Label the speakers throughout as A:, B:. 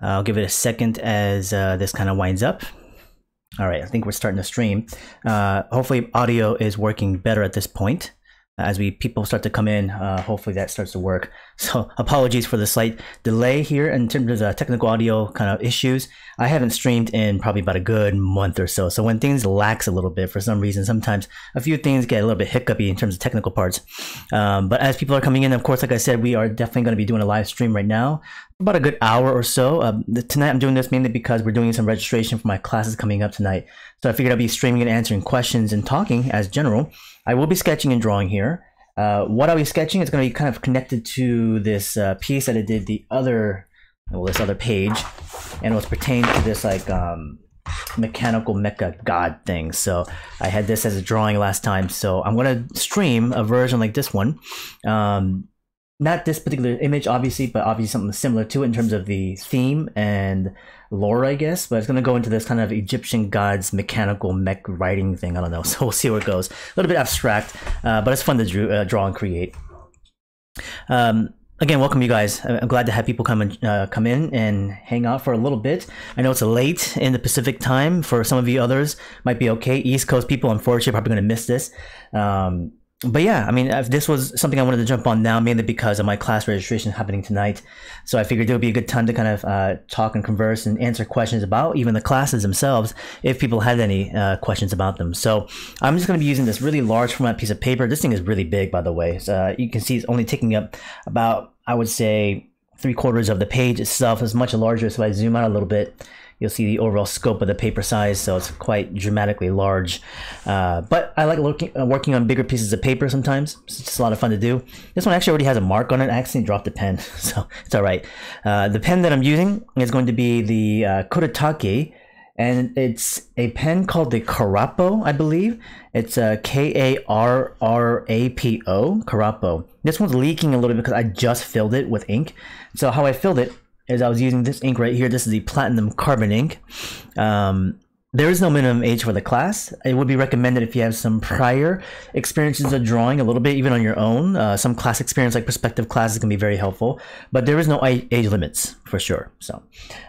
A: I'll give it a second as this kind of winds up. All right, I think we're starting to stream. Hopefully audio is working better at this point. As people start to come in, hopefully that starts to work. So apologies for the slight delay here in terms of technical audio kind of issues. I haven't streamed in probably about a good month or so. So when things lax a little bit for some reason, sometimes a few things get a little bit hiccupy in terms of technical parts. But as people are coming in, of course, like I said, we are definitely going to be doing a live stream right now. About a good hour or so. Tonight I'm doing this mainly because we're doing some registration for my classes coming up tonight. So I figured I'd be streaming and answering questions and talking as general. I will be sketching and drawing here. What I'll be sketching is going to be kind of connected to this piece that I did this other page, and it was pertained to this like mechanical mecha god thing. So I had this as a drawing last time, so I'm going to stream a version like this one. Not this particular image, obviously, but obviously something similar to it in terms of the theme and lore, I guess. But it's going to go into this kind of Egyptian gods mechanical mech writing thing. I don't know, so we'll see where it goes. A little bit abstract, but it's fun to draw and create. Again, welcome you guys. I'm glad to have people come in and hang out for a little bit. I know it's late in the Pacific time. For some of you others, might be okay. East Coast people, unfortunately, probably going to miss this. But yeah, I mean, if this was something I wanted to jump on now, mainly because of my class registration happening tonight. So I figured it would be a good time to kind of talk and converse and answer questions about even the classes themselves, if people had any questions about them. So I'm just going to be using this really large format piece of paper. This thing is really big, by the way. So you can see it's only taking up about, I would say, 3/4 of the page itself. Is much larger. So if I zoom out a little bit, you'll see the overall scope of the paper size, so it's quite dramatically large. But I like working on bigger pieces of paper sometimes. It's just a lot of fun to do. This one actually already has a mark on it. I accidentally dropped the pen, so it's all right. The pen that I'm using is going to be the Kuretake, and it's a pen called the Karapo, I believe. It's Karrapo, Karapo. This one's leaking a little bit because I just filled it with ink. So how I filled it is I was using this ink right here. This is the platinum carbon ink. There is no minimum age for the class. It would be recommended if you have some prior experiences of drawing a little bit, even on your own. Some class experience like perspective classes can be very helpful, but there is no age limits for sure. So,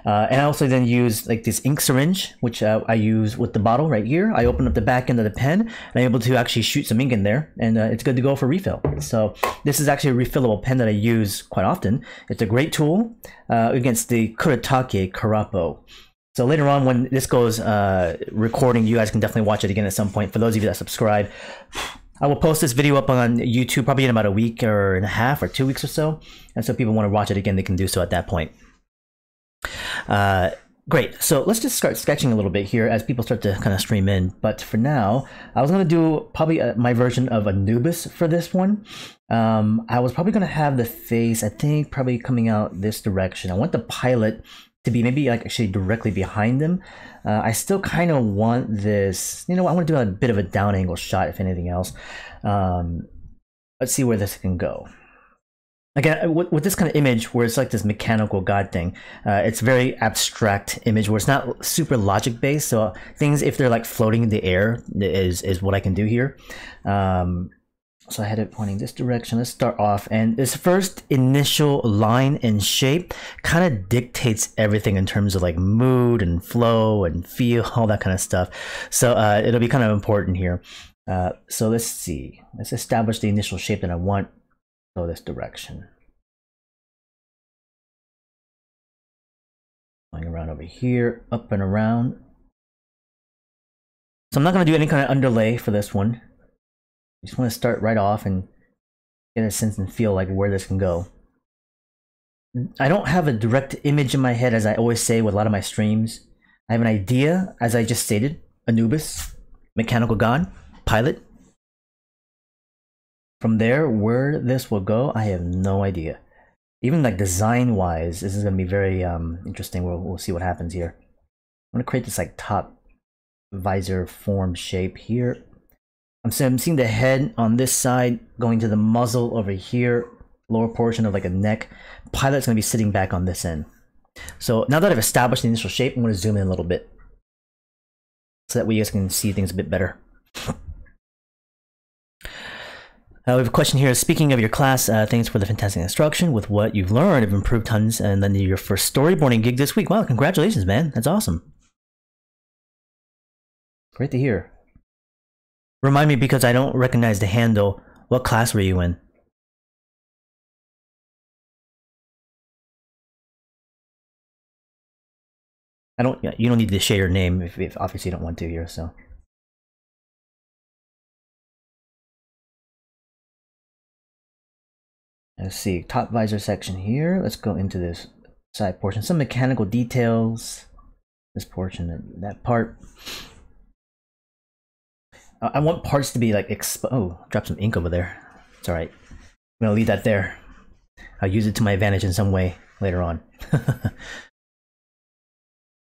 A: and I also then use like this ink syringe, which I use with the bottle right here. I open up the back end of the pen and I'm able to actually shoot some ink in there, and it's good to go for refill. So this is actually a refillable pen that I use quite often. It's a great tool against the Kuretake Karapo. So later on, when this goes recording, you guys can definitely watch it again at some point. For those of you that subscribe, I will post this video up on YouTube probably in about a week and a half or 2 weeks or so. And so if people want to watch it again, they can do so at that point. Great. So let's just start sketching a little bit here as people start to kind of stream in. But for now, I was going to do probably my version of Anubis for this one. I was probably going to have the face, I think, probably coming out this direction. I want the pilot to be maybe like actually directly behind them. I still kind of want this, you know, I want to do a bit of a down angle shot if anything else. Let's see where this can go. Again, with this kind of image where it's like this mechanical god thing, it's very abstract image where it's not super logic based. So things, if they're like floating in the air, is what I can do here. So I had it pointing this direction. Let's start off, and this first initial line and shape kind of dictates everything in terms of like mood and flow and feel, all that kind of stuff. So it'll be kind of important here. So let's see. Let's establish the initial shape that I want. Go this direction. Going around over here, up and around. So I'm not going to do any kind of underlay for this one. I just want to start right off and get a sense and feel like where this can go. I don't have a direct image in my head, as I always say with a lot of my streams. I have an idea, as I just stated. Anubis, mechanical god, pilot. From there, where this will go, I have no idea. Even like design-wise, this is going to be very interesting. We'll see what happens here. I'm going to create this like top visor form shape here. I'm seeing the head on this side going to the muzzle over here, lower portion of like a neck. Pilot's going to be sitting back on this end. So now that I've established the initial shape, I'm going to zoom in a little bit so that way you guys can see things a bit better. We have a question here. Speaking of your class, thanks for the fantastic instruction. With what you've learned, have improved tons, and then your first storyboarding gig this week. Wow, congratulations, man. That's awesome. Great to hear. Remind me, because I don't recognize the handle. What class were you in? You don't need to share your name if obviously you don't want to here, so. Let's see, top visor section here. Let's go into this side portion. Some mechanical details. This portion and that part. I want parts to be like oh, drop some ink over there. It's all right. I'm gonna leave that there. I'll use it to my advantage in some way later on.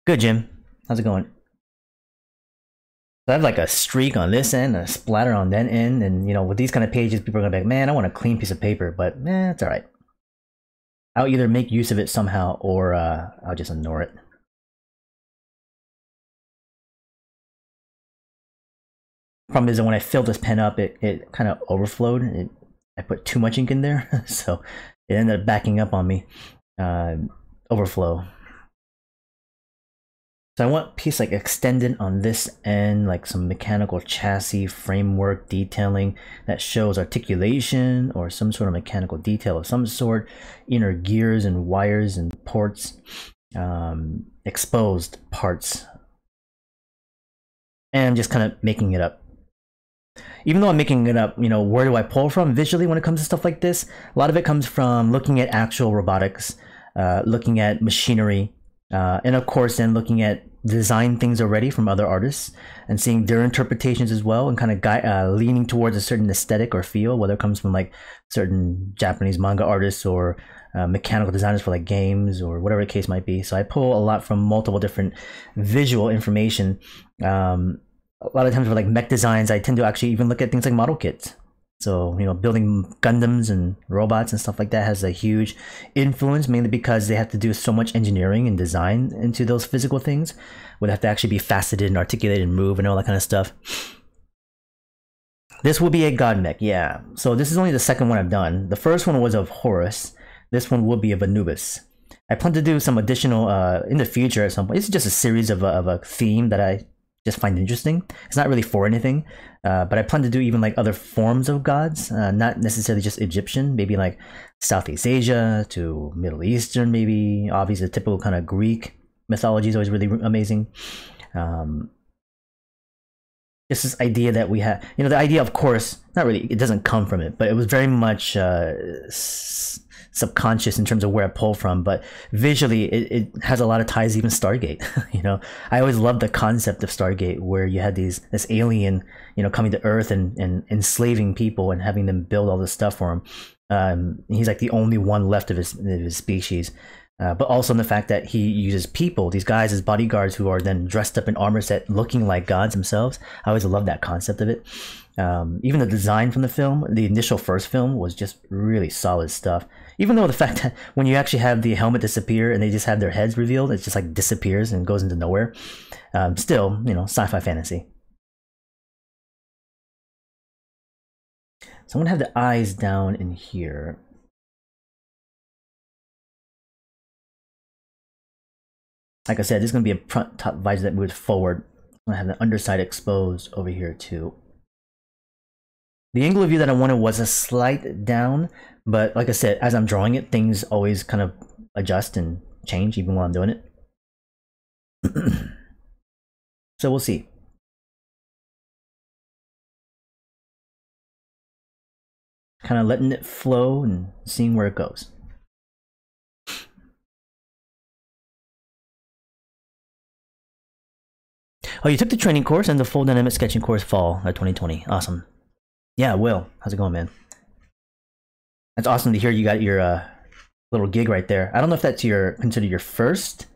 A: Good, Jim. How's it going? I have like a streak on this end, a splatter on that end, and you know, with these kind of pages, people are gonna be like, man, I want a clean piece of paper, but it's all right. I'll either make use of it somehow, or I'll just ignore it. Problem is that when I filled this pen up, it kind of overflowed. I put too much ink in there, so it ended up backing up on me. Overflow. So I want a piece like extended on this end, like some mechanical chassis framework detailing that shows articulation or some sort of mechanical detail of some sort, inner gears and wires and ports, exposed parts. And I'm just kind of making it up. Even though I'm making it up, you know, where do I pull from visually when it comes to stuff like this? A lot of it comes from looking at actual robotics, looking at machinery, and of course then looking at design things already from other artists and seeing their interpretations as well, and kind of leaning towards a certain aesthetic or feel, whether it comes from like certain Japanese manga artists or mechanical designers for like games or whatever the case might be. So I pull a lot from multiple different visual information. A lot of times for like mech designs, I tend to actually even look at things like model kits. So, you know, building Gundams and robots and stuff like that has a huge influence, mainly because they have to do so much engineering and design into those physical things, where they have to actually be faceted and articulated and move and all that kind of stuff. This will be a God mech, yeah. So this is only the second one I've done. The first one was of Horus. This one will be of Anubis. I plan to do some additional in the future at some point. It's just a series of a theme that I just find interesting. It's not really for anything, but I plan to do even like other forms of gods, not necessarily just Egyptian, maybe like Southeast Asia to Middle Eastern, maybe. Obviously the typical kind of Greek mythology is always really amazing. Just this idea that we have, you know, the idea, of course, not really, it doesn't come from it, but it was very much subconscious in terms of where I pull from, but visually it has a lot of ties, even Stargate. You know, I always loved the concept of Stargate, where you had this alien, you know, coming to Earth and enslaving people and having them build all this stuff for him. He's like the only one left of his species. But also in the fact that he uses people, these guys as bodyguards who are then dressed up in armor set looking like gods themselves. I always loved that concept of it. Even the design from the film, the initial first film, was just really solid stuff. Even though the fact that when you actually have the helmet disappear and they just have their heads revealed, it just like disappears and goes into nowhere. Still, you know, sci-fi fantasy. So I'm gonna have the eyes down in here. Like I said, this is going to be a front top visor that moves forward. I'm going to have the underside exposed over here too. The angle of view that I wanted was a slight down, but like I said, as I'm drawing it, things always kind of adjust and change even while I'm doing it. So we'll see. Kind of letting it flow and seeing where it goes. Oh, you took the training course and the full dynamic sketching course fall of 2020. Awesome. Yeah, Will. How's it going, man? That's awesome to hear you got your little gig right there. I don't know if that's considered your first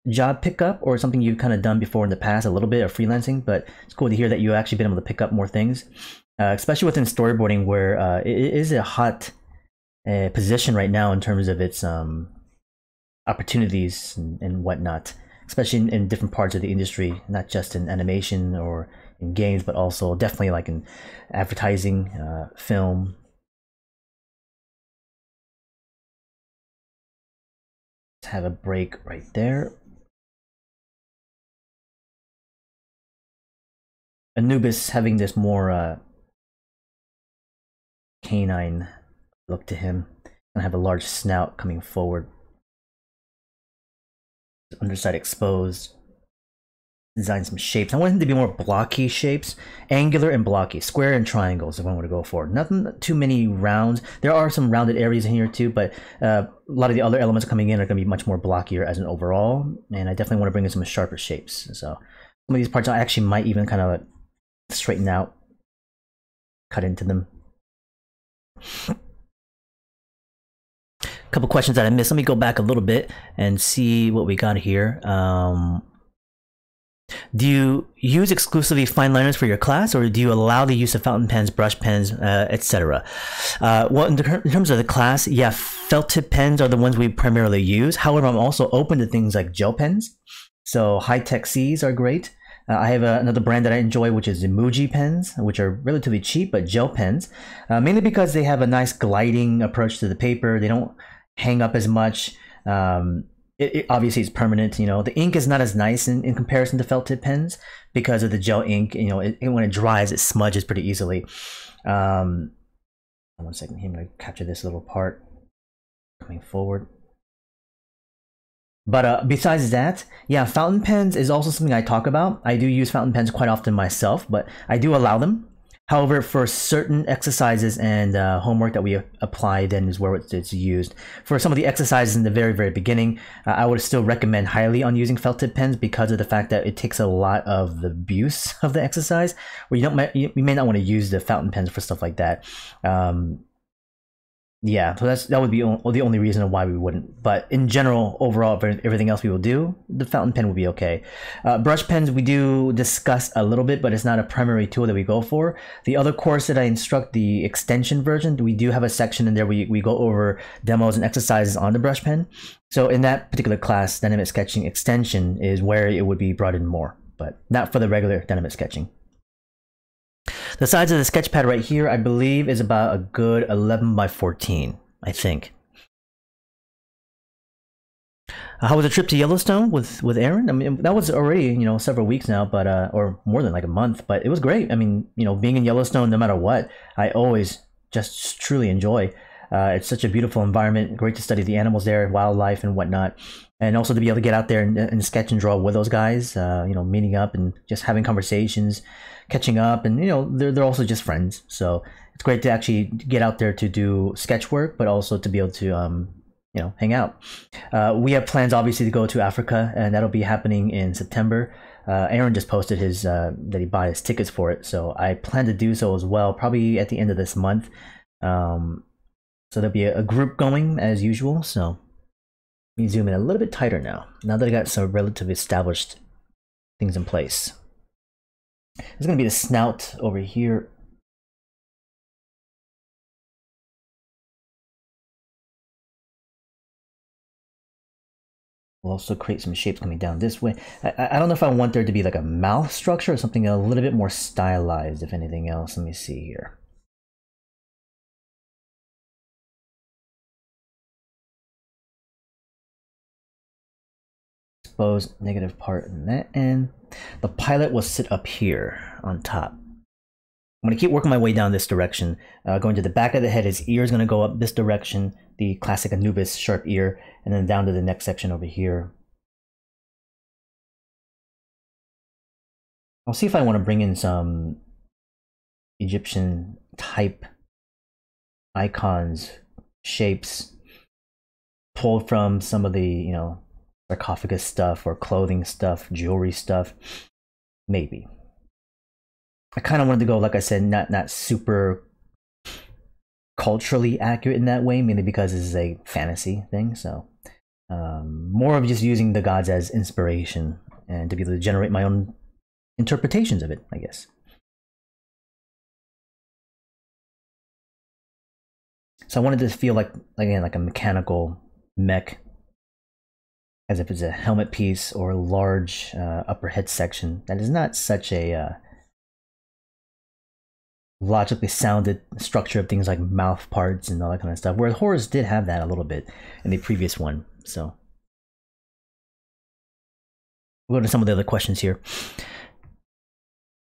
A: job pickup or something you've kind of done before in the past, a little bit of freelancing, but it's cool to hear that you've actually been able to pick up more things, especially within storyboarding, where it is a hot position right now in terms of its opportunities and whatnot. Especially in different parts of the industry, not just in animation or in games, but also definitely like in advertising, film. Let's have a break right there. Anubis having this more canine look to him, and have a large snout coming forward. Underside exposed. Design some shapes. I want them to be more blocky shapes, angular and blocky, square and triangles if I want to go for. Nothing too many rounds. There are some rounded areas in here too, but a lot of the other elements coming in are going to be much more blockier as an overall, and I definitely want to bring in some sharper shapes. So some of these parts I actually might even kind of straighten out, cut into them. Couple questions that I missed. Let me go back a little bit and see what we got here. Do you use exclusively fine liners for your class, or do you allow the use of fountain pens, brush pens, etc.? Well, in terms of the class, yeah, felt tip pens are the ones we primarily use. However, I'm also open to things like gel pens. So high-tech C's are great. I have another brand that I enjoy, which is Emoji pens, which are relatively cheap, but gel pens, mainly because they have a nice gliding approach to the paper. They don't hang up as much. It obviously is permanent. You know, the ink is not as nice in comparison to felt tip pens because of the gel ink. You know, when it dries, it smudges pretty easily. 1 second here, I'm going to capture this little part coming forward. But besides that, yeah, fountain pens is also something I talk about. I do use fountain pens quite often myself, but I do allow them. However, for certain exercises and homework that we apply, then is where it's used. For some of the exercises in the very, very beginning, I would still recommend highly on using felt tip pens because of the fact that it takes a lot of the abuse of the exercise, where you may not want to use the fountain pens for stuff like that. Yeah, so that would be the only reason why we wouldn't. But in general, overall, for everything else we will do, the fountain pen will be okay. Brush pens we do discuss a little bit, but it's not a primary tool that we go for. The other course that I instruct, the extension version, we do have a section in there where we go over demos and exercises on the brush pen. So in that particular class, dynamic sketching extension is where it would be brought in more, but not for the regular dynamic sketching. The size of the sketch pad right here, I believe, is about a good 11 by 14, I think. How was the trip to Yellowstone with Aaron? I mean, that was already, you know, several weeks now, but or more than like a month, but it was great. I mean, you know, being in Yellowstone, no matter what, I always just truly enjoy. It's such a beautiful environment, great to study the animals there, wildlife and whatnot. And also to be able to get out there and sketch and draw with those guys, you know, meeting up and just having conversations, catching up, and you know, they're also just friends. So it's great to actually get out there to do sketch work, but also to be able to you know, hang out. We have plans obviously to go to Africa, and that'll be happening in September. Aaron just posted his that he bought his tickets for it, so I plan to do so as well, probably at the end of this month. So there'll be a group going as usual. So let me zoom in a little bit tighter now that I got some relatively established things in place. There's going to be the snout over here. We'll also create some shapes coming down this way. I don't know if I want there to be like a mouth structure or something a little bit more stylized, if anything else. Let me see here. Expose negative part in that end. The pilot will sit up here on top. I'm going to keep working my way down this direction. Going to the back of the head, his ear is going to go up this direction, the classic Anubis sharp ear, and then down to the next section over here. I'll see if I want to bring in some Egyptian type icons, shapes, pulled from some of the, you know, sarcophagus stuff or clothing stuff, jewelry stuff, maybe. I kind of wanted to go, like I said, not super culturally accurate in that way, mainly because this is a fantasy thing. So more of just using the gods as inspiration and to be able to generate my own interpretations of it, I guess. So I wanted to feel like, again, like a mechanical mech, as if it's a helmet piece or a large upper head section. That is not such a logically sounded structure of things like mouth parts and all that kind of stuff. Whereas horrors did have that a little bit in the previous one. So we'll go to some of the other questions here.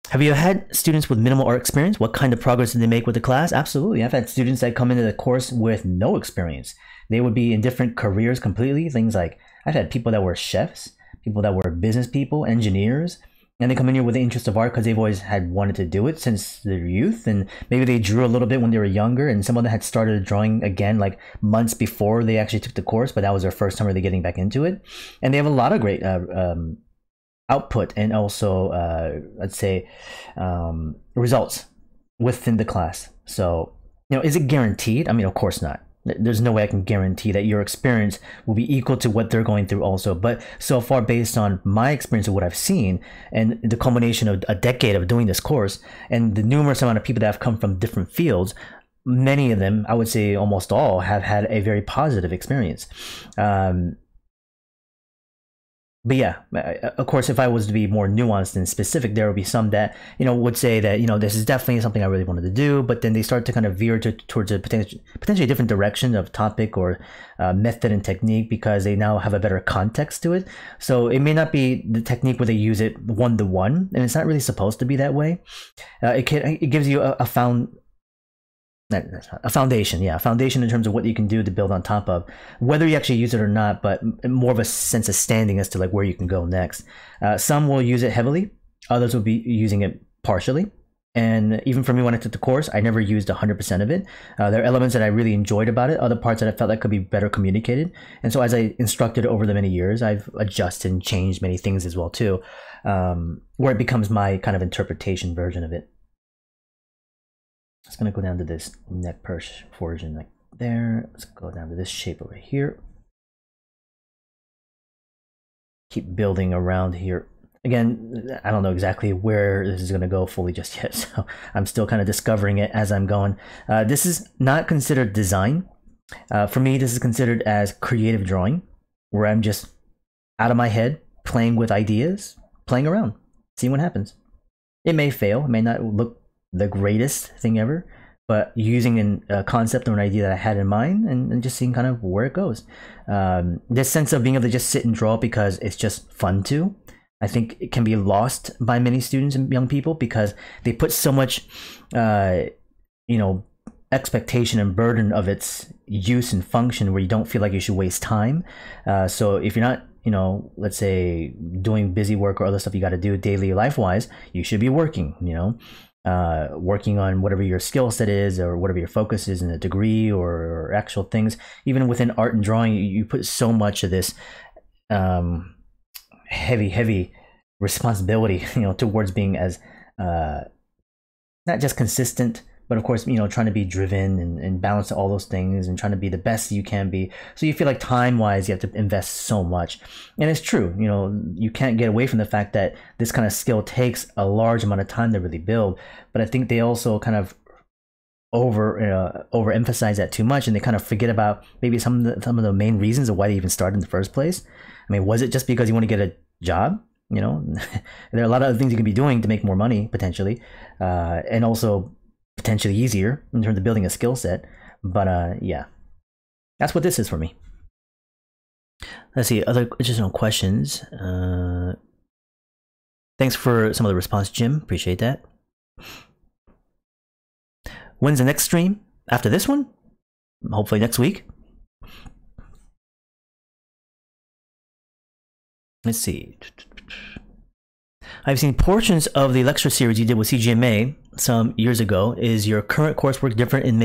A: Have you had students with minimal art experience? What kind of progress did they make with the class? Absolutely. I've had students that come into the course with no experience. They would be in different careers completely. Things like, I've had people that were chefs, people that were business people, engineers, and they come in here with the interest of art because they've always had wanted to do it since their youth, and maybe they drew a little bit when they were younger, and some of them had started drawing again like months before they actually took the course, but that was their first time really getting back into it. And they have a lot of great output and also let's say results within the class. So, you know, is it guaranteed? I mean, of course not. There's no way I can guarantee that your experience will be equal to what they're going through also. But so far, based on my experience of what I've seen and the culmination of a decade of doing this course and the numerous amount of people that have come from different fields, many of them, I would say almost all, have had a very positive experience. But yeah, of course, if I was to be more nuanced and specific, there would be some that, you know, would say that, you know, this is definitely something I really wanted to do, but then they start to kind of veer towards a potentially different direction of topic or method and technique because they now have a better context to it. So it may not be the technique where they use it one-to-one, and it's not really supposed to be that way. It gives you a foundation in terms of what you can do to build on top of, whether you actually use it or not, but more of a sense of standing as to like where you can go next. Some will use it heavily, others will be using it partially. And even for me, when I took the course, I never used 100% of it. There are elements that I really enjoyed about it, other parts that I felt like could be better communicated. And so as I instructed over the many years, I've adjusted and changed many things as well too, where it becomes my kind of interpretation version of it. It's going to go down to this neck portion like there. Let's go down to this shape over here. Keep building around here. Again, I don't know exactly where this is going to go fully just yet, so I'm still kind of discovering it as I'm going. This is not considered design. For me, this is considered as creative drawing, where I'm just out of my head, playing with ideas, playing around, seeing what happens. It may fail, it may not look the greatest thing ever, but using a concept or an idea that I had in mind and just seeing kind of where it goes. This sense of being able to just sit and draw because it's just fun to, I think it can be lost by many students and young people because they put so much, you know, expectation and burden of its use and function where you don't feel like you should waste time. So if you're not, you know, let's say doing busy work or other stuff you got to do daily life-wise, you should be working, you know. Working on whatever your skill set is or whatever your focus is in a degree or actual things. Even within art and drawing, you put so much of this heavy responsibility, you know, towards being as not just consistent, but of course, you know, trying to be driven and balance all those things and trying to be the best you can be. So you feel like time-wise, you have to invest so much. And it's true, you know, you can't get away from the fact that this kind of skill takes a large amount of time to really build. But I think they also kind of overemphasize that too much, and they kind of forget about maybe some of the main reasons of why they even started in the first place. I mean, was it just because you want to get a job? You know, there are a lot of other things you can be doing to make more money potentially, and also potentially easier in terms of building a skill set. But yeah, that's what this is for me. Let's see, other additional questions. Thanks for some of the response, Jim. Appreciate that. When's the next stream? After this one? Hopefully next week. Let's see. I've seen portions of the lecture series you did with CGMA some years ago. Is your current coursework different in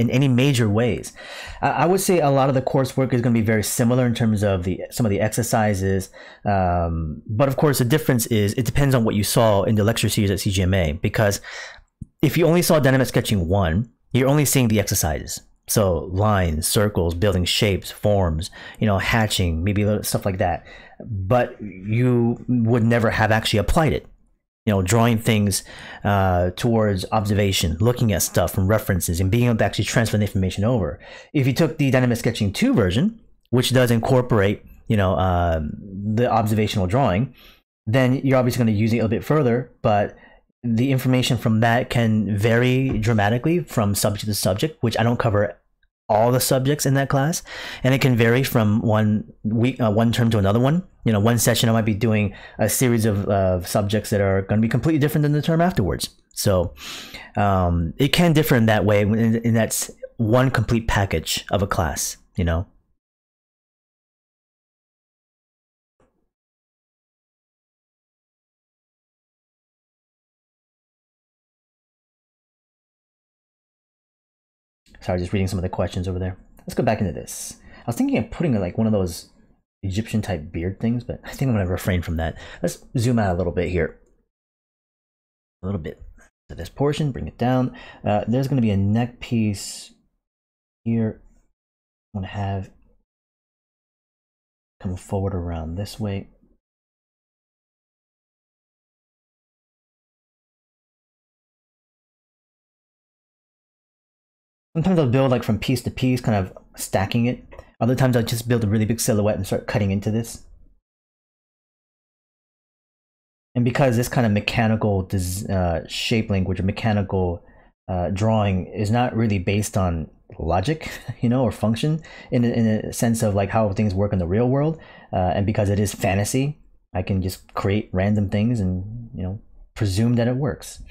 A: any major ways? I would say a lot of the coursework is going to be very similar in terms of some of the exercises. But of course, the difference is it depends on what you saw in the lecture series at CGMA. Because if you only saw Dynamic Sketching 1, you're only seeing the exercises. So lines, circles, building shapes, forms, you know, hatching, maybe stuff like that. But you would never have actually applied it. You know, drawing things towards observation, looking at stuff from references, and being able to actually transfer the information over. If you took the Dynamic Sketching 2 version, which does incorporate, you know, the observational drawing, then you're obviously going to use it a little bit further, but the information from that can vary dramatically from subject to subject, which I don't cover all the subjects in that class, and it can vary from one term to another one. You know, one session I might be doing a series of subjects that are going to be completely different than the term afterwards. So it can differ in that way, and that's one complete package of a class, you know. Sorry, just reading some of the questions over there. Let's go back into this. I was thinking of putting like one of those Egyptian type beard things, but I think I'm going to refrain from that. Let's zoom out a little bit here. A little bit to this portion, bring it down. There's going to be a neck piece here. I'm going to have come forward around this way. Sometimes I'll build like from piece to piece, kind of stacking it. Other times I'll just build a really big silhouette and start cutting into this. And because this kind of mechanical shape language or mechanical drawing is not really based on logic, you know, or function in a sense of like how things work in the real world, and because it is fantasy, I can just create random things and, you know, presume that it works.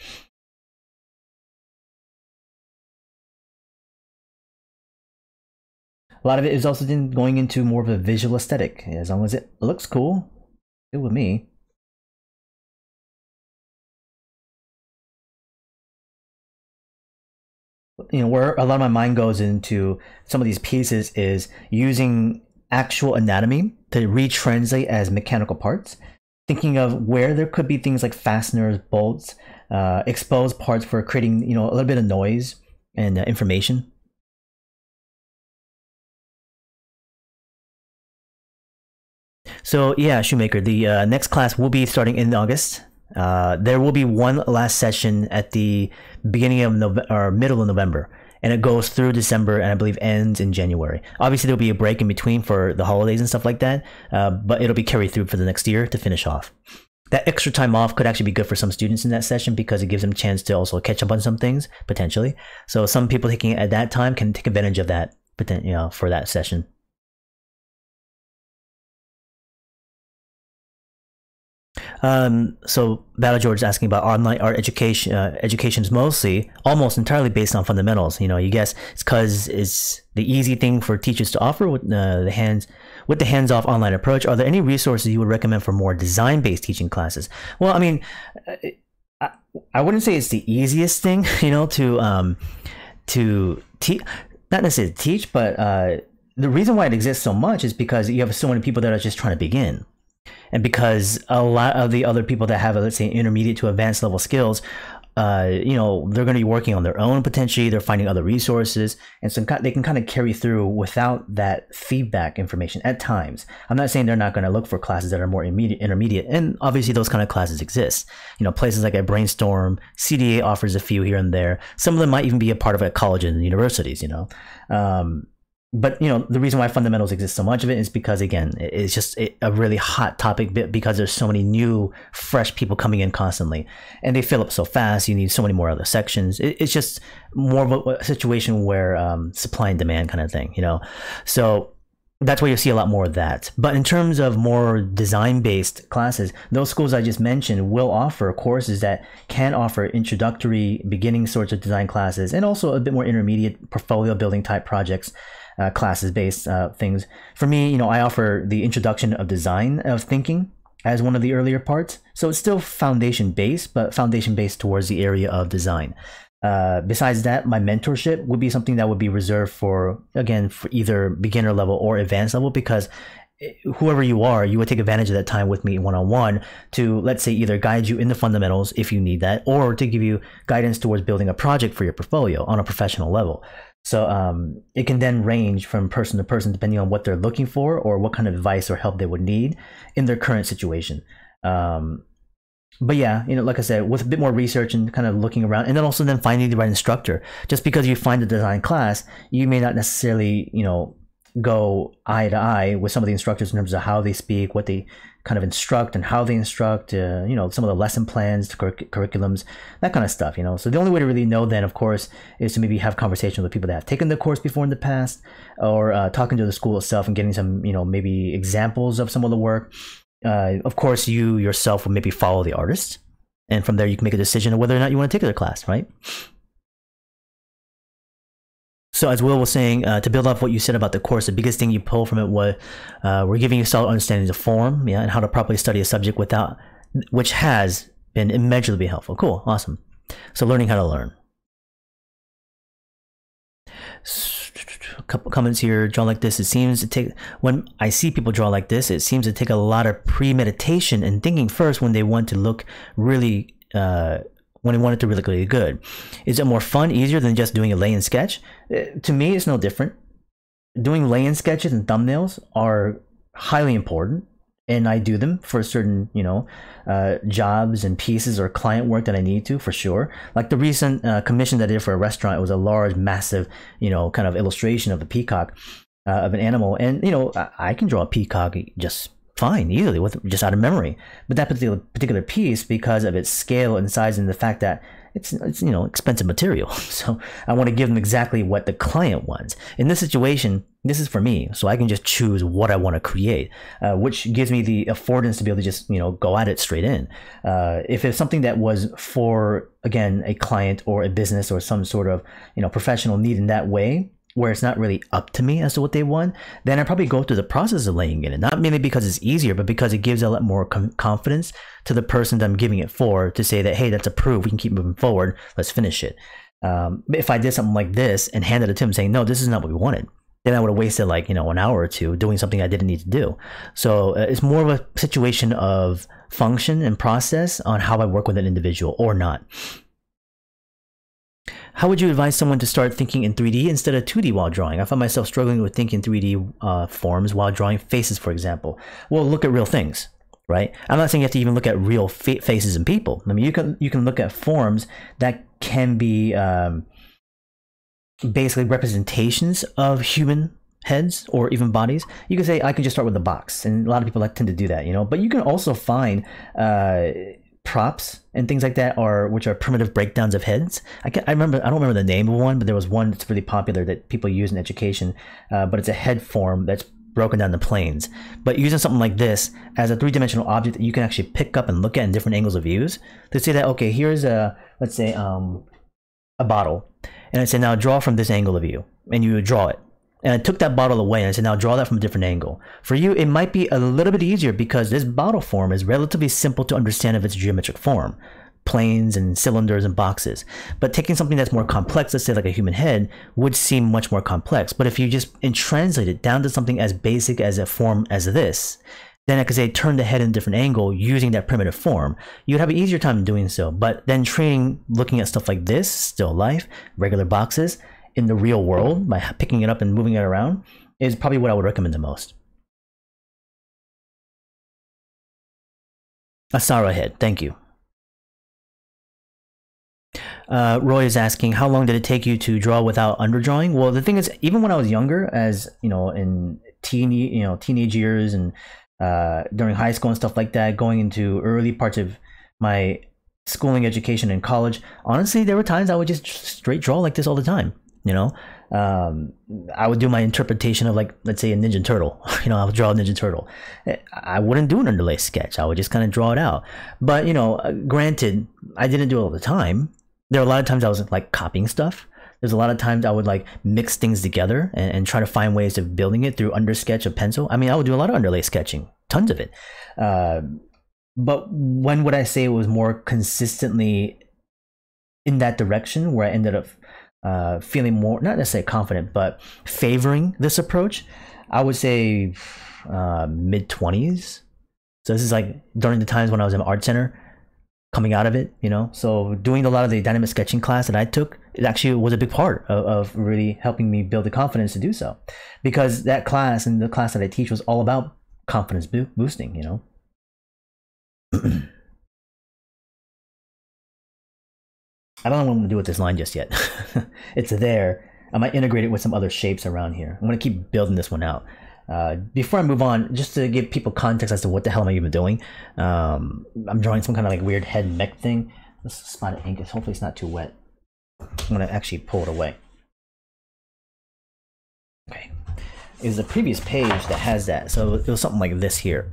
A: A lot of it is also going into more of a visual aesthetic. As long as it looks cool, good with me. You know, where a lot of my mind goes into some of these pieces is using actual anatomy to retranslate as mechanical parts, thinking of where there could be things like fasteners, bolts, exposed parts for creating, you know, a little bit of noise and information. So yeah, Shoemaker, the next class will be starting in August. There will be one last session at the beginning of November or middle of November, and it goes through December and I believe ends in January. Obviously there'll be a break in between for the holidays and stuff like that, but it'll be carried through for the next year to finish off. That extra time off could actually be good for some students in that session because it gives them a chance to also catch up on some things potentially. So some people taking it at that time can take advantage of that, you know, for that session. So Battle George is asking about online art education. Education is almost entirely based on fundamentals. You know, you guess it's because it's the easy thing for teachers to offer with the hands-off online approach. Are there any resources you would recommend for more design-based teaching classes? Well, I mean, I wouldn't say it's the easiest thing, you know, to teach, not necessarily teach, but the reason why it exists so much is because you have so many people that are just trying to begin. And because a lot of the other people that have, let's say, intermediate to advanced level skills, you know, they're going to be working on their own potentially. They're finding other resources, and so they can kind of carry through without that feedback information at times. I'm not saying they're not going to look for classes that are more intermediate, and obviously those kind of classes exist. You know, places like a Brainstorm, CDA offers a few here and there. Some of them might even be a part of a college and universities. You know. But, you know, the reason why fundamentals exist so much of it is because, again, it's just a really hot topic because there's so many new, fresh people coming in constantly. And they fill up so fast, you need so many more other sections. It's just more of a situation where supply and demand kind of thing, you know. So that's why you'll see a lot more of that. But in terms of more design-based classes, those schools I just mentioned will offer courses that can offer introductory, beginning sorts of design classes, and also a bit more intermediate portfolio building type projects. Classes based things. For me, you know, I offer the introduction of design of thinking as one of the earlier parts. So it's still foundation based, but foundation based towards the area of design. Besides that, my mentorship would be something that would be reserved for, again, for either beginner level or advanced level, because whoever you are, you would take advantage of that time with me one-on-one to, let's say, either guide you in the fundamentals if you need that, or to give you guidance towards building a project for your portfolio on a professional level. So it can then range from person to person depending on what they're looking for or what kind of advice or help they would need in their current situation. But yeah, you know, like I said, with a bit more research and kind of looking around, and then also then finding the right instructor. Just because you find a design class, you may not necessarily, you know, go eye to eye with some of the instructors in terms of how they speak, what they kind of instruct, and how they instruct, you know, some of the lesson plans, curriculums, that kind of stuff, you know. So the only way to really know then, of course, is to maybe have conversations with people that have taken the course before in the past, or talking to the school itself and getting some, you know, maybe examples of some of the work. Of course, you yourself will maybe follow the artist, and from there you can make a decision of whether or not you want to take their class, right? So as Will was saying, to build off what you said about the course, the biggest thing you pull from it was we're giving you solid understanding of form, yeah, and how to properly study a subject without, which has been immeasurably helpful. Cool, awesome. So learning how to learn. A couple comments here. Draw like this. It seems to take, when I see people draw like this, it seems to take a lot of premeditation and thinking first when they want to look really when you want it to look really good. Is it more fun, easier than just doing a lay-in sketch? To me, it's no different. Doing lay-in sketches and thumbnails are highly important, and I do them for certain, you know, jobs and pieces or client work that I need to, for sure. Like the recent commission that I did for a restaurant, it was a large, massive, you know, kind of illustration of a peacock, of an animal, and you know, I can draw a peacock just fine, easily, with just out of memory. But that particular piece, because of its scale and size and the fact that it's you know, expensive material, so I want to give them exactly what the client wants. In this situation, this is for me, so I can just choose what I want to create, which gives me the affordance to be able to just, you know, go at it straight in. If it's something that was for, again, a client or a business or some sort of, you know, professional need in that way, where it's not really up to me as to what they want, then I probably go through the process of laying it in. Not merely because it's easier, but because it gives a lot more confidence to the person that I'm giving it for, to say that, hey, that's approved, we can keep moving forward, let's finish it. If I did something like this and handed it to him saying, no, this is not what we wanted, then I would have wasted, like, you know, an hour or two doing something I didn't need to do. So it's more of a situation of function and process on how I work with an individual or not. How would you advise someone to start thinking in 3D instead of 2D while drawing? I find myself struggling with thinking 3D forms while drawing faces, for example. Well, look at real things, right? I'm not saying you have to even look at real faces and people. I mean, you can look at forms that can be basically representations of human heads or even bodies. You can say, I can just start with the box, and a lot of people tend to do that, you know. But you can also find props and things like that, which are primitive breakdowns of heads. I don't remember the name of one, but there was one that's really popular that people use in education. But it's a head form that's broken down to planes. But using something like this as a three-dimensional object that you can actually pick up and look at in different angles of views, to say that, okay, here's let's say a bottle, and I say, now draw from this angle of view, and you draw it. And I took that bottle away and I said, now draw that from a different angle. For you, it might be a little bit easier because this bottle form is relatively simple to understand of its geometric form, planes and cylinders and boxes. But taking something that's more complex, let's say like a human head, would seem much more complex. But if you just translate it down to something as basic as a form as this, then I could say turn the head in a different angle using that primitive form. You'd have an easier time doing so. But then training, looking at stuff like this, still life, regular boxes, in the real world, by picking it up and moving it around, is probably what I would recommend the most. Asara head, thank you. Roy is asking, how long did it take you to draw without underdrawing? Well, the thing is, even when I was younger, as you know, in teenage years and during high school and stuff like that, going into early parts of my schooling, education, and college, honestly, there were times I would just straight draw like this all the time. You know, I would do my interpretation of, like, let's say a Ninja Turtle. You know, I would draw a Ninja Turtle. I wouldn't do an underlay sketch. I would just kind of draw it out. But, you know, granted, I didn't do it all the time. There are a lot of times I was like copying stuff. There's a lot of times I would like mix things together and try to find ways of building it through undersketch of pencil. I mean, I would do a lot of underlay sketching, tons of it. But when would I say it was more consistently in that direction, where I ended up feeling more, not necessarily confident, but favoring this approach? I would say mid-20s. So this is like during the times when I was in art center, coming out of it, you know. So doing a lot of the dynamic sketching class that I took, it actually was a big part of really helping me build the confidence to do so, because that class and the class that I teach was all about confidence boosting, you know. I don't know what I'm going to do with this line just yet. It's there. I might integrate it with some other shapes around here. I'm going to keep building this one out. Before I move on, just to give people context as to what the hell am I even doing, I'm drawing some kind of like weird head mech thing. This spot of ink is hopefully it's not too wet. I'm going to actually pull it away. Okay. Is the previous page that has that. So it was something like this here.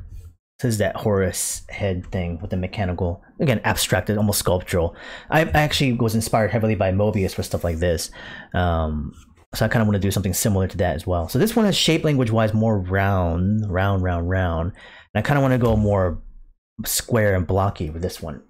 A: This is that Horus head thing with the mechanical, again, abstracted, almost sculptural. I actually was inspired heavily by Mobius for stuff like this. So I kind of want to do something similar to that as well. So this one is shape language wise more round. And I kind of want to go more square and blocky with this one.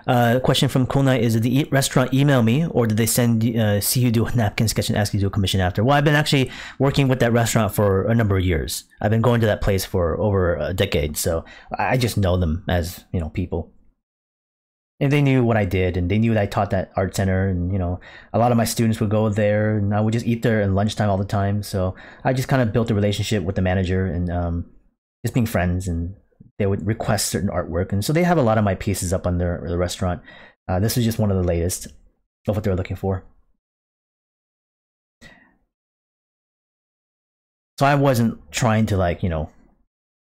A: Question from Cool Knight is, did the restaurant email me, or did they send see you do a napkin sketch and ask you to do a commission after? Well, I've been actually working with that restaurant for a number of years. I've been going to that place for over a decade, so I just know them as, you know, people. And they knew what I did, and they knew that I taught that art center, and, you know, a lot of my students would go there, and I would just eat there at lunchtime all the time. So I just kind of built a relationship with the manager, and just being friends, and they would request certain artwork, and so they have a lot of my pieces up on the restaurant. This is just one of the latest of what they're looking for. So I wasn't trying to, like, you know,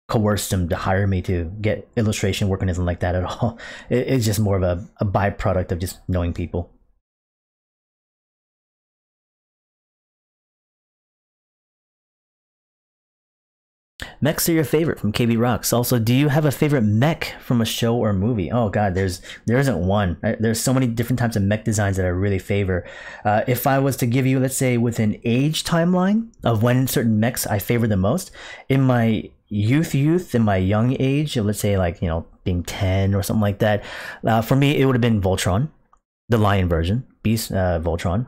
A: coerce them to hire me to get illustration work or anything like that at all. It's just more of a byproduct of just knowing people. Mechs are your favorite from KB Rocks. Also, do you have a favorite mech from a show or movie? Oh god, there isn't one. There's so many different types of mech designs that I really favor. If I was to give you, let's say, with an age timeline of when certain mechs I favor the most, in my youth, in my young age, let's say, like, you know, being 10 or something like that, for me it would have been Voltron, the lion version, Beast Voltron.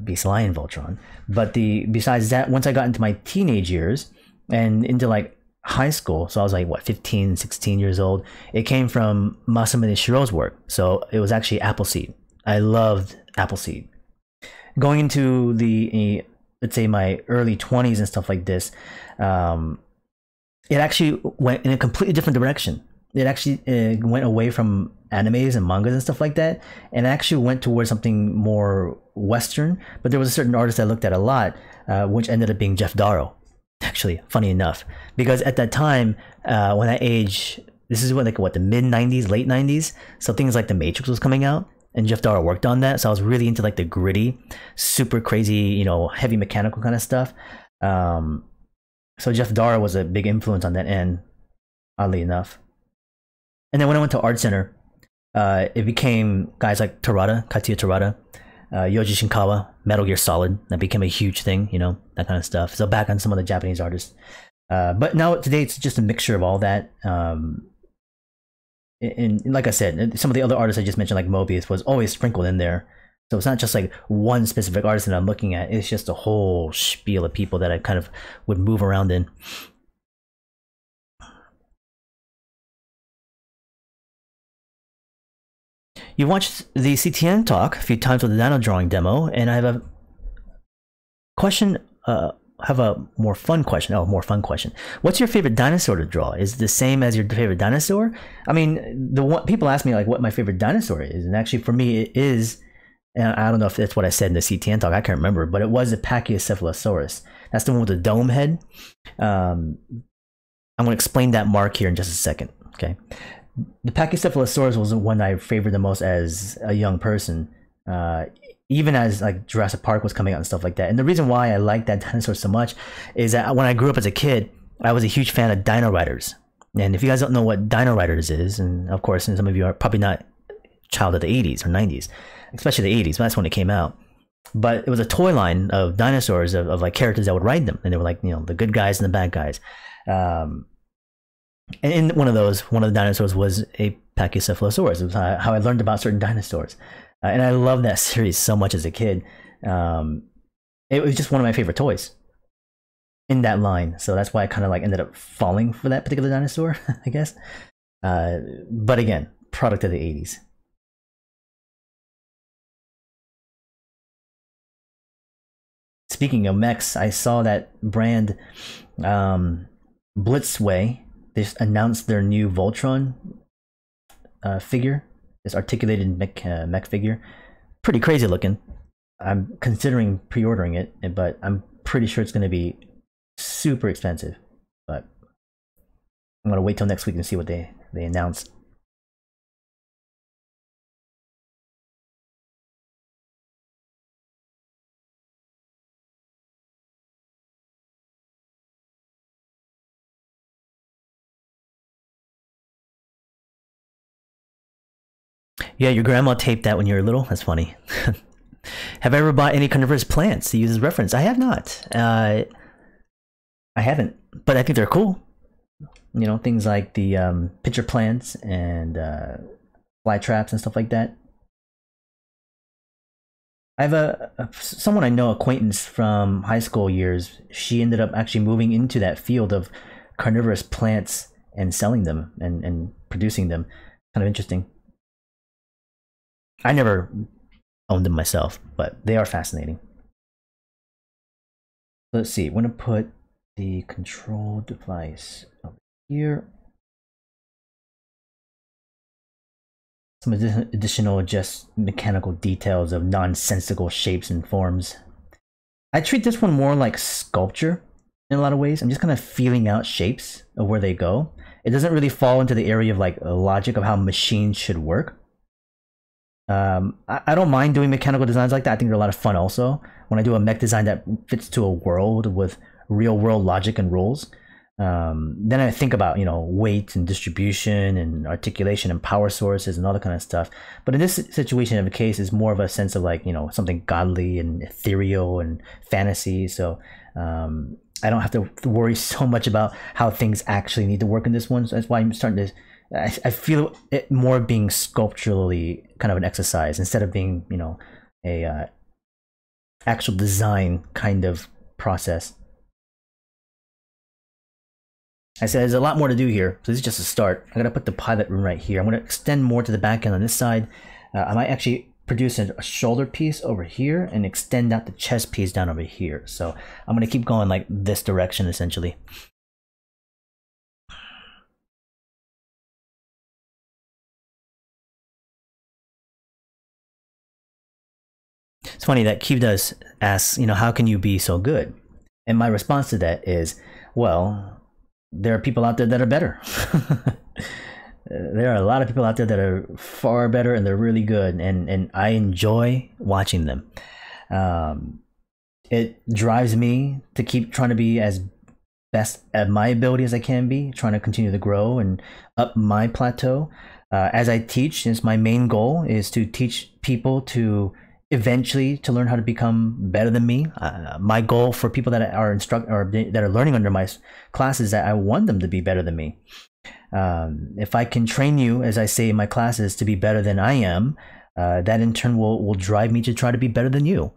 A: Beast Lion Voltron. But besides that, once I got into my teenage years and into like high school, so I was like, what, 15, 16 years old, it came from Masamune Shirow's work. So it was actually Appleseed. I loved Appleseed. Going into the, let's say, my early 20s and stuff like this, it actually went in a completely different direction. It actually went away from animes and mangas and stuff like that, and actually went towards something more Western. But there was a certain artist I looked at a lot, which ended up being Jeff Darrow. Actually, funny enough, because at that time, when I age, this is what, like, what, the mid 90s, late 90s, so things like The Matrix was coming out, and Jeff Darrow worked on that. So I was really into like the gritty, super crazy, you know, heavy mechanical kind of stuff. So Jeff Darrow was a big influence on that end, oddly enough. And then when I went to Art Center, it became guys like Terada, Katsuya Terada, Yoji Shinkawa, Metal Gear Solid. That became a huge thing, you know, that kind of stuff. So back on some of the Japanese artists. But now today it's just a mixture of all that. And like I said, some of the other artists I just mentioned, like Mobius, was always sprinkled in there. So it's not just like one specific artist that I'm looking at. It's just a whole spiel of people that I kind of would move around in. You watched the CTN talk a few times with the Dino Drawing demo, and I have a question, have a more fun question. Oh, more fun question. What's your favorite dinosaur to draw? Is it the same as your favorite dinosaur? I mean, people ask me like what my favorite dinosaur is, and actually for me it is, and I don't know if that's what I said in the CTN talk, I can't remember, but it was a Pachycephalosaurus. That's the one with the dome head. I'm going to explain that mark here in just a second, okay? The Pachycephalosaurus was the one I favored the most as a young person, even as like Jurassic Park was coming out and stuff like that. And the reason why I like that dinosaur so much is that when I grew up as a kid, I was a huge fan of Dino Riders. And if you guys don't know what Dino Riders is, and of course, and some of you are probably not child of the 80s or 90s, especially the 80s, but that's when it came out. But it was a toy line of dinosaurs of like characters that would ride them, and they were like, you know, the good guys and the bad guys. And in one of the dinosaurs was a Pachycephalosaurus. It was how I learned about certain dinosaurs. And I loved that series so much as a kid. It was just one of my favorite toys in that line. So that's why I kind of like ended up falling for that particular dinosaur, I guess. But again, product of the 80s. Speaking of mechs, I saw that brand Blitzway. They just announced their new Voltron. figure, this articulated mech figure. Pretty crazy looking. I'm considering pre-ordering it, but I'm pretty sure it's going to be super expensive. But I'm going to wait till next week and see what they announce. Yeah, your grandma taped that when you were little. That's funny. Have I ever bought any carnivorous plants to use as reference? I have not. I haven't, but I think they're cool. You know, things like the pitcher plants and fly traps and stuff like that. I have someone I know, acquaintance from high school years. She ended up actually moving into that field of carnivorous plants and selling them and producing them. Kind of interesting. I never owned them myself, but they are fascinating. Let's see. I'm going to put the control device over here. Some additional just mechanical details of nonsensical shapes and forms. I treat this one more like sculpture in a lot of ways. I'm just kind of feeling out shapes of where they go. It doesn't really fall into the area of like logic of how machines should work. I don't mind doing mechanical designs like that. I think they're a lot of fun also. When I do a mech design that fits to a world with real world logic and rules, then I think about, you know, weight and distribution and articulation and power sources and all that kind of stuff. But in this situation of a case, is more of a sense of like, you know, something godly and ethereal and fantasy. So I don't have to worry so much about how things actually need to work in this one. So that's why I'm starting to, I feel it more being sculpturally kind of an exercise instead of being, you know, a actual design kind of process. I said there's a lot more to do here, so this is just a start. I'm gonna put the pilot room right here. I'm gonna extend more to the back end on this side. I might actually produce a shoulder piece over here and extend out the chest piece down over here. So I'm gonna keep going like this direction essentially. It's funny that Cube does asks, you know, how can you be so good? And my response to that is, well, there are people out there that are better. There are a lot of people out there that are far better and they're really good, and I enjoy watching them. It drives me to keep trying to be as best at my ability as I can be, trying to continue to grow and up my plateau. As I teach, since my main goal is to teach people to eventually to learn how to become better than me. My goal for people that are that are learning under my classes is that I want them to be better than me. If I can train you, as I say in my classes, to be better than I am, that in turn will drive me to try to be better than you.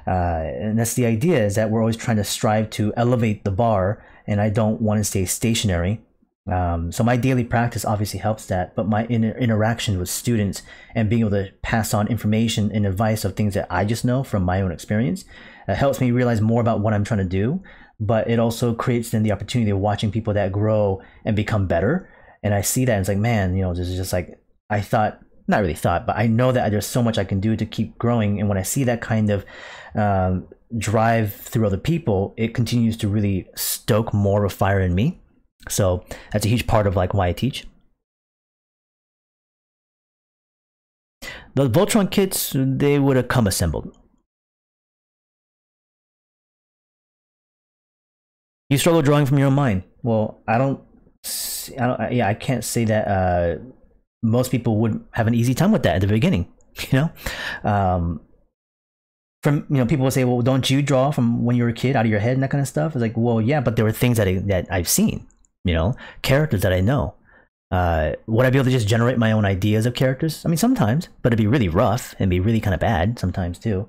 A: And that's the idea, is that we're always trying to strive to elevate the bar, and I don't want to stay stationary. So my daily practice obviously helps that, but my interaction with students and being able to pass on information and advice of things that I just know from my own experience helps me realize more about what I'm trying to do. But it also creates then the opportunity of watching people that grow and become better. And I see that and it's like, man, you know, this is just like, I thought, not really thought, but I know that there's so much I can do to keep growing. And when I see that kind of drive through other people, it continues to really stoke more of a fire in me. So that's a huge part of like why I teach. The Voltron kits, they would have come assembled. You struggle drawing from your own mind. Well, I can't say that most people would have an easy time with that at the beginning. You know, people would say, well, don't you draw from when you were a kid out of your head and that kind of stuff? It's like, well, yeah, but there were things that I've seen. You know, characters that I know. Would I be able to just generate my own ideas of characters? I mean, sometimes, but it'd be really rough and be really kind of bad sometimes too.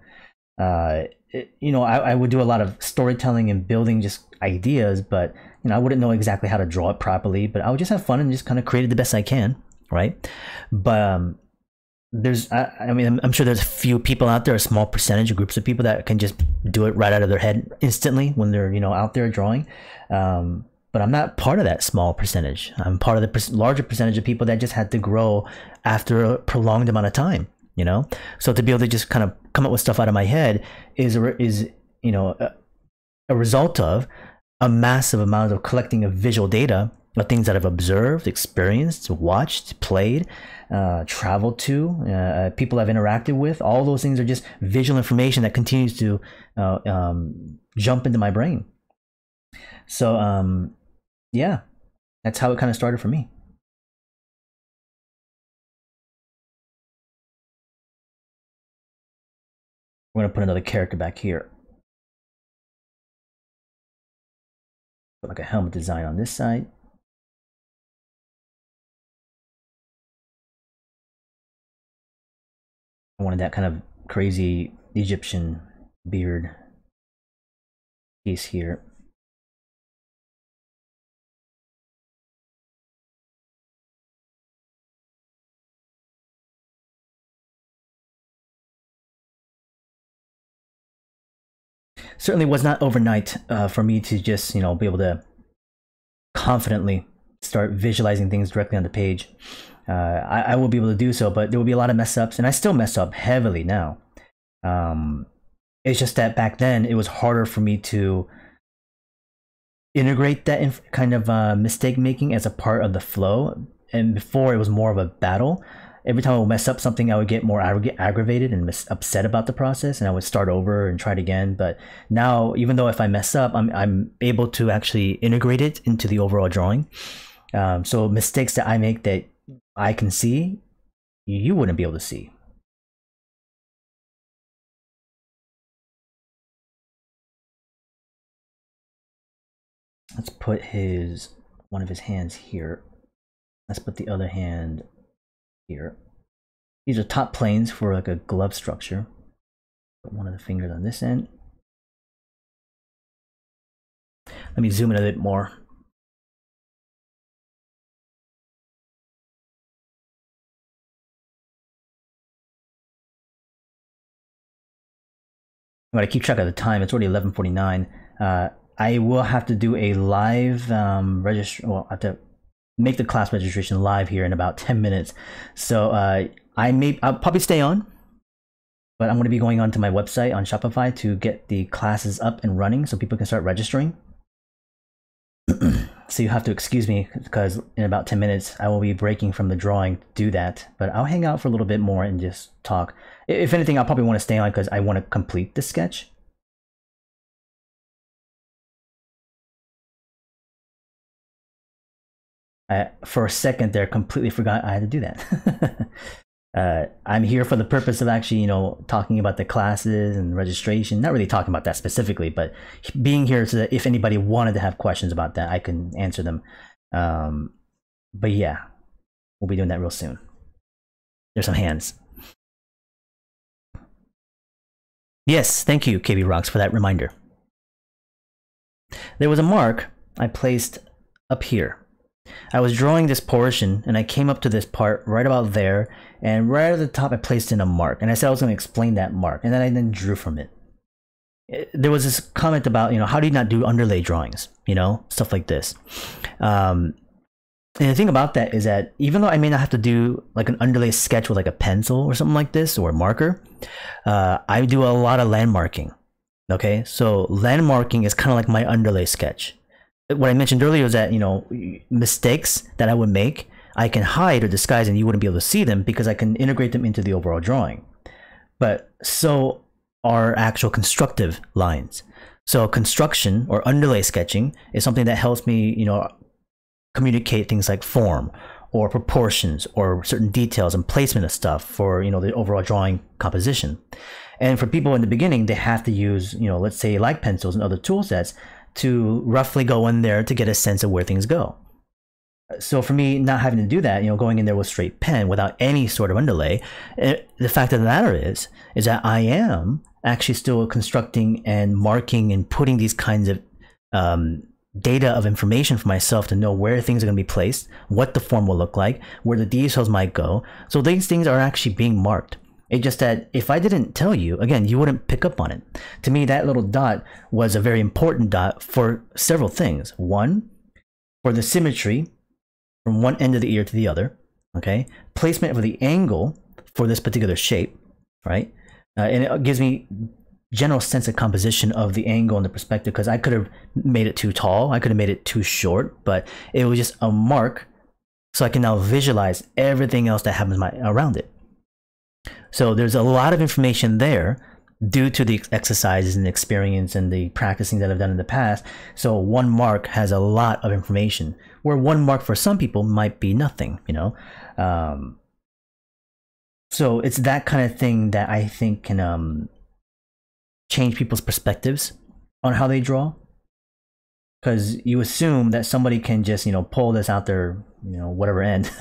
A: You know, I would do a lot of storytelling and building just ideas, but you know, I wouldn't know exactly how to draw it properly. But I would just have fun and just kind of create it the best I can, right? But I mean, I'm sure there's a few people out there, a small percentage of groups of people that can just do it right out of their head instantly when they're, you know, out there drawing. but I'm not part of that small percentage. I'm part of the larger percentage of people that just had to grow after a prolonged amount of time, you know? So to be able to just kind of come up with stuff out of my head is you know, a result of a massive amount of collecting of visual data of things that I've observed, experienced, watched, played, traveled to, people I've interacted with. All those things are just visual information that continues to jump into my brain. So yeah, that's how it kind of started for me. We're gonna put another character back here. Put like a helmet design on this side. I wanted that kind of crazy Egyptian beard piece here. Certainly was not overnight for me to just, you know, be able to confidently start visualizing things directly on the page. I will be able to do so, but there will be a lot of mess ups, and I still mess up heavily now. It's just that back then it was harder for me to integrate that kind of mistake making as a part of the flow, and before it was more of a battle. Every time I would mess up something, I would get more aggravated and upset about the process, and I would start over and try it again. But now, even though if I mess up, I'm able to actually integrate it into the overall drawing. So mistakes that I make that I can see, you wouldn't be able to see. Let's put one of his hands here. Let's put the other hand here. These are top planes for like a glove structure. Put one of the fingers on this end. Let me zoom in a bit more. I'm gonna keep track of the time. It's already 11:49. I will have to do a live register. Well, I have to make the class registration live here in about 10 minutes. So I'll probably stay on, but I'm going to be going onto my website on Shopify to get the classes up and running so people can start registering. So you have to excuse me because in about 10 minutes I will be breaking from the drawing to do that, but I'll hang out for a little bit more and just talk. If anything, I'll probably want to stay on because I want to complete the sketch. For a second there, completely forgot I had to do that. I'm here for the purpose of actually, you know, talking about the classes and registration. Not really talking about that specifically, but being here so that if anybody wanted to have questions about that, I can answer them. But yeah, we'll be doing that real soon. There's some hands. Yes, thank you, KB Rocks, for that reminder. There was a mark I placed up here. I was drawing this portion and I came up to this part right about there, and right at the top I placed in a mark, and I said I was going to explain that mark, and then I drew from it. There was this comment about, you know, how do you not do underlay drawings, you know, stuff like this. And the thing about that is that even though I may not have to do like an underlay sketch with like a pencil or something like this or a marker, I do a lot of landmarking. Okay, so landmarking is kind of like my underlay sketch. What I mentioned earlier is that, you know, mistakes that I would make, I can hide or disguise and you wouldn't be able to see them because I can integrate them into the overall drawing. But so are actual constructive lines. So construction or underlay sketching is something that helps me, you know, communicate things like form or proportions or certain details and placement of stuff for, you know, the overall drawing composition. And for people in the beginning, they have to use, you know, let's say like pencils and other tool sets to roughly go in there to get a sense of where things go. So for me, not having to do that, you know, going in there with straight pen without any sort of underlay, the fact of the matter is that I am actually still constructing and marking and putting these kinds of data of information for myself to know where things are going to be placed, what the form will look like, where the details might go. So these things are actually being marked. It's just that if I didn't tell you, again, you wouldn't pick up on it. To me, that little dot was a very important dot for several things. One, for the symmetry from one end of the ear to the other, okay? Placement for the angle for this particular shape, right? And it gives me general sense of composition of the angle and the perspective, because I could have made it too tall, I could have made it too short, but it was just a mark, so I can now visualize everything else that happens around it. So there's a lot of information there due to the exercises and the experience and the practicing that I've done in the past. So one mark has a lot of information, where one mark for some people might be nothing, you know. So it's that kind of thing that I think can change people's perspectives on how they draw. Because you assume that somebody can just, you know, pull this out their, you know, whatever end,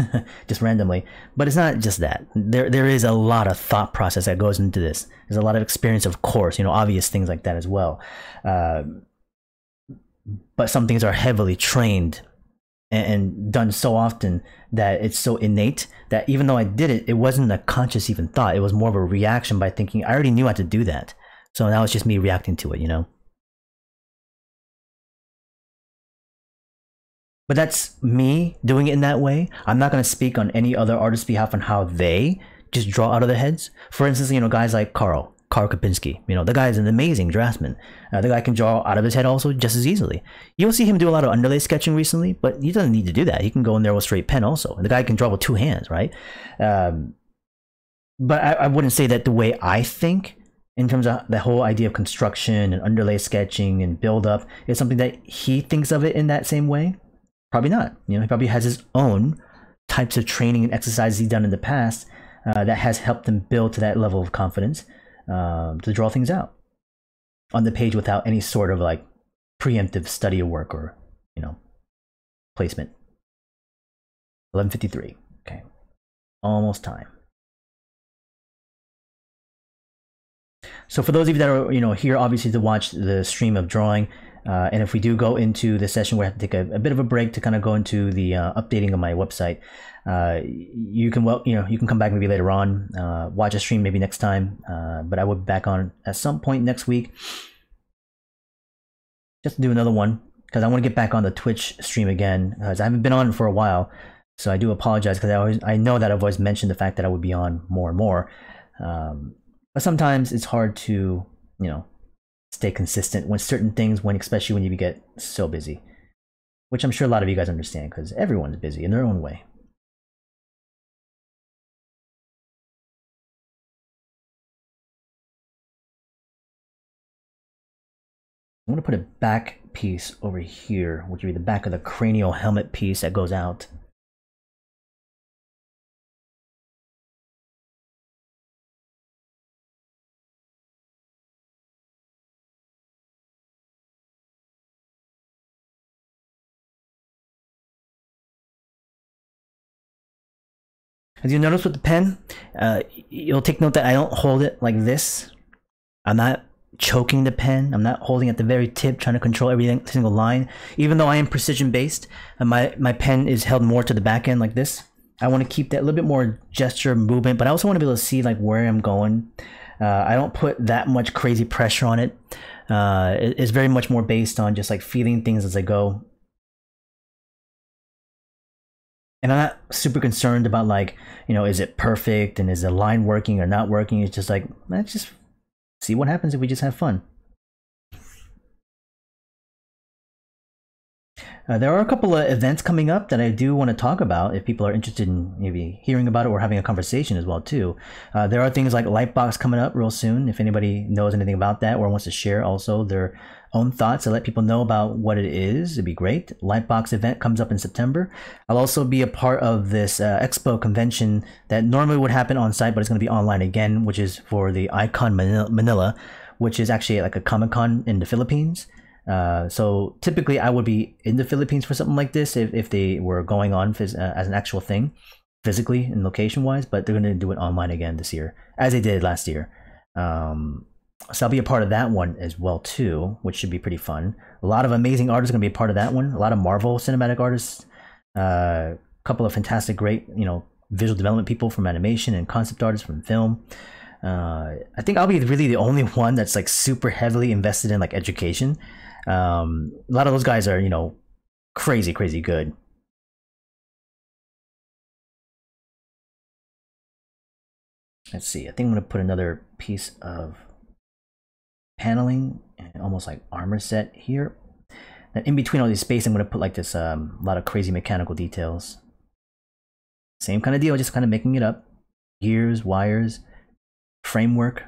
A: just randomly. But it's not just that. There is a lot of thought process that goes into this. There's a lot of experience, of course, you know, obvious things like that as well. But some things are heavily trained and done so often that it's so innate that even though I did it, it wasn't a conscious even thought. It was more of a reaction by thinking, I already knew how to do that. So now it's just me reacting to it, you know? But that's me doing it in that way. I'm not going to speak on any other artist's behalf on how they just draw out of their heads. For instance, you know, guys like Carl Kapinski, you know, the guy is an amazing draftsman. The guy can draw out of his head also just as easily. You'll see him do a lot of underlay sketching recently, but he doesn't need to do that. He can go in there with straight pen also. And the guy can draw with two hands, right? But I wouldn't say that the way I think in terms of the whole idea of construction and underlay sketching and build up is something that he thinks of it in that same way. Probably not. You know, he probably has his own types of training and exercises he's done in the past that has helped him build to that level of confidence to draw things out on the page without any sort of like preemptive study of work or, you know, placement. 11:53. Okay, almost time. So for those of you that are, you know, here obviously to watch the stream of drawing. And if we do go into the session where I have to take a bit of a break to kind of go into the updating of my website, you can, well, you know, you can come back maybe later on, watch a stream maybe next time, but I will be back on at some point next week just to do another one, because I want to get back on the Twitch stream again, because I haven't been on for a while. So I do apologize, because I know that I've always mentioned the fact that I would be on more and more, but sometimes it's hard to, you know, stay consistent when certain things, especially when you get so busy, which I'm sure a lot of you guys understand, because everyone's busy in their own way. I'm going to put a back piece over here, which would be the back of the cranial helmet piece that goes out. As you notice with the pen, you'll take note that I don't hold it like this. I'm not choking the pen. I'm not holding at the very tip, trying to control every single line. Even though I am precision based, and my pen is held more to the back end like this. I want to keep that a little bit more gesture movement, but I also want to be able to see like where I'm going. I don't put that much crazy pressure on it. It's very much more based on just like feeling things as I go. And I'm not super concerned about like, you know, is it perfect and is the line working or not working? It's just like, let's just see what happens if we just have fun. There are a couple of events coming up that I do want to talk about if people are interested in maybe hearing about it or having a conversation as well too. There are things like Lightbox coming up real soon. If anybody knows anything about that or wants to share also their own thoughts to let people know about what it is, it'd be great. Lightbox event comes up in September. I'll also be a part of this expo convention that normally would happen on site, but it's going to be online again, which is for the Icon Manila, which is actually like a Comic-Con in the Philippines. So typically I would be in the Philippines for something like this if they were going on as an actual thing, physically and location wise, but they're going to do it online again this year, as they did last year. So I'll be a part of that one as well too, which should be pretty fun. A lot of amazing artists are going to be a part of that one. A lot of Marvel cinematic artists, a couple of fantastic, great, you know, visual development people from animation and concept artists from film. I think I'll be really the only one that's like super heavily invested in like education. A lot of those guys are, you know, crazy, crazy good. Let's see, I think I'm gonna put another piece of paneling, almost like armor set here. And in between all these space, I'm gonna put like this lot of crazy mechanical details. Same kind of deal, just kind of making it up. Gears, wires, framework.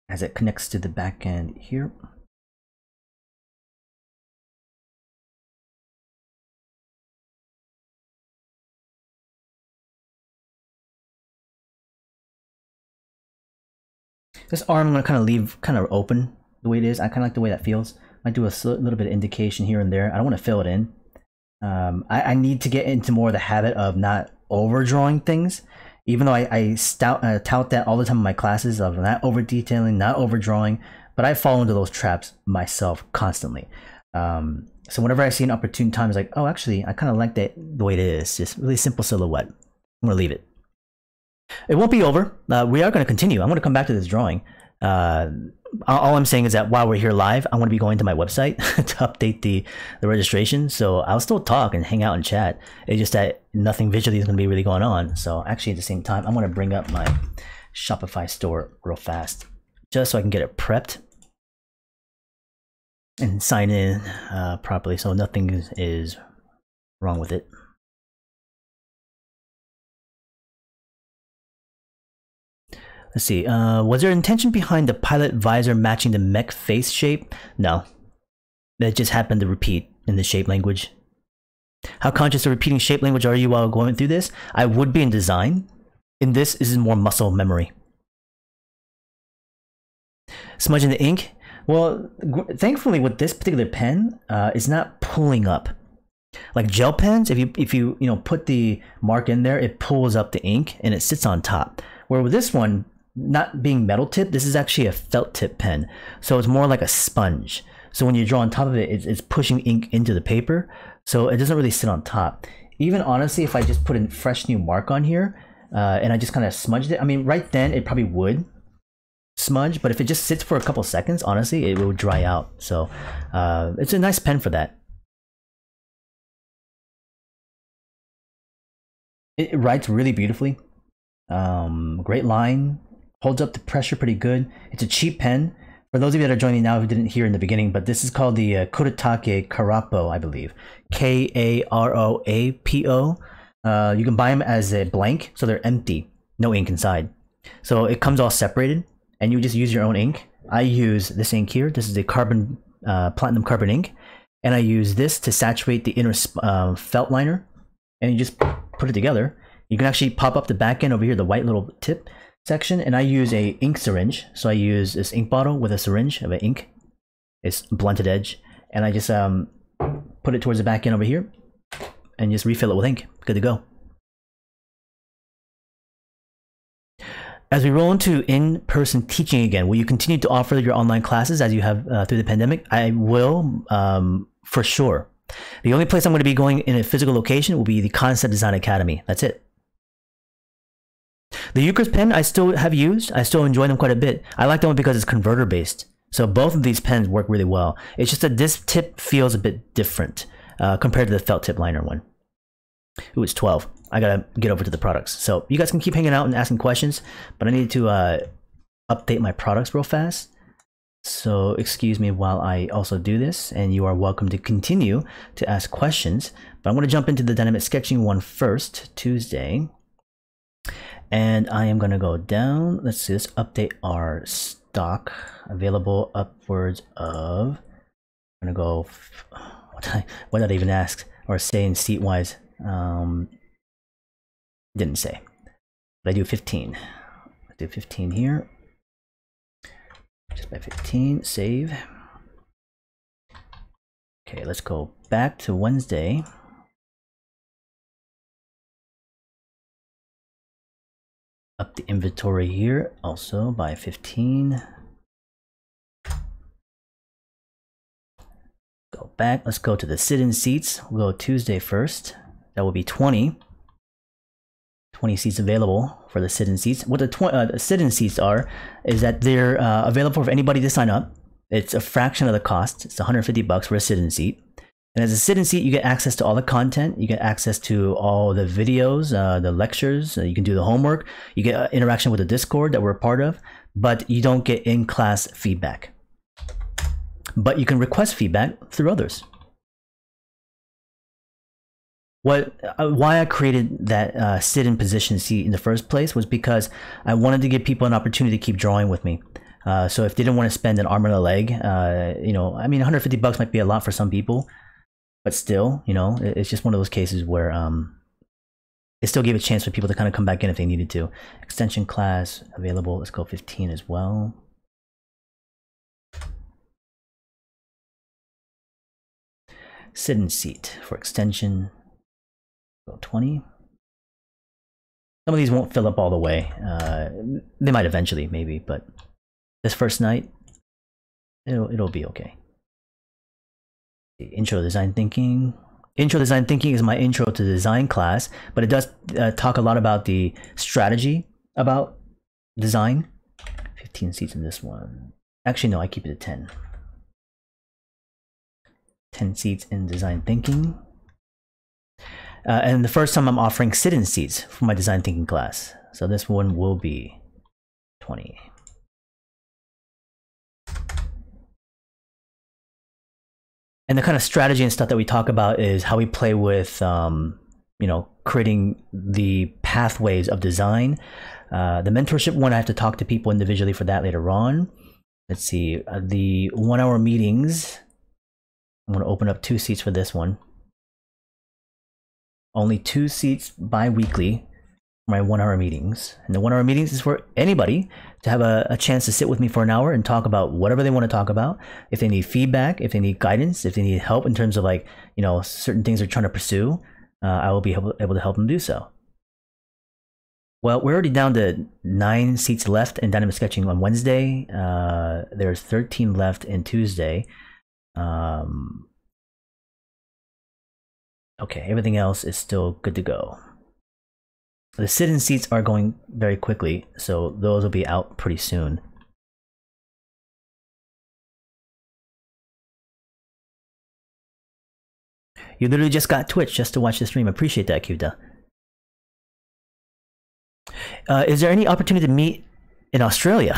A: As it connects to the back end here. This arm I'm gonna kind of leave kind of open the way it is. I kind of like the way that feels. Might do a little bit of indication here and there. I don't want to fill it in. I need to get into more of the habit of not overdrawing things. Even though I tout that all the time in my classes of not over detailing, not overdrawing, but I fall into those traps myself constantly. So whenever I see an opportune time, it's like, oh, actually, I kind of like that the way it is. Just really simple silhouette. I'm gonna leave it. It won't be over. We are going to continue. I'm going to come back to this drawing. All I'm saying is that while we're here live, I'm going to be going to my website to update the registration. So I'll still talk and hang out and chat. It's just that nothing visually is going to be really going on. So actually at the same time, I'm going to bring up my Shopify store real fast just so I can get it prepped and sign in properly so nothing is wrong with it. Let's see, was there intention behind the pilot visor matching the mech face shape? No. That just happened to repeat in the shape language. How conscious of repeating shape language are you while going through this? I would be in design. In this is more muscle memory. Smudging the ink? Well, thankfully with this particular pen, it's not pulling up. Like gel pens, if you put the mark in there, it pulls up the ink and it sits on top. Where with this one, not being metal tip, this is actually a felt tip pen. So it's more like a sponge. So when you draw on top of it, it's pushing ink into the paper. So it doesn't really sit on top. Even honestly, if I just put a fresh new mark on here and I just kind of smudged it, I mean, right then it probably would smudge, but if it just sits for a couple seconds, honestly, it will dry out. So it's a nice pen for that. It writes really beautifully. Great line, holds up the pressure pretty good. It's a cheap pen. For those of you that are joining now who didn't hear in the beginning, but this is called the Kuretake Karapo, I believe. K-A-R-O-A-P-O. You can buy them as a blank, so they're empty, no ink inside. So it comes all separated, and you just use your own ink. I use this ink here. This is a carbon, platinum carbon ink, and I use this to saturate the inner felt liner, and you just put it together. You can actually pop up the back end over here, the white little tip section, and I use a ink syringe. So I use this ink bottle with a syringe of an ink. It's blunted edge, and I just put it towards the back end over here, and just refill it with ink. Good to go. As we roll into in-person teaching again, will you continue to offer your online classes as you have through the pandemic? I will, for sure. The only place I'm going to be going in a physical location will be the Concept Design Academy. That's it. The Euchre's pen I still have used. I still enjoy them quite a bit. I like that one because it's converter based. So both of these pens work really well. It's just that this tip feels a bit different compared to the felt tip liner one. Ooh, it's 12. I gotta get over to the products. So you guys can keep hanging out and asking questions, but I need to update my products real fast. So excuse me while I also do this, and you are welcome to continue to ask questions. But I'm going to jump into the dynamic sketching one first, Tuesday. And I am going to go down. Let's see, let's update our stock available upwards of. I'm going to go. What did I even ask or say in seat wise? Didn't say. But I do 15. I do 15 here. Just by 15, save. Okay, let's go back to Wednesday. Up the inventory here also by 15. Go back, let's go to the sit-in seats. We'll go Tuesday first. That will be 20. 20 seats available for the sit-in seats. What the sit-in seats are is that they're available for anybody to sign up. It's a fraction of the cost. It's $150 for a sit-in seat. And as a sit-in seat, you get access to all the content. You get access to all the videos, the lectures. You can do the homework. You get interaction with the Discord that we're a part of, but you don't get in-class feedback. But you can request feedback through others. Why I created that sit-in position seat in the first place was because I wanted to give people an opportunity to keep drawing with me. So if they didn't want to spend an arm and a leg, you know, I mean, $150 might be a lot for some people, but still, you know, it's just one of those cases where it still gave a chance for people to kind of come back in if they needed to. Extension class available. Let's go 15 as well. Sit-in seat for extension. Go 20. Some of these won't fill up all the way. They might eventually, maybe, but this first night, it'll be okay. Intro design thinking. Intro design thinking is my intro to design class, but it does talk a lot about the strategy about design. 15 seats in this one. Actually, no, I keep it at 10. 10 seats in design thinking. And the first time I'm offering sit-in seats for my design thinking class. So this one will be 20. And the kind of strategy and stuff that we talk about is how we play with, you know, creating the pathways of design. The mentorship one, I have to talk to people individually for that later on. Let's see, the 1 hour meetings. I'm going to open up 2 seats for this one. Only 2 seats bi-weekly for my 1 hour meetings. And the 1 hour meetings is for anybody to have a chance to sit with me for an hour and talk about whatever they want to talk about. If they need feedback, if they need guidance, if they need help in terms of, like, you know, certain things they're trying to pursue, I will be able to help them do so. Well, we're already down to 9 seats left in dynamic sketching on Wednesday. There's 13 left in Tuesday. Okay, everything else is still good to go. The sit-in seats are going very quickly, so those will be out pretty soon. You literally just got Twitch just to watch the stream. Appreciate that, Kyuta. Is there any opportunity to meet in Australia?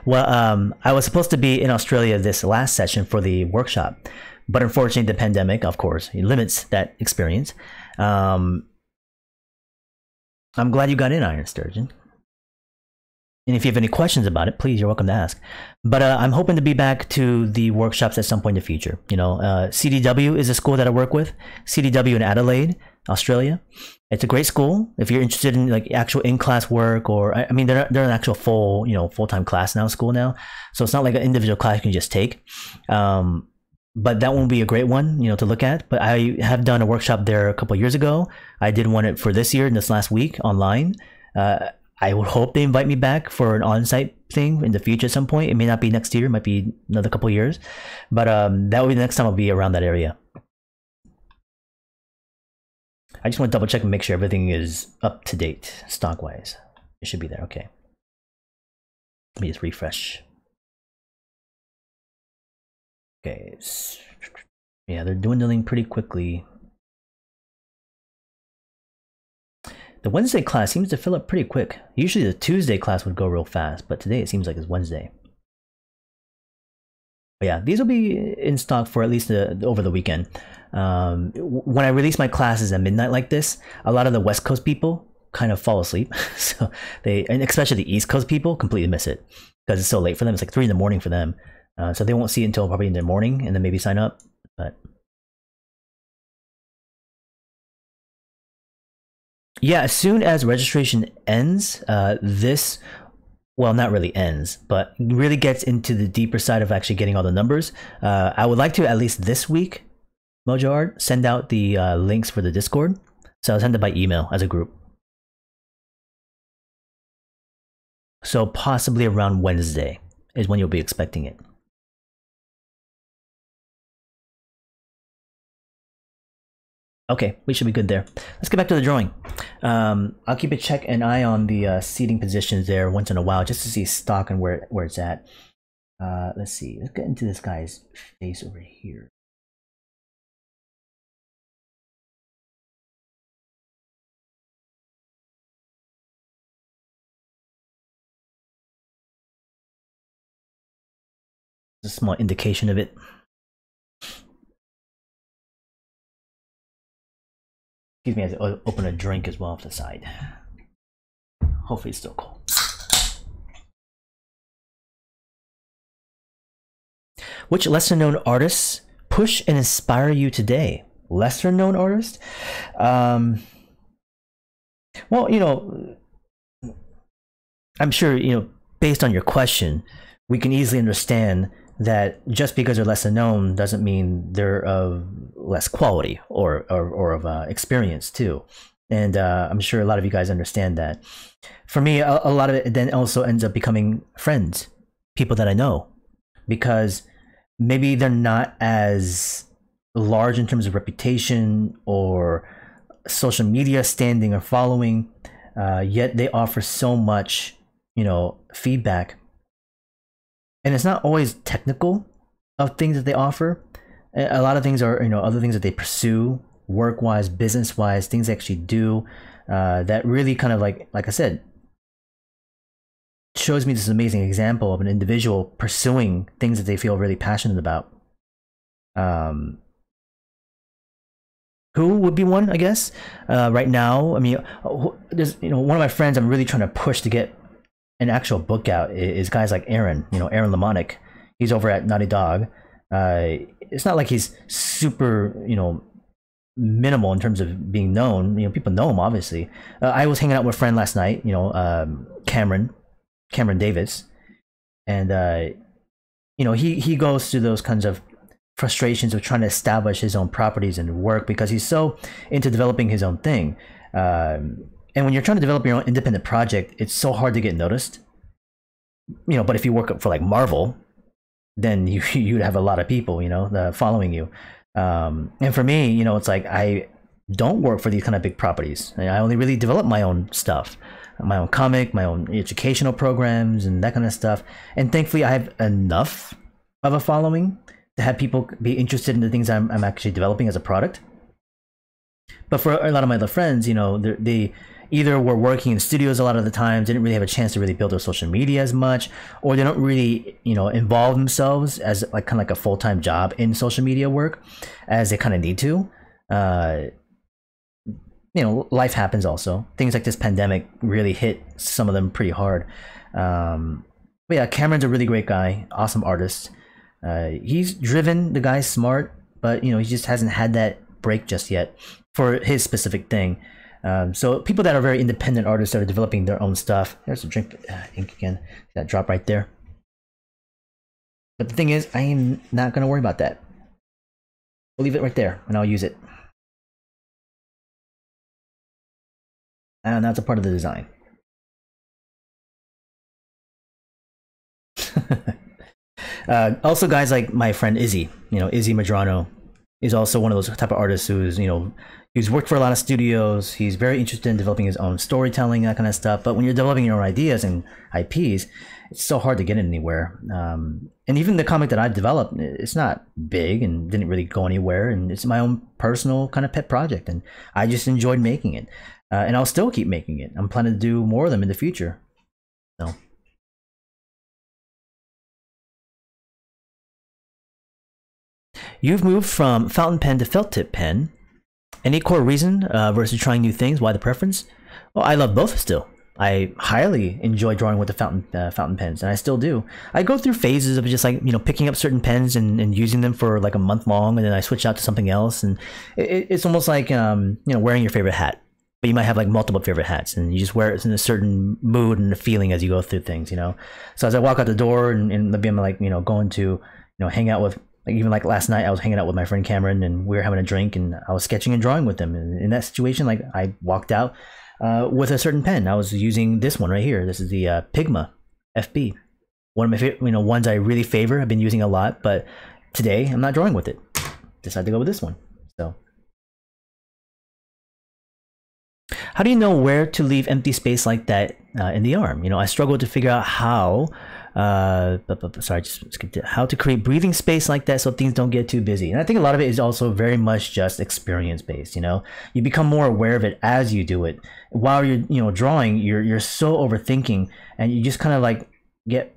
A: Well, I was supposed to be in Australia this last session for the workshop, but unfortunately the pandemic, of course, limits that experience. I'm glad you got in, Iron Sturgeon. And if you have any questions about it, please, you're welcome to ask. But I'm hoping to be back to the workshops at some point in the future. You know, CDW is a school that I work with. CDW in Adelaide, Australia. It's a great school if you're interested in, like, actual in-class work, or I mean, they're an actual full, you know, full-time class now, school now. So it's not like an individual class you can just take. But that won't be a great one, you know, to look at. But I have done a workshop there a couple of years ago. I did one for this year, this last week, online. I would hope they invite me back for an on-site thing in the future at some point. It may not be next year, it might be another couple of years. But that will be the next time I'll be around that area. I just want to double check and make sure everything is up to date, stock-wise. It should be there, okay. Let me just refresh. Okay, yeah, they're dwindling pretty quickly. The Wednesday class seems to fill up pretty quick. Usually the Tuesday class would go real fast, but today it seems like it's Wednesday. But yeah, these will be in stock for at least over the weekend. When I release my classes at midnight like this, a lot of the West Coast people kind of fall asleep. So and especially the East Coast people, completely miss it because it's so late for them. It's like 3 in the morning for them. So they won't see it until probably in the morning and then maybe sign up. But yeah, as soon as registration ends, well, not really ends, but really gets into the deeper side of actually getting all the numbers. I would like to, at least this week, Mojo Art, send out the links for the Discord. So I'll send it by email as a group. So possibly around Wednesday is when you'll be expecting it. Okay, we should be good there. Let's get back to the drawing. I'll keep an eye on the seating positions there once in a while, just to see stock and where it's at. Let's see. Let's get into this guy's face over here. A small indication of it. Excuse me, as I open a drink as well off the side. Hopefully it's still cold. Which lesser known artists push and inspire you today? Lesser known artist? Well, you know, I'm sure, you know, based on your question, we can easily understand that just because they're lesser known doesn't mean they're of less quality or of experience too. And I'm sure a lot of you guys understand that. For me, a lot of it then also ends up becoming friends, people that I know, because maybe they're not as large in terms of reputation or social media standing or following, yet they offer so much, you know, feedback. And it's not always technical of things that they offer. A lot of things are, you know, other things that they pursue, work-wise, business-wise, things they actually do, that really kind of like I said, shows me this amazing example of an individual pursuing things that they feel really passionate about. Who would be one, I guess? Right now, I mean, there's, you know, one of my friends I'm really trying to push to get an actual book out is guys like Aaron, you know, Aaron Lamonic. He's over at Naughty Dog. It's not like he's super, you know, minimal in terms of being known. You know, people know him, obviously. I was hanging out with a friend last night, you know, Cameron Davis. And, you know, he goes through those kinds of frustrations of trying to establish his own properties and work because he's so into developing his own thing. And when you're trying to develop your own independent project, it's so hard to get noticed. You know, but if you work for like Marvel, then you'd have a lot of people, you know, following you. And for me, you know, it's like I don't work for these kind of big properties. I only really develop my own stuff, my own comic, my own educational programs, and that kind of stuff. And thankfully, I have enough of a following to have people be interested in the things I'm actually developing as a product. But for a lot of my other friends, you know, they either were working in studios a lot of the times, didn't really have a chance to really build their social media as much, or they don't really, you know, involve themselves as like kind of like a full-time job in social media work as they kind of need to. You know, life happens also. Things like this pandemic really hit some of them pretty hard. But yeah, Cameron's a really great guy, awesome artist. He's driven, the guy's smart, but, you know, he just hasn't had that break just yet for his specific thing. So people that are very independent artists that are developing their own stuff. There's a drink ink again. That drop right there. But the thing is, I am not going to worry about that. I'll leave it right there and I'll use it. And that's a part of the design. Also, guys like my friend Izzy, you know, Izzy Madrano is also one of those type of artists who's, you know, he's worked for a lot of studios. He's very interested in developing his own storytelling, that kind of stuff. But when you're developing your own ideas and IPs, it's so hard to get anywhere. And even the comic that I've developed, it's not big and didn't really go anywhere. And it's my own personal kind of pet project. And I just enjoyed making it. And I'll still keep making it. I'm planning to do more of them in the future. So. You've moved from fountain pen to felt tip pen. Any core reason versus trying new things? Why the preference? Well, I love both still. I highly enjoy drawing with the fountain pens, and I still do. I go through phases of just like, you know, picking up certain pens and using them for like a month long, and then I switch out to something else. And it's almost like, you know, wearing your favorite hat. But you might have like multiple favorite hats, and you just wear it in a certain mood and a feeling as you go through things, you know. So as I walk out the door and maybe I'm like, you know, going to, you know, hang out with, like even like last night I was hanging out with my friend Cameron and we were having a drink and I was sketching and drawing with him. And in that situation, like I walked out with a certain pen. I was using this one right here. This is the Pigma FB. One of my favorite, you know, ones I really favor. I've been using a lot, but today I'm not drawing with it. Decided to go with this one. So. How do you know where to leave empty space like that in the arm? You know, I struggle to figure out how. Sorry, just skipped it. How to create breathing space like that so things don't get too busy. And I think a lot of it is also very much just experience based. You know, you become more aware of it as you do it. While you're drawing, you're so overthinking, and you just kind of like get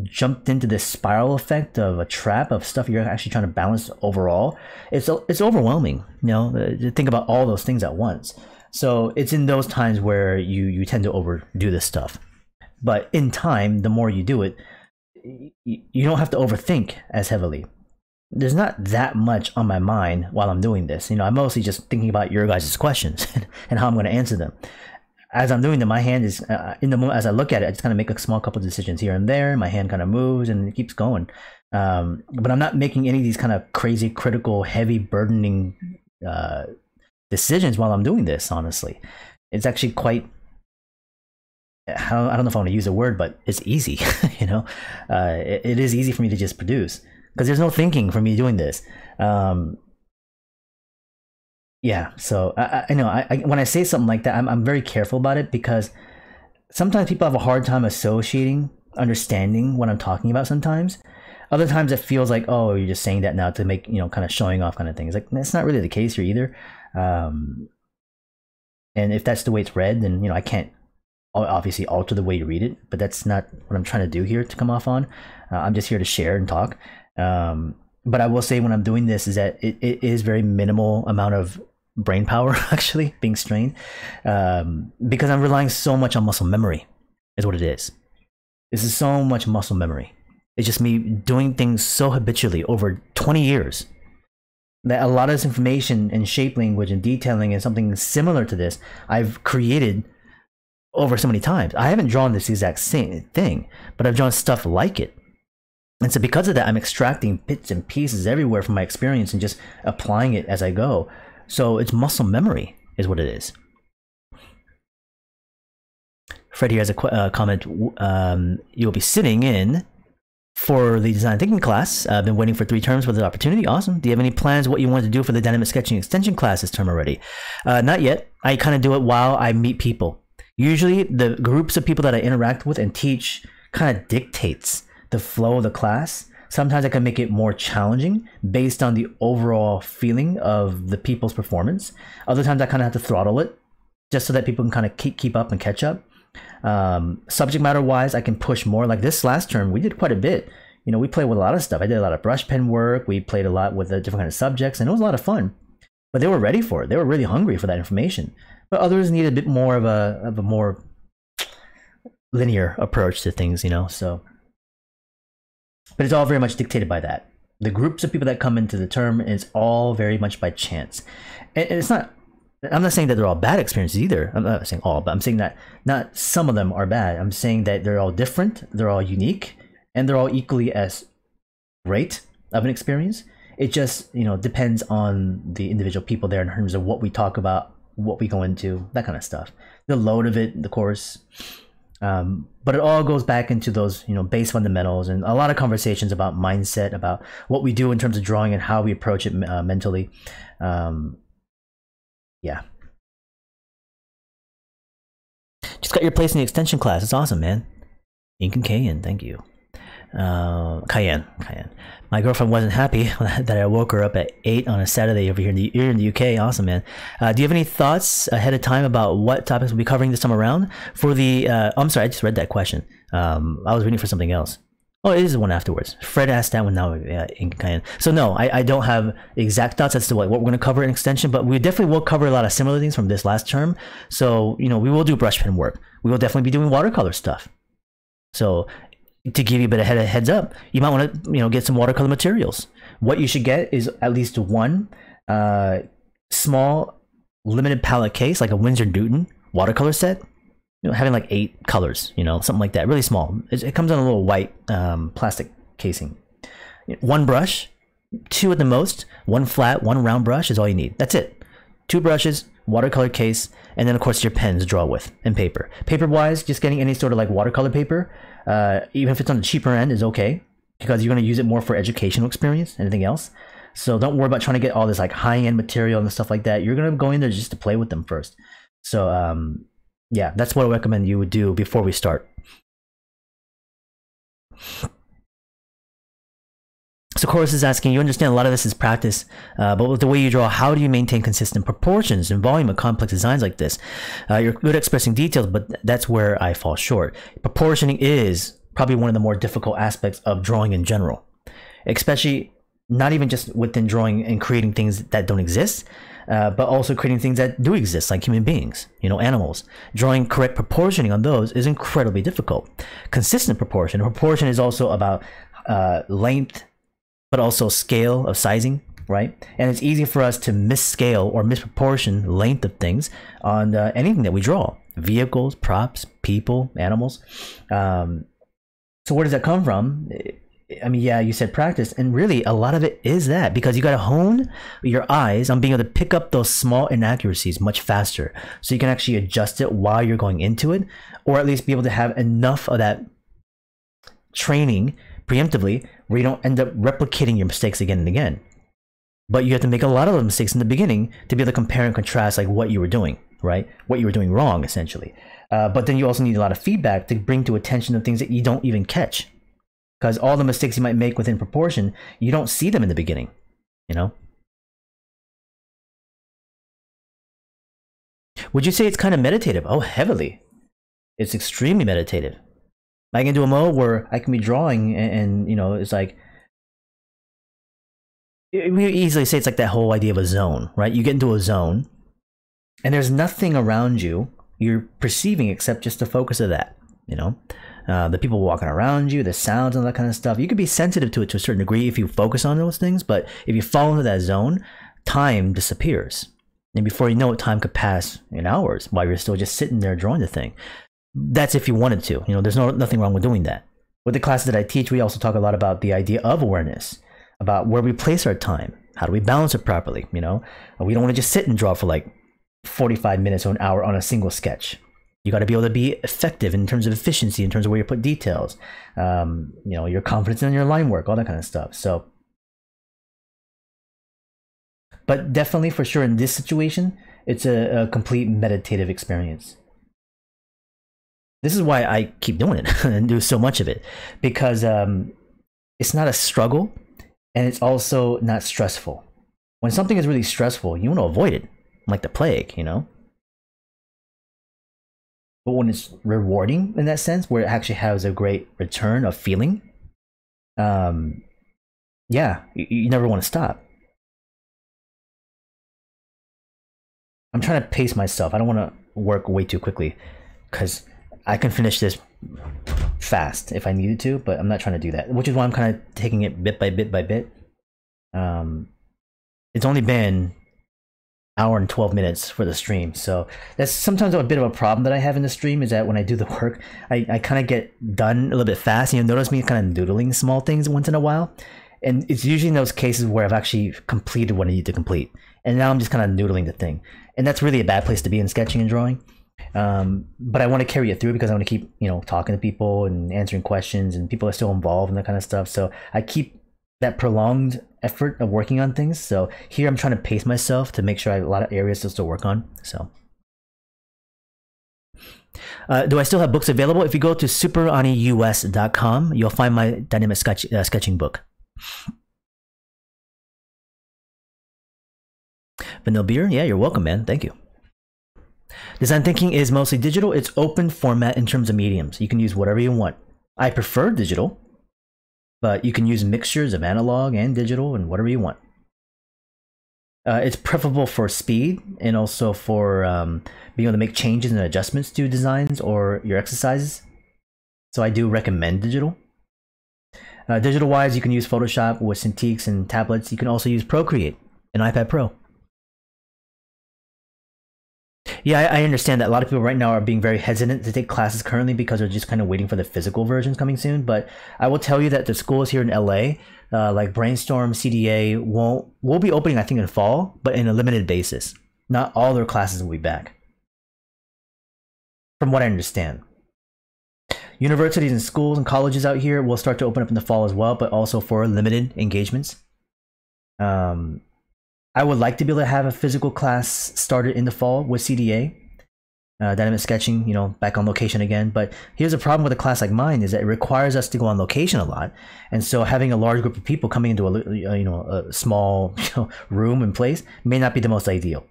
A: jumped into this spiral effect of a trap of stuff you're actually trying to balance overall. It's overwhelming, you know, to think about all those things at once. So it's in those times where you tend to overdo this stuff. But in time, the more you do it, you don't have to overthink as heavily. There's not that much on my mind while I'm doing this. You know, I'm mostly just thinking about your guys' questions and how I'm going to answer them. As I'm doing them, my hand is in the moment. As I look at it, I just kind of make a small couple of decisions here and there. My hand kind of moves and it keeps going. But I'm not making any of these kind of crazy, critical, heavy, burdening decisions while I'm doing this. Honestly, it's actually quite. I don't know if I want to use a word, but it's easy. You know, it is easy for me to just produce because there's no thinking for me doing this. Yeah, so I know when I say something like that, I'm very careful about it because sometimes people have a hard time understanding what I'm talking about sometimes. Other times it feels like, oh, you're just saying that now to make, you know, kind of showing off kind of things. Like, that's not really the case here either. And if that's the way it's read, then, you know, I can't obviously alter the way you read it, but that's not what I'm trying to do here to come off on. I'm just here to share and talk. But I will say when I'm doing this is that it is very minimal amount of brain power actually being strained, because I'm relying so much on muscle memory is what it is. This is so much muscle memory. It's just me doing things so habitually over 20 years that a lot of this information and shape language and detailing and something similar to this I've created over so many times. I haven't drawn this exact same thing, but I've drawn stuff like it. And so because of that, I'm extracting bits and pieces everywhere from my experience and just applying it as I go. So it's muscle memory is what it is. Fred here has a comment. You'll be sitting in for the design thinking class. I've been waiting for 3 terms for the opportunity. Awesome. Do you have any plans what you want to do for the dynamic sketching extension class this term already? Not yet. I kind of do it while I meet people. Usually the groups of people that I interact with and teach kind of dictates the flow of the class. Sometimes I can make it more challenging based on the overall feeling of the people's performance. Other times I kind of have to throttle it just so that people can kind of keep up and catch up. Subject matter wise, I can push more. Like this last term, we did quite a bit. You know, we played with a lot of stuff. I did a lot of brush pen work. We played a lot with different kind of subjects, and it was a lot of fun. But they were ready for it. They were really hungry for that information. But others need a bit more of a more linear approach to things, you know. So, but it's all very much dictated by that. The groups of people that come into the term is all very much by chance, and it's not. I'm not saying that they're all bad experiences either. I'm not saying all, but I'm saying that not some of them are bad. I'm saying that they're all different, they're all unique, and they're all equally as great of an experience. It just, you know, depends on the individual people there in terms of what we talk about, what we go into, that kind of stuff. The load of it, the course. But it all goes back into those, you know, base fundamentals and a lot of conversations about mindset, about what we do in terms of drawing and how we approach it mentally. Yeah. Just got your place in the extension class. It's awesome, man. Ink and Cayenne, thank you. Cayenne. My girlfriend wasn't happy that I woke her up at 8 on a Saturday over here in the UK. Awesome, man. Do you have any thoughts ahead of time about what topics we'll be covering this time around? For the, I'm sorry, I just read that question. I was reading for something else. Oh, it is the one afterwards. Fred asked that one now. Yeah, Ink and Cayenne. So no, I don't have exact thoughts as to what we're going to cover in extension, but we definitely will cover a lot of similar things from this last term. So, you know, we will do brush pen work. We will definitely be doing watercolor stuff. So to give you a bit of heads up, you might want to, you know, get some watercolor materials. What you should get is at least one small limited palette case, like a Winsor Newton watercolor set. You know, having like 8 colors, you know, something like that, really small. It comes on a little white plastic casing. 1 brush, 2 at the most, 1 flat, 1 round brush is all you need. That's it. 2 brushes, watercolor case, and then of course your pens to draw with, and paper. Paper wise, just getting any sort of like watercolor paper, even if it's on the cheaper end, is okay, because you're going to use it more for educational experience than anything else. So don't worry about trying to get all this like high-end material and stuff like that. You're going to go in there just to play with them first. So yeah, that's what I recommend you would do before we start. So Chorus is asking, you understand a lot of this is practice, but with the way you draw, how do you maintain consistent proportions and volume of complex designs like this? You're good at expressing details, but that's where I fall short. Proportioning is probably one of the more difficult aspects of drawing in general, especially not even just within drawing and creating things that don't exist, but also creating things that do exist, like human beings, you know, animals. Drawing correct proportioning on those is incredibly difficult. Consistent proportion is also about length, but also scale of sizing, right? And it's easy for us to misscale or misproportion length of things on anything that we draw. Vehicles, props, people, animals. So where does that come from? I mean, yeah, you said practice, and really a lot of it is that, because you got to hone your eyes on being able to pick up those small inaccuracies much faster, so you can actually adjust it while you're going into it, or at least be able to have enough of that training preemptively where you don't end up replicating your mistakes again and again. But you have to make a lot of those mistakes in the beginning to be able to compare and contrast like what you were doing, right? What you were doing wrong, essentially. But then you also need a lot of feedback to bring to attention of things that you don't even catch. Because all the mistakes you might make within proportion, you don't see them in the beginning, you know? Would you say it's kind of meditative? Oh, heavily. It's extremely meditative. I can do a mode where I can be drawing and you know, it's like, we easily say it's like that whole idea of a zone, right? You get into a zone and there's nothing around you you're perceiving except just the focus of that, you know? The people walking around you, the sounds and that kind of stuff. You could be sensitive to it to a certain degree if you focus on those things, but if you fall into that zone, time disappears. And before you know it, time could pass in hours while you're still just sitting there drawing the thing. That's if you wanted to. You know, there's nothing wrong with doing that. With the classes that I teach, we also talk a lot about the idea of awareness, about where we place our time. How do we balance it properly? You know, we don't want to just sit and draw for like 45 minutes or an hour on a single sketch. You got to be able to be effective in terms of efficiency, in terms of where you put details, you know, your confidence in your line work, all that kind of stuff. So, but definitely for sure in this situation, it's a complete meditative experience. This is why I keep doing it and do so much of it, because it's not a struggle and it's also not stressful. When something is really stressful, you want to avoid it like the plague, you know? But when it's rewarding in that sense, where it actually has a great return of feeling, yeah, you never want to stop. I'm trying to pace myself. I don't want to work way too quickly because I can finish this fast if I needed to, but I'm not trying to do that, which is why I'm kind of taking it bit by bit by bit. It's only been hour and 12 minutes for the stream, so that's sometimes a bit of a problem that I have in the stream, is that when I do the work, I kind of get done a little bit fast. You notice me kind of doodling small things once in a while, and it's usually in those cases where I've actually completed what I need to complete, and now I'm just kind of noodling the thing, and that's really a bad place to be in sketching and drawing. But I want to carry it through because I want to keep, you know, talking to people and answering questions, and people are still involved in that kind of stuff, so I keep that prolonged effort of working on things. So here I'm trying to pace myself to make sure I have a lot of areas to still work on. So do I still have books available? If you go to superanius.com, you'll find my dynamic sketching book. Vanilla Beer, yeah, you're welcome, man. Thank you. Design thinking is mostly digital. It's open format in terms of mediums. You can use whatever you want. I prefer digital, but you can use mixtures of analog and digital and whatever you want. It's preferable for speed and also for being able to make changes and adjustments to designs or your exercises. So I do recommend digital. Digital wise, you can use Photoshop with Cintiqs and tablets. You can also use Procreate and iPad Pro. Yeah, I understand that a lot of people right now are being very hesitant to take classes currently because they're just kind of waiting for the physical versions coming soon. But I will tell you that the schools here in LA, like Brainstorm, CDA, will be opening, I think, in fall, but in a limited basis. Not all their classes will be back, from what I understand. Universities and schools and colleges out here will start to open up in the fall as well, but also for limited engagements. I would like to be able to have a physical class started in the fall with CDA, dynamic sketching, back on location again. But here's a problem with a class like mine is that it requires us to go on location a lot, and so having a large group of people coming into a small room and place may not be the most ideal.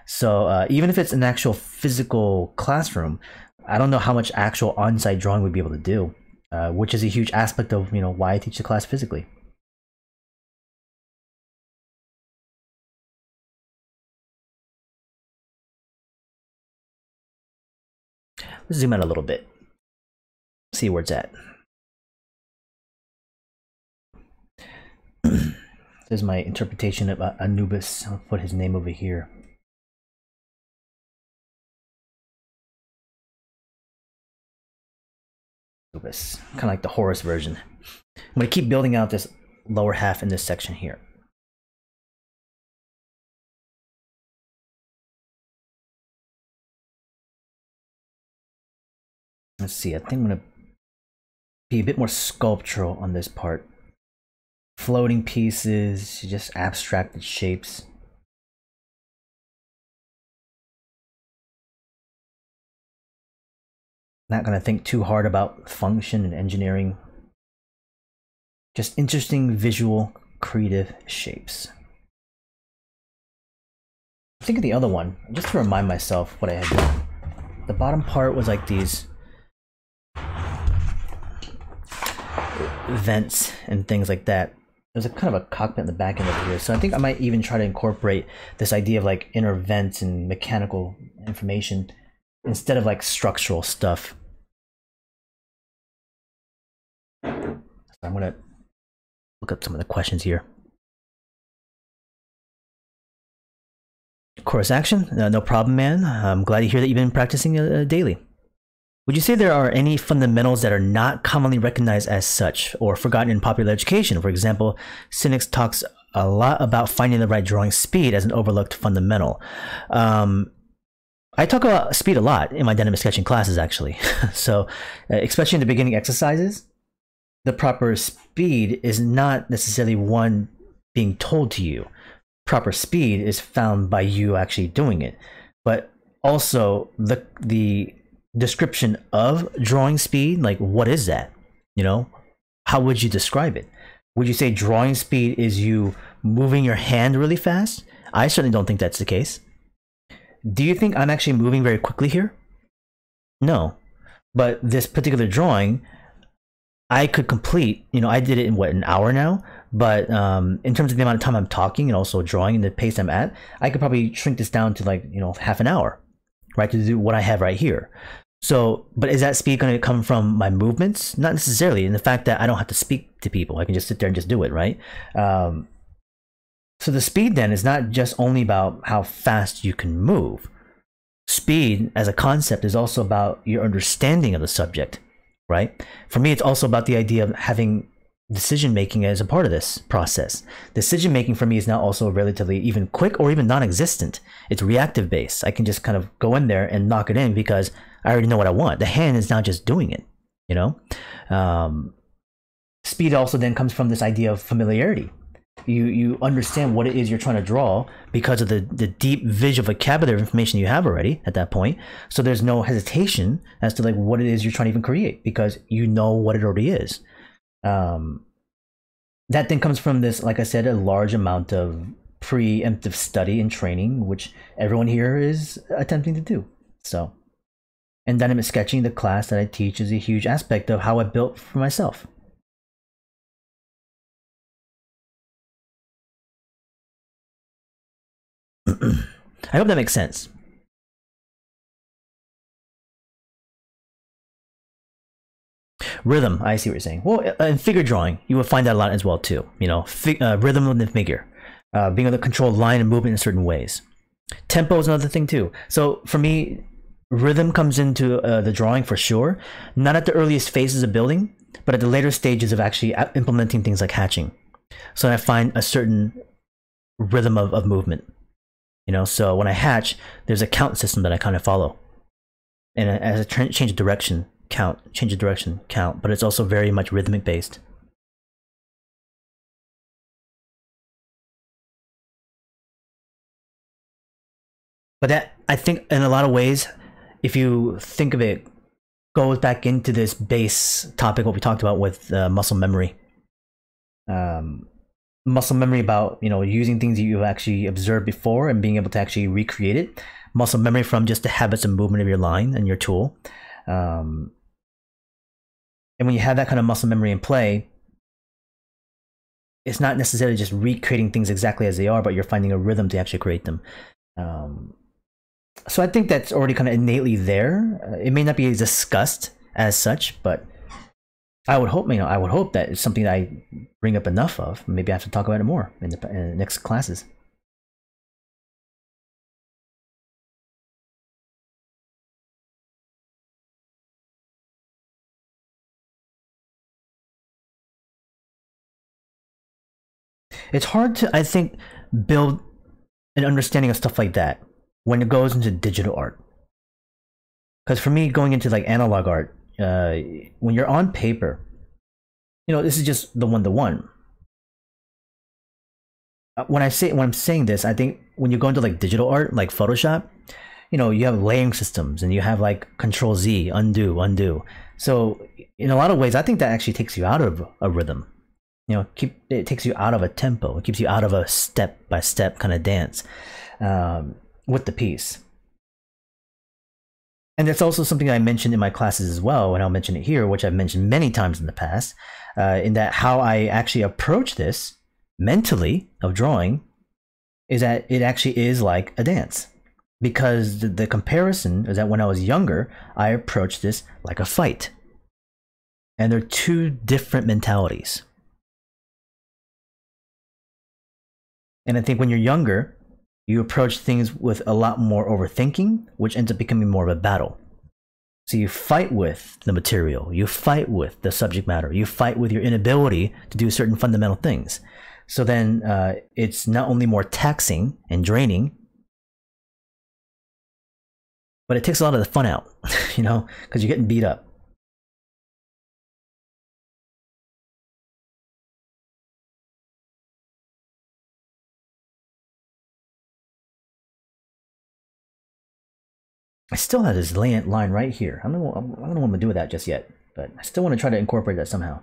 A: So even if it's an actual physical classroom, I don't know how much actual on-site drawing we'd be able to do, which is a huge aspect of why I teach the class physically. Let's zoom out a little bit, see where it's at. There's my interpretation of Anubis. I'll put his name over here. Anubis, kind of like the Horus version. I'm going to keep building out this lower half in this section here. Let's see, I think I'm going to be a bit more sculptural on this part. Floating pieces, just abstracted shapes. Not going to think too hard about function and engineering. Just interesting visual, creative shapes. Think of the other one, just to remind myself what I had done. The bottom part was like these vents and things like that. There's a kind of a cockpit in the back end over here, so I think I might even try to incorporate this idea of like inner vents and mechanical information instead of like structural stuff. So I'm gonna look up some of the questions here. Chorus action, no problem, man. I'm glad to hear that you've been practicing daily. Would you say there are any fundamentals that are not commonly recognized as such or forgotten in popular education? For example, Cynics talks a lot about finding the right drawing speed as an overlooked fundamental. I talk about speed a lot in my dynamic sketching classes, actually. So, especially in the beginning exercises, the proper speed is not necessarily one being told to you. Proper speed is found by you actually doing it. But also the description of drawing speed, like what is that? How would you describe it? Would you say drawing speed is you moving your hand really fast? I certainly don't think that's the case. Do you think I'm actually moving very quickly here? No. But this particular drawing, I could complete, I did it in an hour now, but in terms of the amount of time I'm talking and also drawing and the pace I'm at, I could probably shrink this down to like, half an hour, right, to do what I have right here. So, but is that speed going to come from my movements? Not necessarily. And the fact that I don't have to speak to people, I can just sit there and just do it, right? So the speed then is not just only about how fast you can move. Speed as a concept is also about your understanding of the subject, right? For me, it's also about the idea of having decision making as a part of this process. Decision making for me is now also relatively even quick or even non-existent. It's reactive based. I can just kind of go in there and knock it in because I already know what I want. The hand is now just doing it, Speed also then comes from this idea of familiarity. You understand what it is you're trying to draw because of the deep visual vocabulary of information you have already at that point. So there's no hesitation as to like what it is you're trying to even create because you know what it already is. That then comes from this, like I said, a large amount of preemptive study and training, which everyone here is attempting to do. So, and dynamic sketching, the class that I teach, is a huge aspect of how I built for myself. I hope that makes sense. Rhythm, I see what you're saying. Well, in figure drawing, you will find that a lot as well too. Rhythm of the figure, being able to control line and movement in certain ways. Tempo is another thing too. So for me, rhythm comes into the drawing for sure. Not at the earliest phases of building, but at the later stages of actually implementing things like hatching. So I find a certain rhythm of movement. So when I hatch, there's a count system that I kind of follow, and as a change of direction, count, change of direction, count. But it's also very much rhythmic based. But that, I think, in a lot of ways, if you think of it, goes back into this base topic, what we talked about with muscle memory. Muscle memory about, you know, using things that you've actually observed before and being able to actually recreate it. Muscle memory from just the habits and movement of your line and your tool. And when you have that kind of muscle memory in play, it's not necessarily just recreating things exactly as they are, but you're finding a rhythm to actually create them. So I think that's already kind of innately there. It may not be discussed as such, but I would hope, you know, I would hope that it's something that I bring up enough of. Maybe I have to talk about it more in the next classes. It's hard to, I think, build an understanding of stuff like that when it goes into digital art. Because for me, going into like analog art, when you're on paper, you know, this is just the one-to-one. When I'm saying this, I think when you go into like digital art, like Photoshop, you know, you have layering systems and you have like Control Z, undo. So in a lot of ways, I think that actually takes you out of a rhythm. You know, it takes you out of a tempo. It keeps you out of a step-by-step kind of dance with the piece. And that's also something I mentioned in my classes as well, and I'll mention it here, which I've mentioned many times in the past, in that how I actually approach this mentally of drawing is that it actually is like a dance. Because the comparison is that when I was younger, I approached this like a fight. And they're two different mentalities. And I think when you're younger, you approach things with a lot more overthinking, which ends up becoming more of a battle. So you fight with the material, you fight with the subject matter, you fight with your inability to do certain fundamental things. So then it's not only more taxing and draining, but it takes a lot of the fun out, you know, because you're getting beat up. I still have this line right here. I don't know what I'm gonna do with that just yet, but I still want to try to incorporate that somehow.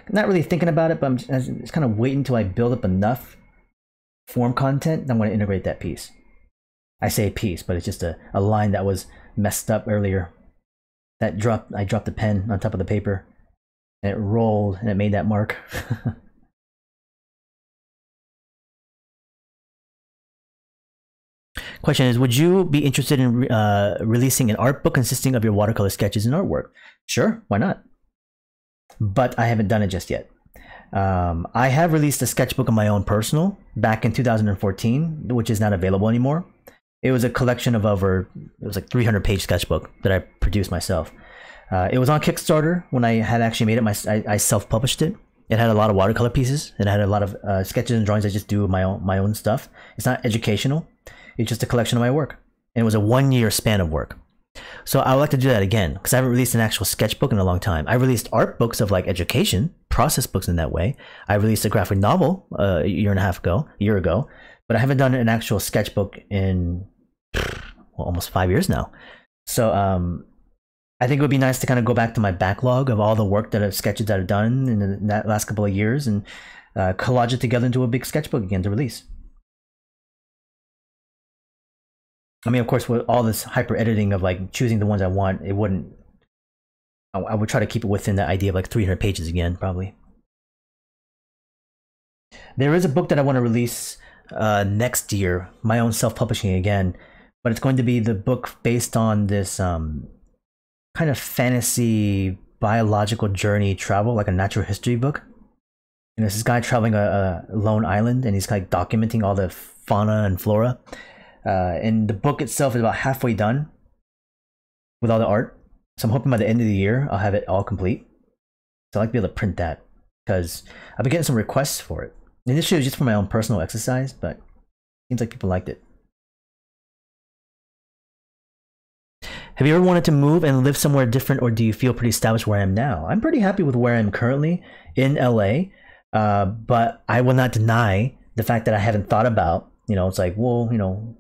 A: Not really thinking about it, but I'm just kind of waiting until I build up enough form content. Then I'm going to integrate that piece. I say piece, but it's just a line that was messed up earlier. I dropped the pen on top of the paper, and it rolled, and it made that mark. Question is, would you be interested in releasing an art book consisting of your watercolor sketches and artwork? Sure, why not? But I haven't done it just yet. I have released a sketchbook of my own personal back in 2014, which is not available anymore. It was a collection of it was like 300-page sketchbook that I produced myself. It was on Kickstarter when I had actually made it. I self-published it. It had a lot of watercolor pieces. It had a lot of sketches and drawings I just do my own stuff. It's not educational. It's just a collection of my work. And it was a 1-year span of work. So I would like to do that again, because I haven't released an actual sketchbook in a long time. I released art books of like education, process books in that way. I released a graphic novel a year ago, but I haven't done an actual sketchbook in almost 5 years now. So I think it would be nice to kind of go back to my backlog of all the work sketches that I've done in that last couple of years and collage it together into a big sketchbook again to release. I mean, of course, with all this hyper editing of like choosing the ones I want, I would try to keep it within the idea of like 300 pages again, probably. There is a book that I want to release next year, my own self-publishing again, but it's going to be the book based on this kind of fantasy biological journey travel, like a natural history book. And there's this guy traveling a lone island, and he's like documenting all the fauna and flora. And the book itself is about halfway done with all the art. So I'm hoping by the end of the year, I'll have it all complete. So I'd like to be able to print that, because I've been getting some requests for it. Initially, it was just for my own personal exercise, but it seems like people liked it. Have you ever wanted to move and live somewhere different, or do you feel pretty established where I am now? I'm pretty happy with where I'm currently in LA, but I will not deny the fact that I haven't thought about, you know, it's like, well, you know,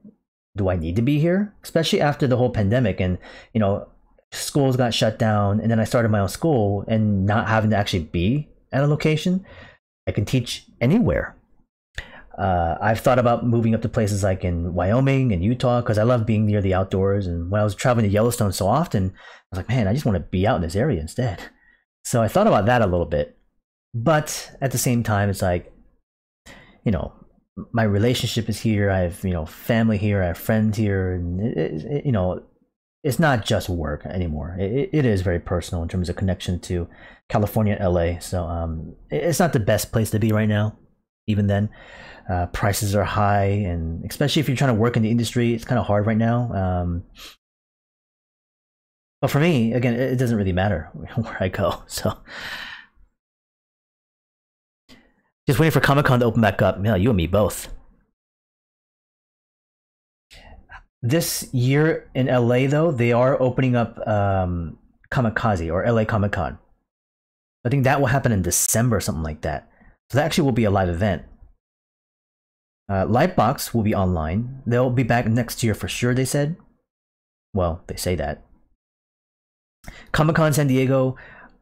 A: do I need to be here? Especially after the whole pandemic and, you know, schools got shut down, and then I started my own school and not having to actually be at a location. I can teach anywhere. I've thought about moving up to places like in Wyoming and Utah because I love being near the outdoors. And when I was traveling to Yellowstone so often, I was like, man, I just want to be out in this area instead. So I thought about that a little bit. But at the same time, it's like, you know, my relationship is here. I have, you know, family here. I have friends here. And, you know, it's not just work anymore. It is very personal in terms of connection to California and LA. So it's not the best place to be right now. Even then, prices are high, and especially if you're trying to work in the industry, it's kind of hard right now. But for me, again, it doesn't really matter where I go. So just waiting for Comic-Con to open back up. Yeah, you and me both. This year in LA, though, they are opening up Kamikaze or LA Comic-Con. I think that will happen in December or something like that. So that actually will be a live event. Lightbox will be online. They'll be back next year for sure, they said. Well, they say that. Comic-Con San Diego,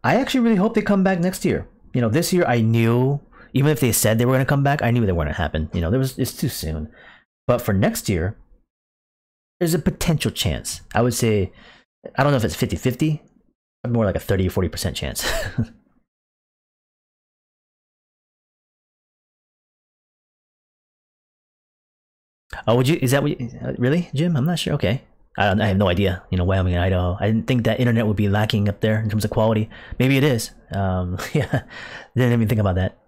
A: I actually really hope they come back next year. You know, this year I knew, even if they said they were going to come back, I knew they weren't going to happen. You know, it's too soon. But for next year, there's a potential chance. I would say, I don't know if it's 50-50, more like a 30 or 40% chance. Oh, would you? Is that what? Really, Jim? I'm not sure. Okay, I have no idea. You know, Wyoming and Idaho. I didn't think that internet would be lacking up there in terms of quality. Maybe it is. Yeah, didn't even think about that.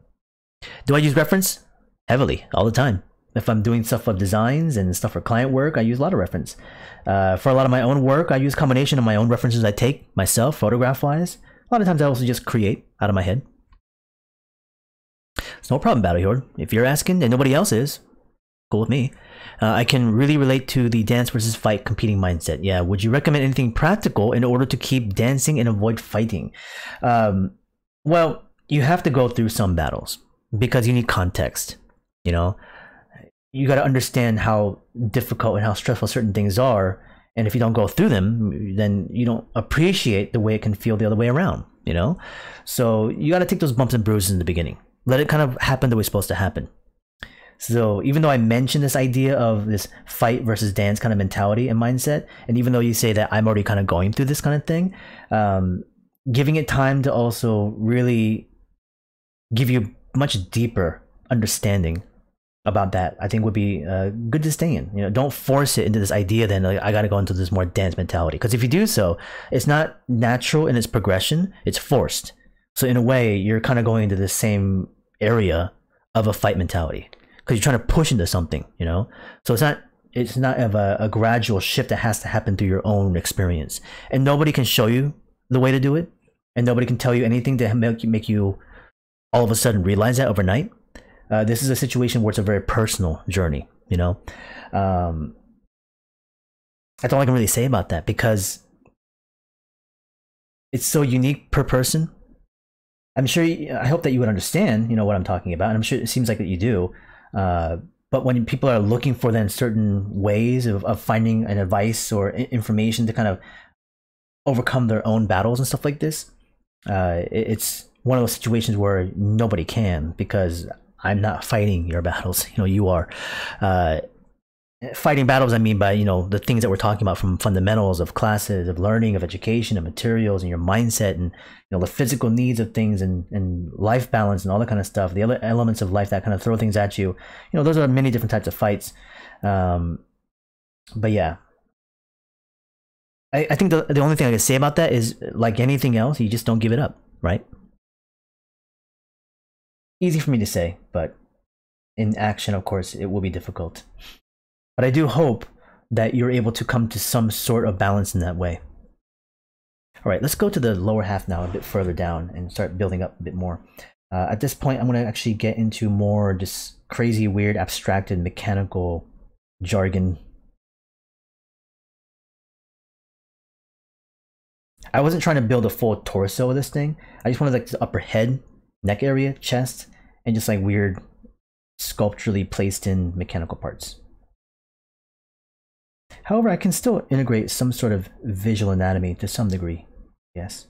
A: Do I use reference? Heavily, all the time. If I'm doing stuff of designs and stuff for client work, I use a lot of reference. For a lot of my own work, I use a combination of my own references I take myself, photograph-wise. A lot of times I also just create out of my head. It's no problem, Battlehorde. If you're asking and nobody else is, cool with me. I can really relate to the dance versus fight competing mindset. Yeah, would you recommend anything practical in order to keep dancing and avoid fighting? Well, you have to go through some battles because you need context. You know, you got to understand how difficult and how stressful certain things are. And if you don't go through them, then you don't appreciate the way it can feel the other way around, you know? So you got to take those bumps and bruises in the beginning. Let it kind of happen the way it's supposed to happen. So even though I mentioned this idea of this fight versus dance kind of mentality and mindset, and even though you say that I'm already kind of going through this kind of thing, giving it time to also really give you much deeper understanding about that, I think would be good to stay in. You know, don't force it into this idea then like, I got to go into this more dance mentality, because if you do so, it's not natural in its progression, it's forced. So in a way, you're kind of going into the same area of a fight mentality because you're trying to push into something, you know? So it's not of a gradual shift that has to happen through your own experience. And nobody can show you the way to do it, and nobody can tell you anything to make you all of a sudden realize that overnight. This is a situation where it's a very personal journey, you know? That's all I can really say about that, because it's so unique per person. I'm sure, I hope that you would understand, you know, what I'm talking about. And I'm sure it seems like that you do. But when people are looking for then certain ways of finding an advice or information to kind of overcome their own battles and stuff like this, it's one of those situations where nobody can, because I'm not fighting your battles. You know, you are. Fighting battles, I mean by, you know, the things that we're talking about, from fundamentals of classes, of learning, of education, of materials, and your mindset, and, you know, the physical needs of things, and life balance, and all that kind of stuff, the other elements of life that kind of throw things at you. You know, those are many different types of fights. But yeah, I think the only thing I can say about that is, like anything else, you just don't give it up, right? Easy for me to say, but in action, of course, it will be difficult. But I do hope that you're able to come to some sort of balance in that way. All right, let's go to the lower half now, a bit further down, and start building up a bit more. At this point, I'm going to actually get into more just crazy, weird, abstracted, mechanical jargon. I wasn't trying to build a full torso of this thing. I just wanted like the upper head, neck area, chest, and just like weird sculpturally placed in mechanical parts. However, I can still integrate some sort of visual anatomy to some degree. Yes.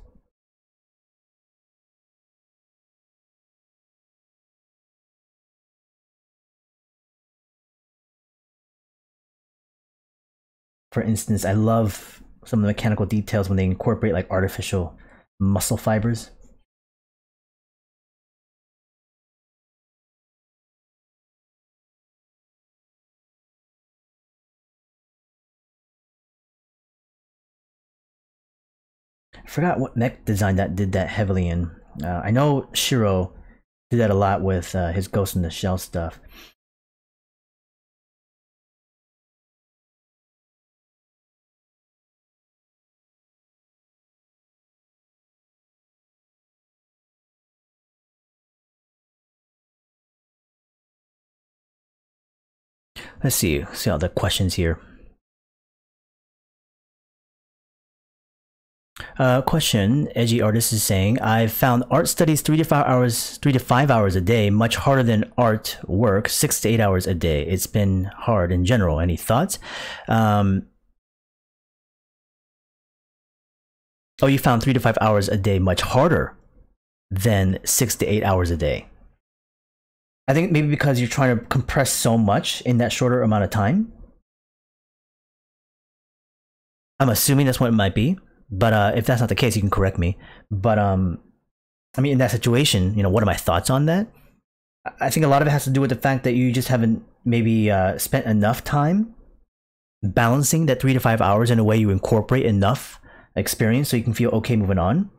A: For instance, I love some of the mechanical details when they incorporate like artificial muscle fibers. I forgot what Mech design that did that heavily in. I know Shiro did that a lot with his Ghost in the Shell stuff. Let's see all the questions here. Question, Edgy Artist is saying, I've found art studies 3 to 5 hours a day much harder than art work 6 to 8 hours a day. It's been hard in general. Any thoughts? Oh, you found 3 to 5 hours a day much harder than 6 to 8 hours a day. I think maybe because you're trying to compress so much in that shorter amount of time. I'm assuming that's what it might be. But if that's not the case, you can correct me. But I mean, in that situation, you know, what are my thoughts on that? I think a lot of it has to do with the fact that you just haven't maybe spent enough time balancing that 3 to 5 hours in a way you incorporate enough experience so you can feel okay moving on.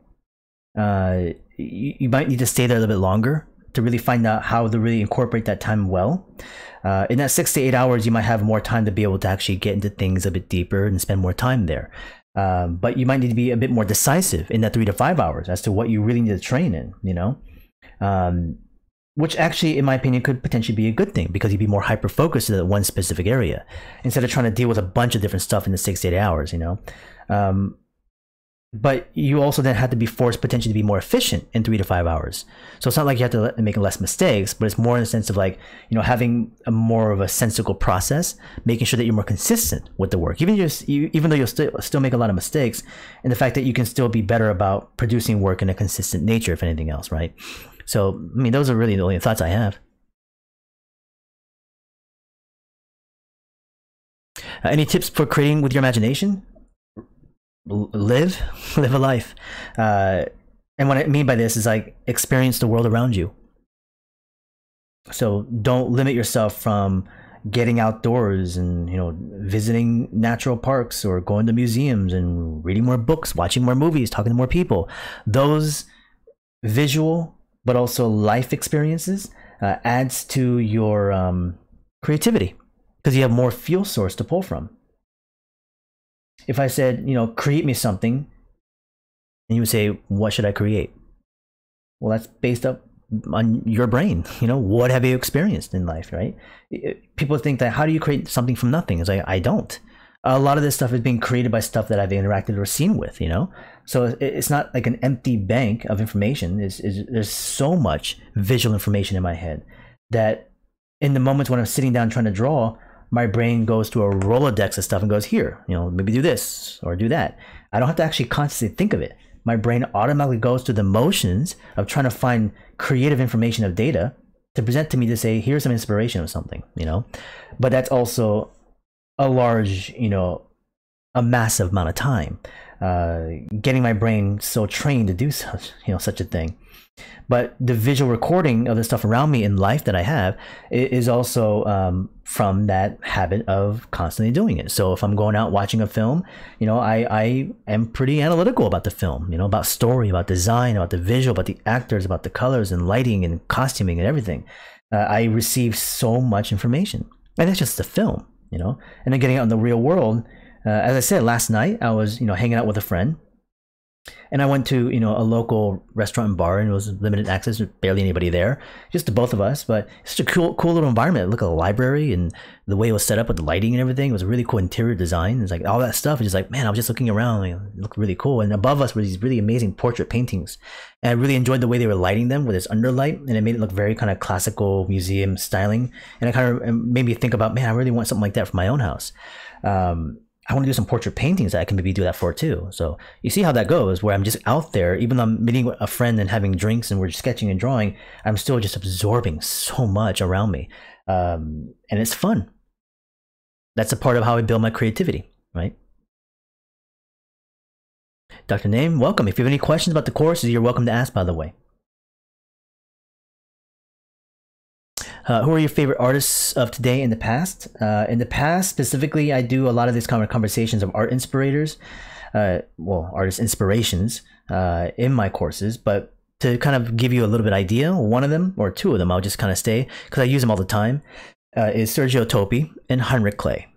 A: You might need to stay there a little bit longer to really find out how to really incorporate that time well. In that 6 to 8 hours, you might have more time to be able to actually get into things a bit deeper and spend more time there. But you might need to be a bit more decisive in that 3 to 5 hours as to what you really need to train in, you know? Which actually, in my opinion, could potentially be a good thing because you'd be more hyper-focused in that one specific area instead of trying to deal with a bunch of different stuff in the 6 to 8 hours, you know? But you also then have to be forced potentially to be more efficient in 3 to 5 hours. So it's not like you have to make less mistakes, but it's more in the sense of like, you know, having a more of a sensical process, making sure that you're more consistent with the work. Even though you'll still make a lot of mistakes, and the fact that you can still be better about producing work in a consistent nature, if anything else, right? So, I mean, those are really the only thoughts I have. Any tips for creating with your imagination? Live a life. And what I mean by this is like experience the world around you. So don't limit yourself from getting outdoors and, you know, visiting natural parks or going to museums and reading more books, watching more movies, talking to more people. Those visual but also life experiences adds to your creativity because you have more fuel source to pull from. If I said, you know, create me something, and you would say, what should I create? Well, that's based up on your brain. You know, what have you experienced in life, right? People think that, how do you create something from nothing? It's like, I don't. A lot of this stuff is being created by stuff that I've interacted or seen with, you know? So it's not like an empty bank of information. There's so much visual information in my head that in the moments when I'm sitting down trying to draw, my brain goes to a Rolodex of stuff and goes, here, you know, maybe do this or do that. I don't have to actually consciously think of it. My brain automatically goes through the motions of trying to find creative information of data to present to me to say, here's some inspiration of something, you know? But that's also a large, you know, a massive amount of time. Getting my brain so trained to do such, you know, such a thing. But the visual recording of the stuff around me in life that I have is also from that habit of constantly doing it. So if I'm going out watching a film, you know, I am pretty analytical about the film, you know, about story, about design, about the visual, about the actors, about the colors and lighting and costuming and everything. I receive so much information, and that's just the film, you know. And then getting out in the real world, as I said last night, I was, you know, hanging out with a friend. And I went to, you know, a local restaurant and bar, and it was limited access, barely anybody there, just the both of us. But it's such a cool little environment. Look at the library and the way it was set up with the lighting and everything. It was a really cool interior design. It's like all that stuff is just like, man, I was just looking around. It looked really cool. And above us were these really amazing portrait paintings. And I really enjoyed the way they were lighting them with this underlight, and it made it look very kind of classical museum styling. And it kind of made me think about, man, I really want something like that for my own house. I want to do some portrait paintings that I can maybe do that for too. So you see how that goes, where I'm just out there, even though I'm meeting a friend and having drinks and we're sketching and drawing, I'm still just absorbing so much around me. And it's fun. That's a part of how I build my creativity, right? Dr. Name, welcome. If you have any questions about the courses, you're welcome to ask, by the way. Who are your favorite artists of today and the past? In the past, specifically, I do a lot of these kind of conversations of art inspirators, artist inspirations in my courses. But to kind of give you a little bit idea, one of them or two of them, I'll just kind of stay because I use them all the time, is Sergio Topi and Heinrich Clay.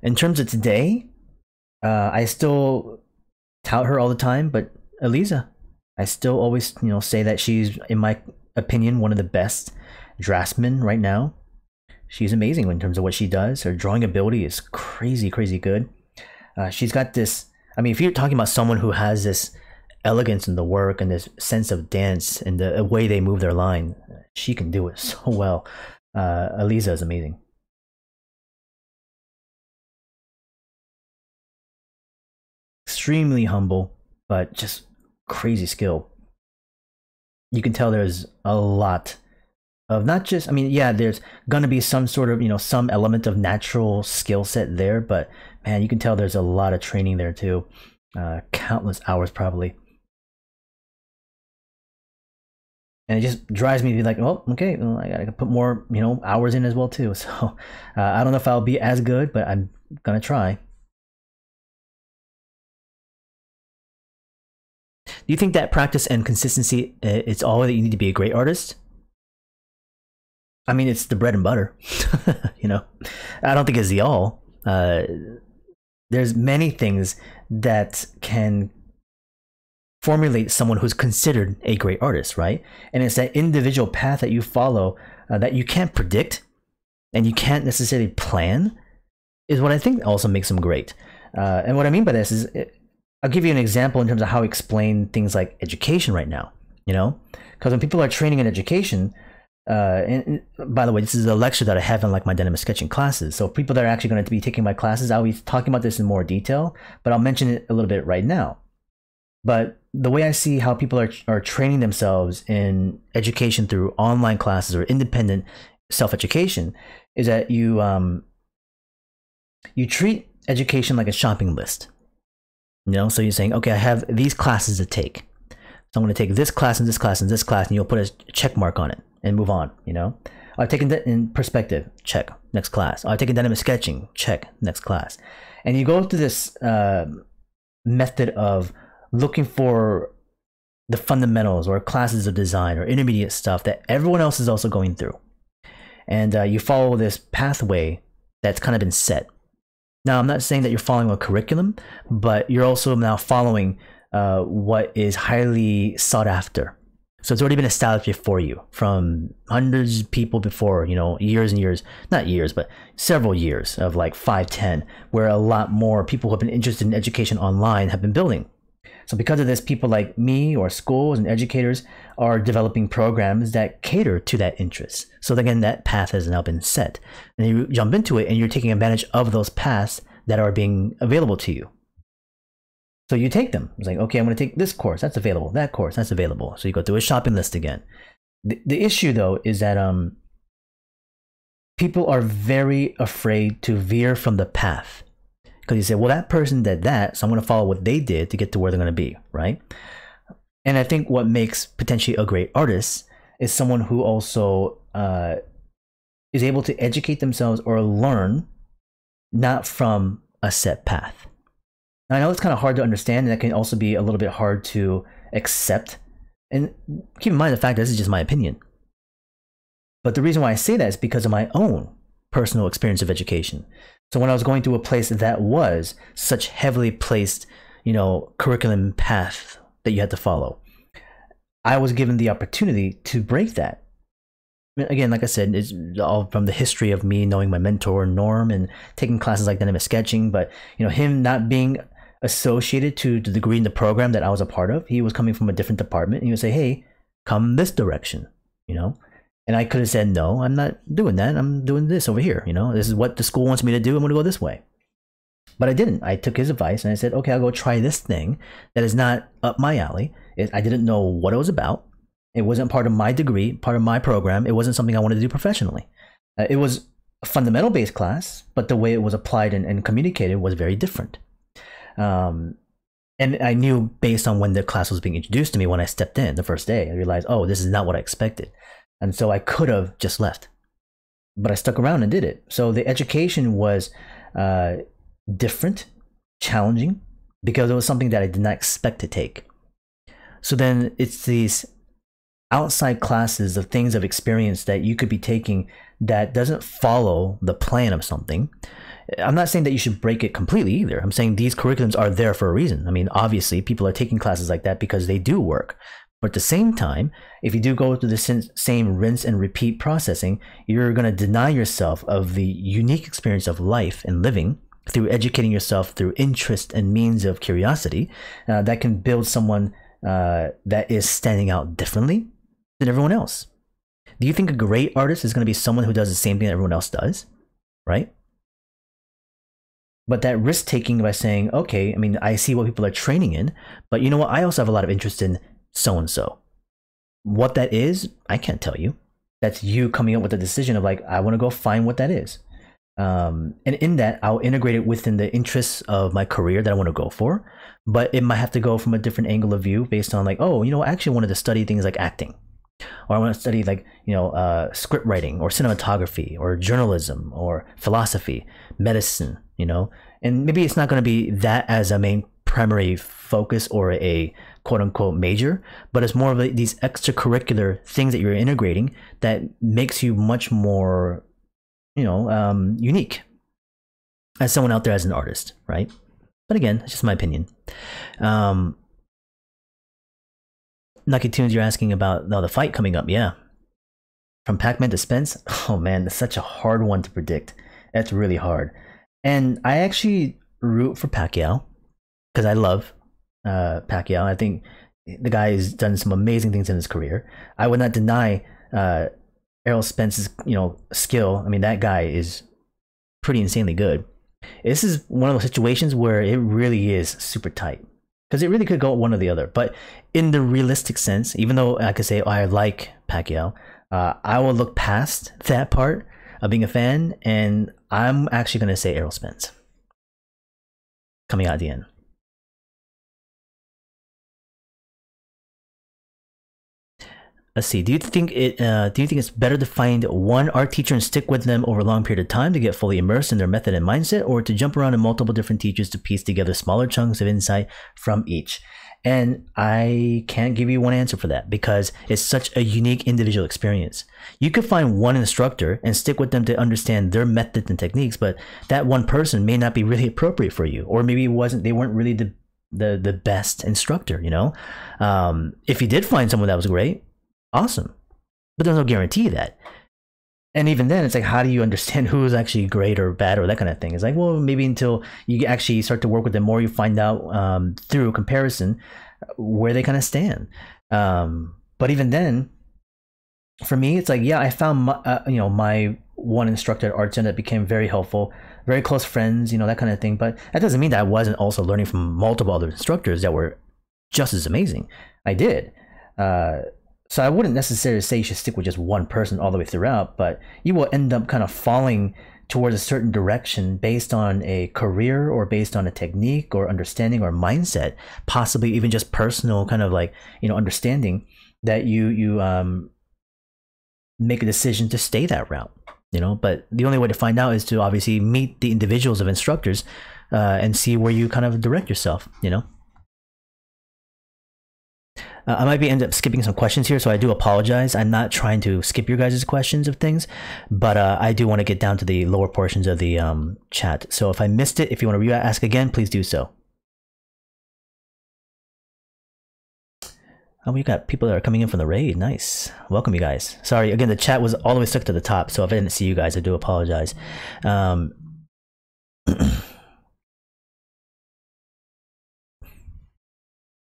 A: In terms of today, I still tout her all the time, but Eliza, I still always, say that she's, in my opinion, one of the best draftsmen right now. She's amazing in terms of what she does. Her drawing ability is crazy, crazy good. She's got this, I mean, if you're talking about someone who has this elegance in the work and this sense of dance and the way they move their line, she can do it so well. Eliza is amazing. Extremely humble, but just crazy skill. You can tell there's a lot of not just, I mean, yeah, there's gonna be some sort of, some element of natural skill set there, but man, you can tell there's a lot of training there too. Countless hours probably. And it just drives me to be like, oh, okay, well, I gotta put more, hours in as well too. So I don't know if I'll be as good, but I'm gonna try. Do you think that practice and consistency is all that you need to be a great artist? I mean, it's the bread and butter. I don't think it's the all. There's many things that can formulate someone who's considered a great artist, right? And it's that individual path that you follow that you can't predict and you can't necessarily plan is what I think also makes them great. And what I mean by this is, I'll give you an example in terms of how I explain things like education right now, because when people are training in education, and by the way, this is a lecture that I have in like my dynamic sketching classes. So people that are actually going to be taking my classes, I'll be talking about this in more detail, but I'll mention it a little bit right now. But the way I see how people are training themselves in education through online classes or independent self-education is that you treat education like a shopping list. So you're saying, okay, I have these classes to take. So I'm going to take this class and this class and this class, and you'll put a check mark on it and move on, I've taken that in perspective, check, next class. I've taken dynamic sketching, check, next class. And you go through this method of looking for the fundamentals or classes of design or intermediate stuff that everyone else is also going through. And you follow this pathway that's kind of been set. Now, I'm not saying that you're following a curriculum, but you're also now following what is highly sought after. So it's already been established for you from hundreds of people before, years and years, not years, but several years of like 5, 10, where a lot more people who have been interested in education online have been building. So because of this, people like me or schools and educators are developing programs that cater to that interest. So again, that path has now been set. And you jump into it and you're taking advantage of those paths that are being available to you. So you take them. It's like, okay, I'm going to take this course. That's available. That course. That's available. So you go through a shopping list again. The issue, though, is that people are very afraid to veer from the path. Because you say, well, that person did that, so I'm going to follow what they did to get to where they're going to be, right? And I think what makes potentially a great artist is someone who also is able to educate themselves or learn not from a set path. Now, I know it's kind of hard to understand, and that can also be a little bit hard to accept. And keep in mind the fact that this is just my opinion. But the reason why I say that is because of my own personal experience of education. So when I was going through a place that was such heavily placed, curriculum path that you had to follow, I was given the opportunity to break that. Again, like I said, it's all from the history of me knowing my mentor, Norm, and taking classes like dynamic sketching. But, him not being associated to the degree in the program that I was a part of, he was coming from a different department, and he would say, hey, come this direction, And I could have said, no, I'm not doing that. I'm doing this over here. You know, this is what the school wants me to do. I'm going to go this way. But I didn't. I took his advice and I said, okay, I'll go try this thing that is not up my alley. I didn't know what it was about. It wasn't part of my degree, part of my program. It wasn't something I wanted to do professionally. It was a fundamental based class, but the way it was applied and communicated was very different. And I knew based on when the class was being introduced to me, when I stepped in the first day, I realized, oh, this is not what I expected. And so I could have just left, but I stuck around and did it. So the education was different, challenging, because it was something that I did not expect to take. So then it's these outside classes of things of experience that you could be taking that doesn't follow the plan of something. I'm not saying that you should break it completely either. I'm saying these curriculums are there for a reason. I mean, obviously people are taking classes like that because they do work. But at the same time, if you do go through the same rinse and repeat processing, you're going to deny yourself of the unique experience of life and living through educating yourself through interest and means of curiosity that can build someone that is standing out differently than everyone else. Do you think a great artist is going to be someone who does the same thing that everyone else does? Right? But that risk taking by saying, okay, I mean, I see what people are training in, but you know what? I also have a lot of interest in so-and-so. What that is, I can't tell you. That's you coming up with a decision of like, I want to go find what that is. And in that, I'll integrate it within the interests of my career that I want to go for. But it might have to go from a different angle of view based on like, oh, you know, I actually wanted to study things like acting. Or I want to study like, you know, script writing or cinematography or journalism or philosophy, medicine, you know. And maybe it's not going to be that as a main primary focus or a quote unquote major, but it's more of these extracurricular things that you're integrating that makes you much more, you know, unique as someone out there as an artist, right? But again, it's just my opinion. Nucky Tunes, you're asking about the fight coming up. Yeah. From Pac-Man to Spence. Oh man, that's such a hard one to predict. That's really hard. And I actually root for Pacquiao because I love Pacquiao. I think the guy has done some amazing things in his career. I would not deny Errol Spence's, you know, skill. I mean, that guy is pretty insanely good. This is one of those situations where it really is super tight because it really could go one or the other. But in the realistic sense, even though I could say, oh, I like Pacquiao, I will look past that part of being a fan, and I'm actually going to say Errol Spence coming out at the end. Let's see. Do you think it's better to find one art teacher and stick with them over a long period of time to get fully immersed in their method and mindset, or to jump around to multiple different teachers to piece together smaller chunks of insight from each? And I can't give you one answer for that because it's such a unique individual experience. You could find one instructor and stick with them to understand their methods and techniques, but that one person may not be really appropriate for you, or maybe they weren't really the best instructor, you know? If you did find someone that was great, awesome, but there's no guarantee of that. And even then, it's like, how do you understand who is actually great or bad or that kind of thing? It's like, well, maybe until you actually start to work with them more, you find out through comparison where they kind of stand. But even then, for me, it's like, yeah, I found my one instructor at Art Center that became very helpful, very close friends, you know, that kind of thing. But that doesn't mean that I wasn't also learning from multiple other instructors that were just as amazing. I did. So I wouldn't necessarily say you should stick with just one person all the way throughout, but you will end up kind of falling towards a certain direction based on a career or based on a technique or understanding or mindset, possibly even just personal kind of like, you know, understanding that you make a decision to stay that route, you know. But the only way to find out is to obviously meet the individuals of instructors and see where you kind of direct yourself, you know. I might end up skipping some questions here, so I do apologize. I'm not trying to skip your guys' questions of things, but I do want to get down to the lower portions of the chat. So if I missed it, if you want to re-ask again, please do so. Oh, we got people that are coming in from the raid. Nice. Welcome, you guys. Sorry, again, the chat was all the way stuck to the top, so if I didn't see you guys, I do apologize.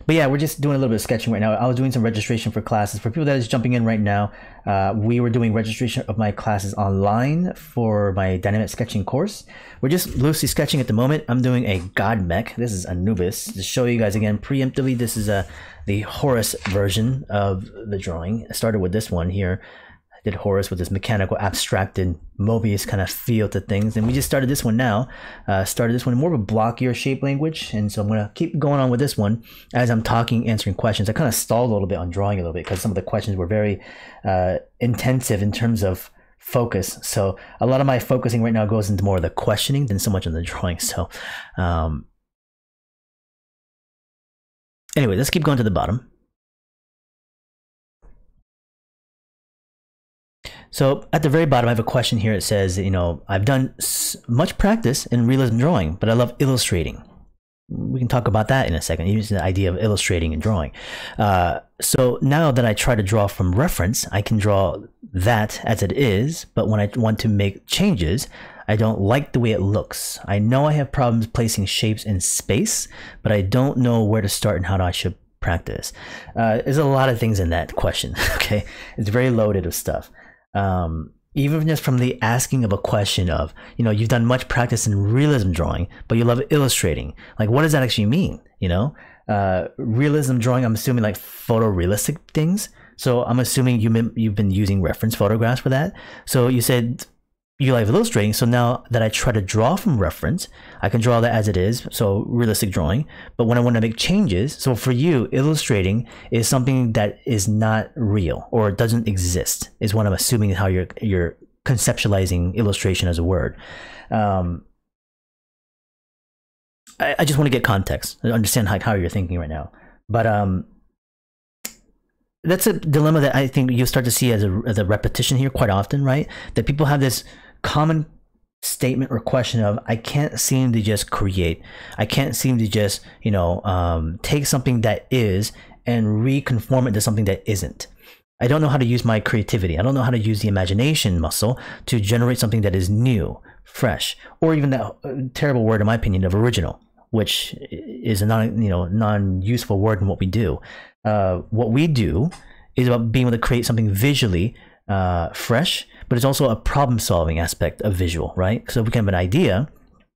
A: But yeah, we're just doing a little bit of sketching right now. I was doing some registration for classes. For people that is jumping in right now, we were doing registration of my classes online for my dynamic sketching course. We're just loosely sketching at the moment. I'm doing a god mech. This is Anubis. To show you guys again preemptively, this is the Horus version of the drawing. I started with this one here. Did Horus with this mechanical abstracted Mobius kind of feel to things, and we just started this one now. Started this one in more of a blockier shape language, and so I'm gonna keep going on with this one as I'm talking, answering questions. I kind of stalled a little bit on drawing a little bit because some of the questions were very intensive in terms of focus. So a lot of my focusing right now goes into more of the questioning than so much on the drawing. So anyway, let's keep going to the bottom. So at the very bottom, I have a question here. It says, you know, I've done much practice in realism drawing, but I love illustrating. We can talk about that in a second, using the idea of illustrating and drawing. So now that I try to draw from reference, I can draw that as it is, but when I want to make changes, I don't like the way it looks. I know I have problems placing shapes in space, but I don't know where to start and how I should practice. There's a lot of things in that question, okay? It's very loaded with stuff. Even just from the asking of a question of, you know, you've done much practice in realism drawing, but you love illustrating. Like, what does that actually mean? You know, realism drawing, I'm assuming like photorealistic things. So I'm assuming you've been using reference photographs for that. So you said you like illustrating. So now that I try to draw from reference, I can draw that as it is. So realistic drawing. But when I want to make changes, so for you, illustrating is something that is not real or doesn't exist, is what I'm assuming how you're conceptualizing illustration as a word. I just want to get context and understand how you're thinking right now. But that's a dilemma that I think you'll start to see as a repetition here quite often, right? That people have this common statement or question of, I can't seem to just create. I can't seem to just, you know, take something that is and reconform it to something that isn't. I don't know how to use my creativity. I don't know how to use the imagination muscle to generate something that is new, fresh, or even that terrible word, in my opinion, of original, which is a non-useful word in what we do. What we do is about being able to create something visually fresh, but it's also a problem-solving aspect of visual, right? So if we can have an idea,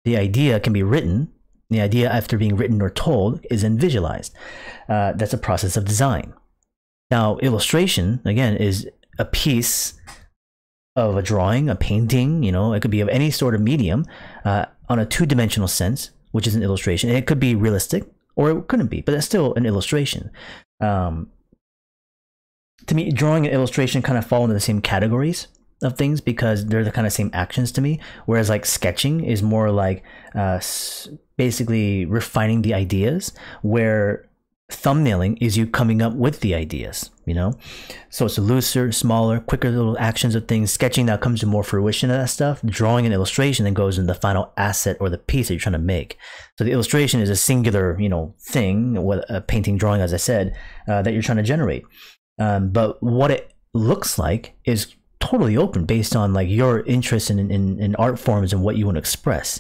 A: the idea can be written. The idea, after being written or told, is then visualized. That's a process of design. Now, illustration, again, is a piece of a drawing, a painting, you know, it could be of any sort of medium on a two-dimensional sense, which is an illustration. And it could be realistic, or it couldn't be, but that's still an illustration. To me, drawing and illustration kind of fall into the same categories of things because they're the kind of same actions to me. Whereas like sketching is more like basically refining the ideas, where thumbnailing is you coming up with the ideas, you know? So it's looser, smaller, quicker little actions of things. Sketching now comes to more fruition of that stuff. Drawing and illustration then goes into the final asset or the piece that you're trying to make. So the illustration is a singular, you know, thing, a painting, drawing, as I said, that you're trying to generate. But what it looks like is totally open based on like your interest in art forms and what you want to express.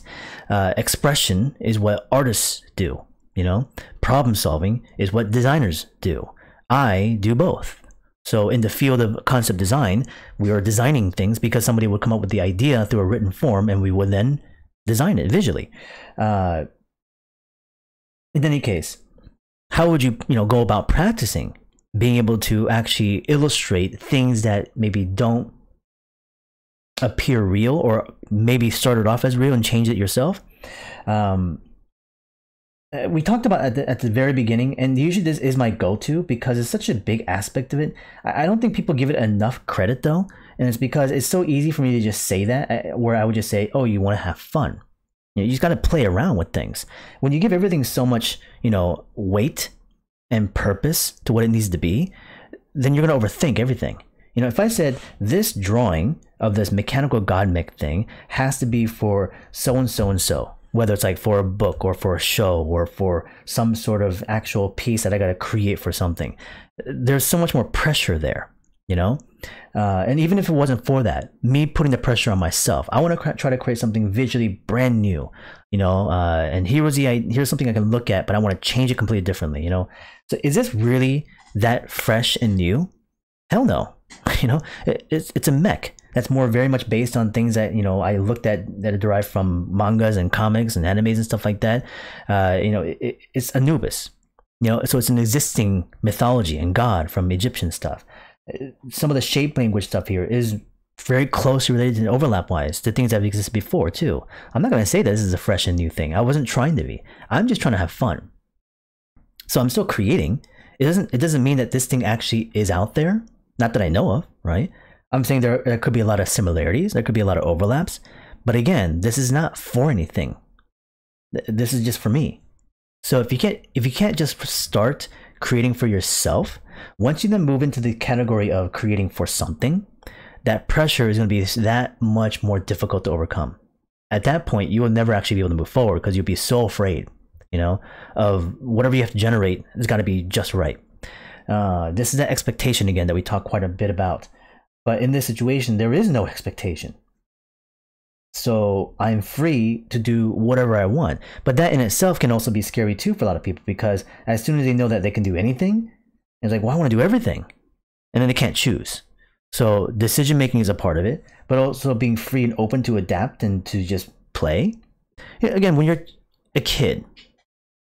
A: Expression is what artists do, you know. Problem solving is what designers do. I do both. So in the field of concept design, we are designing things because somebody would come up with the idea through a written form and we would then design it visually. In any case, how would you go about practicing being able to actually illustrate things that maybe don't appear real, or maybe started off as real and change it yourself? We talked about at the very beginning, and usually this is my go-to because it's such a big aspect of it. I don't think people give it enough credit though, and it's because it's so easy for me to just say that, where I would just say, oh, you want to have fun. You just got to play around with things. When you give everything so much, weight and purpose to what it needs to be, then you're going to overthink everything. If I said this drawing of this mechanical god mech thing has to be for so and so and so, whether it's like for a book or for a show or for some sort of actual piece that I got to create for something, there's so much more pressure there, And even if it wasn't for that, me putting the pressure on myself, I want to try to create something visually brand new, and here's something I can look at, but I want to change it completely differently, So is this really that fresh and new? Hell no. It's a mech that's very much based on things that I looked at that are derived from mangas and comics and animes and stuff like that. It's Anubis, so it's an existing mythology and god from Egyptian stuff. Some of the shape language stuff here is very closely related and overlap wise to things that have existed before too. I'm not going to say that this is a fresh and new thing. I wasn't trying to be. I'm just trying to have fun. So I'm still creating. It doesn't mean that this thing actually is out there. Not that I know of, right? I'm saying there could be a lot of similarities. There could be a lot of overlaps. But again, this is not for anything. This is just for me. So if you can't just start creating for yourself, once you then move into the category of creating for something, that pressure is going to be that much more difficult to overcome. At that point, you will never actually be able to move forward because you'll be so afraid, of whatever you have to generate has got to be just right. This is that expectation again that we talk quite a bit about. But in this situation, there is no expectation. So I'm free to do whatever I want. But that in itself can also be scary too for a lot of people, because as soon as they know that they can do anything, it's like, well, I want to do everything. And then they can't choose. So decision making is a part of it, but also being free and open to adapt and to just play. Again, when you're a kid,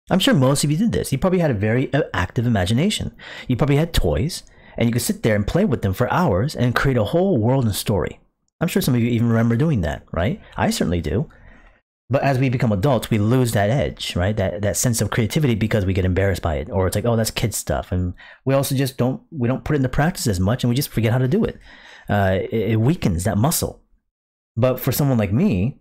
A: I'm sure most of you did this. You probably had a very active imagination. You probably had toys, and you could sit there and play with them for hours and create a whole world and story. I'm sure some of you even remember doing that, right? I certainly do. But as we become adults, we lose that edge, right? That sense of creativity because we get embarrassed by it, or it's like, oh, that's kid stuff, and we also just don't put it into practice as much, and we just forget how to do it. It weakens that muscle. But for someone like me,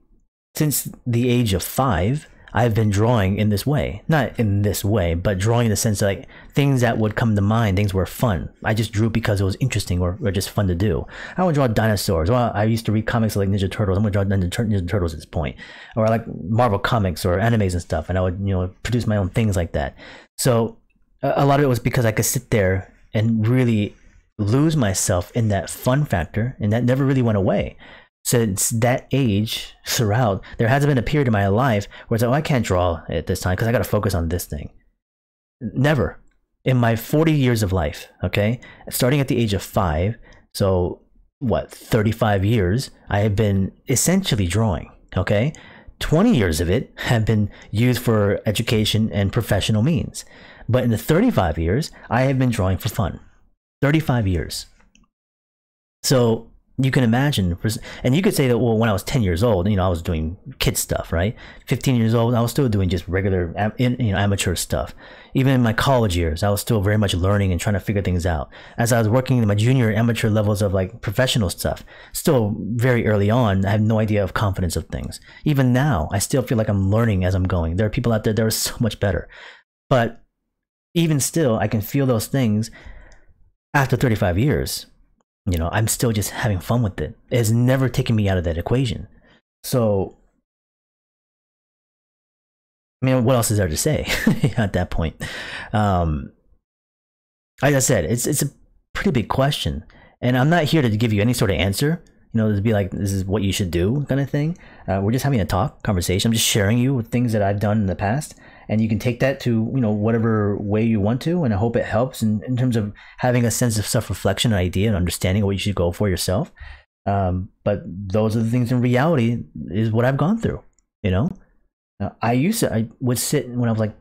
A: since the age of 5, I've been drawing in this way. Not in this way, but drawing in the sense of like things that would come to mind, things were fun. I just drew because it was interesting or just fun to do. I want to draw dinosaurs. Well, I used to read comics like Ninja Turtles. I'm going to draw Ninja Turtles at this point. Or I like Marvel comics or animes and stuff. And I would, produce my own things like that. So a lot of it was because I could sit there and really lose myself in that fun factor. And that never really went away. Since that age throughout, there hasn't been a period in my life where it's like, oh, I can't draw at this time because I got to focus on this thing. Never. In my 40 years of life, okay, starting at the age of 5, so what, 35 years, I have been essentially drawing, okay? 20 years of it have been used for education and professional means. But in the 35 years, I have been drawing for fun. 35 years. So you can imagine, and you could say that, well, when I was 10 years old, I was doing kid stuff, right? 15 years old, I was still doing just regular, amateur stuff. Even in my college years, I was still very much learning and trying to figure things out. As I was working in my junior amateur levels of like professional stuff, still very early on, I have no idea of confidence of things. Even now, I still feel like I'm learning as I'm going. There are people out there that are so much better. But even still, I can feel those things after 35 years. I'm still just having fun with it. It's never taken me out of that equation. So, what else is there to say at that point? Like I said, it's a pretty big question. And I'm not here to give you any sort of answer, to be like, this is what you should do kind of thing. We're just having a conversation. I'm just sharing you with things that I've done in the past. And you can take that to, whatever way you want to. And I hope it helps in terms of having a sense of self-reflection, an idea, and understanding what you should go for yourself. But those are the things in reality is what I've gone through, I would sit when I was like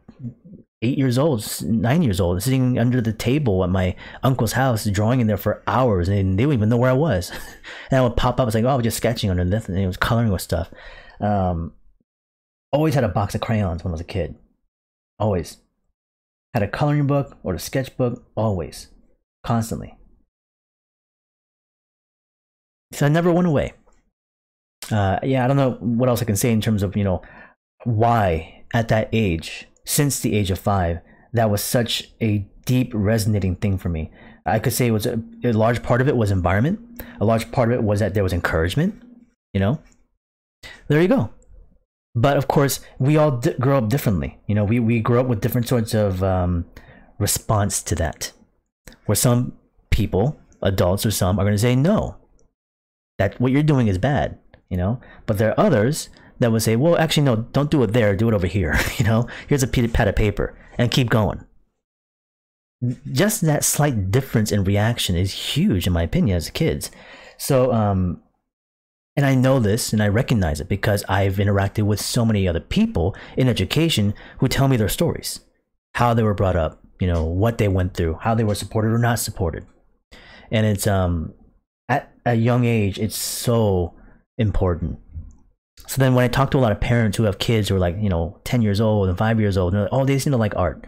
A: 8 years old, 9 years old, sitting under the table at my uncle's house, drawing in there for hours. And they didn't even know where I was. And I would pop up. It's like, oh, I was just sketching under this. And it was coloring with stuff. Always had a box of crayons when I was a kid. Always. Had a coloring book or a sketchbook. Always. Constantly. So I never went away. I don't know what else I can say in terms of, why at that age, since the age of 5, that was such a deep resonating thing for me. I could say it was a large part of it was environment. A large part of it was that there was encouragement, There you go. But of course, we all grow up differently. We grow up with different sorts of response to that. Where some people adults or some are going to say no, that what you're doing is bad, you know. But there are others that would say, well, actually no, don't do it there, do it over here. You know, here's a pad of paper, and keep going. Just that slight difference in reaction is huge, in my opinion, as kids. So and I know this and I recognize it because I've interacted with so many other people in education who tell me their stories, how they were brought up, you know, what they went through, how they were supported or not supported. And it's at a young age, it's so important. So then when I talk to a lot of parents who have kids who are like, you know, 10 years old and 5 years old, and they're like, oh, they seem to like art.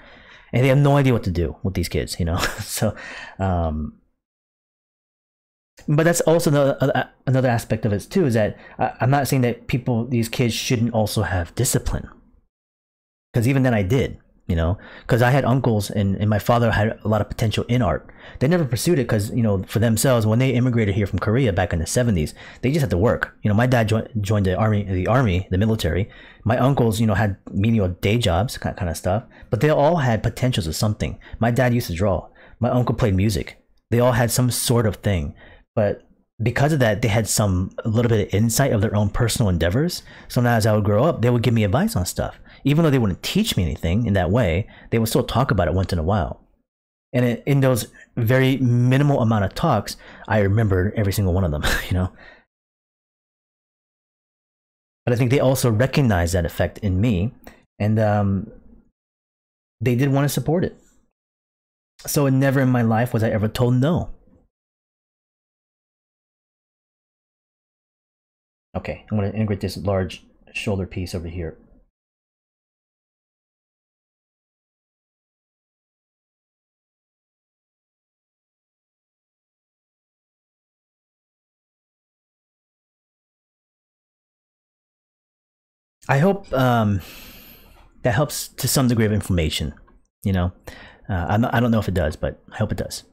A: And they have no idea what to do with these kids, you know. So but that's also another aspect of it too, is that I'm not saying that these kids shouldn't also have discipline, because even then I did, you know, because I had uncles and my father had a lot of potential in art. They never pursued it because, you know, for themselves, when they immigrated here from Korea back in the 70s, they just had to work. You know, my dad joined the military. My uncles, you know, had menial day jobs, kind of stuff, but they all had potentials of something. My dad used to draw. My uncle played music. They all had some sort of thing. But because of that, they had a little bit of insight of their own personal endeavors. So now as I would grow up, they would give me advice on stuff. Even though they wouldn't teach me anything in that way, they would still talk about it once in a while. And in those very minimal amount of talks, I remember every single one of them, you know. But I think they also recognized that effect in me, and they did want to support it. So never in my life was I ever told no. Okay, I'm going to integrate this large shoulder piece over here. I hope that helps to some degree of information, you know. I don't know if it does, but I hope it does.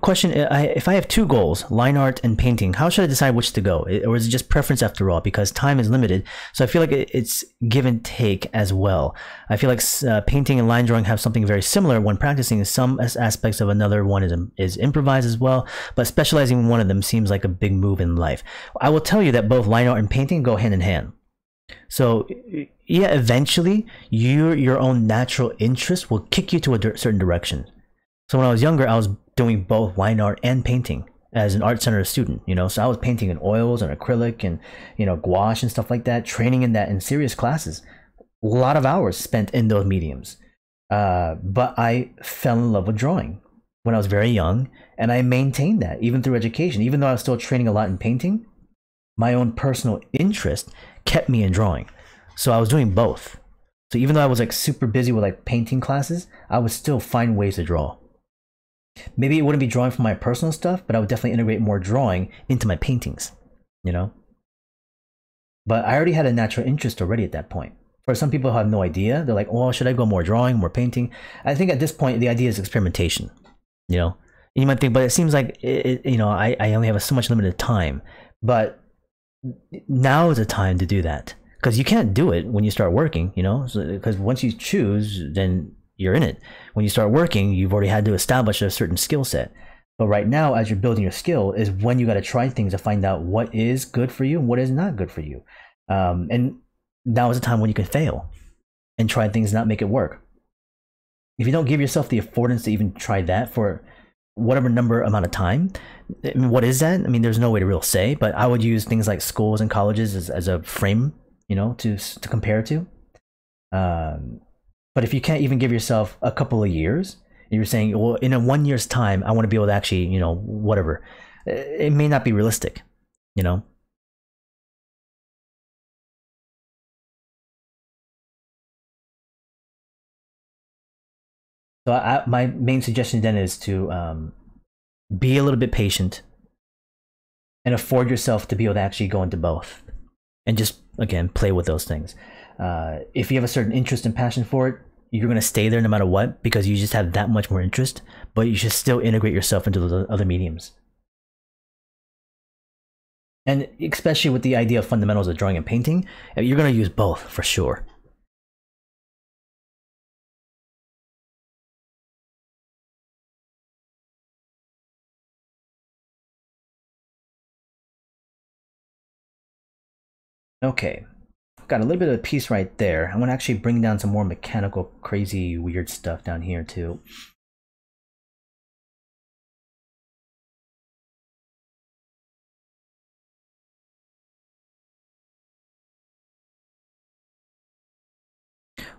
A: Question: if I have two goals, line art and painting, how should I decide which to go? Or is it just preference after all? Because time is limited, so I feel like it's give and take as well. I feel like painting and line drawing have something very similar when practicing. Some aspects of another one is improvised as well, but specializing in one of them seems like a big move in life. I will tell you that both line art and painting go hand in hand. So yeah, eventually your own natural interest will kick you to a certain direction. So when I was younger, I was doing both line art and painting as an art center student, you know. So I was painting in oils and acrylic and, you know, gouache and stuff like that, training in that in serious classes. A lot of hours spent in those mediums. But I fell in love with drawing when I was very young, and I maintained that even through education. Even though I was still training a lot in painting, my own personal interest kept me in drawing. So I was doing both. So even though I was like super busy with like painting classes, I would still find ways to draw. Maybe it wouldn't be drawing for my personal stuff, but I would definitely integrate more drawing into my paintings, you know. But I already had a natural interest already at that point. For some people who have no idea, they're like, well, should I go more drawing, more painting? I think at this point, the idea is experimentation, you know. And you might think, but it seems like, you know, I only have so much limited time. But now is the time to do that. Because you can't do it when you start working, you know. Because once you choose, then you're in it. When you start working, you've already had to establish a certain skill set. But right now, as you're building your skill, is when you got to try things to find out what is good for you and what is not good for you. And now is the time when you can fail and try things and not make it work. If you don't give yourself the affordance to even try that for whatever amount of time, I mean, what is that? I mean, there's no way to really say, but I would use things like schools and colleges as a frame, you know, to compare to. But if you can't even give yourself a couple of years, and you're saying, well, in a 1 year's time, I want to be able to actually, you know, whatever, it may not be realistic, you know. So my main suggestion then is to be a little bit patient and afford yourself to be able to actually go into both, and just, again, play with those things. If you have a certain interest and passion for it, you're going to stay there no matter what, because you just have that much more interest, but you should still integrate yourself into those other mediums. And especially with the idea of fundamentals of drawing and painting, you're going to use both for sure. Okay, got a little bit of a piece right there. I'm gonna actually bring down some more mechanical, crazy, weird stuff down here too.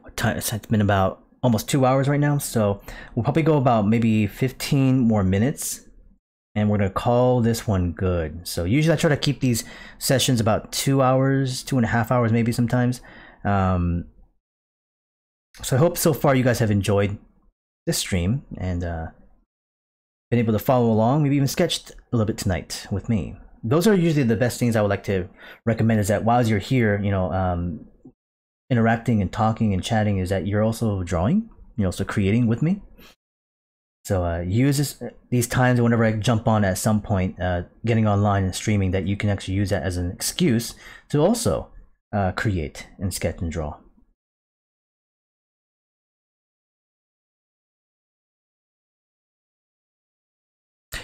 A: What time? It's been about almost 2 hours right now, so we'll probably go about maybe 15 more minutes, and we're gonna call this one good. So usually I try to keep these sessions about 2 hours, 2.5 hours, maybe sometimes. So I hope so far you guys have enjoyed this stream and been able to follow along, maybe even sketched a little bit tonight with me. Those are usually the best things I would like to recommend, is that while you're here, interacting and talking and chatting, is that you're also drawing, you're also creating with me. So use these times whenever I jump on at some point, getting online and streaming, that you can actually use that as an excuse to also create and sketch and draw.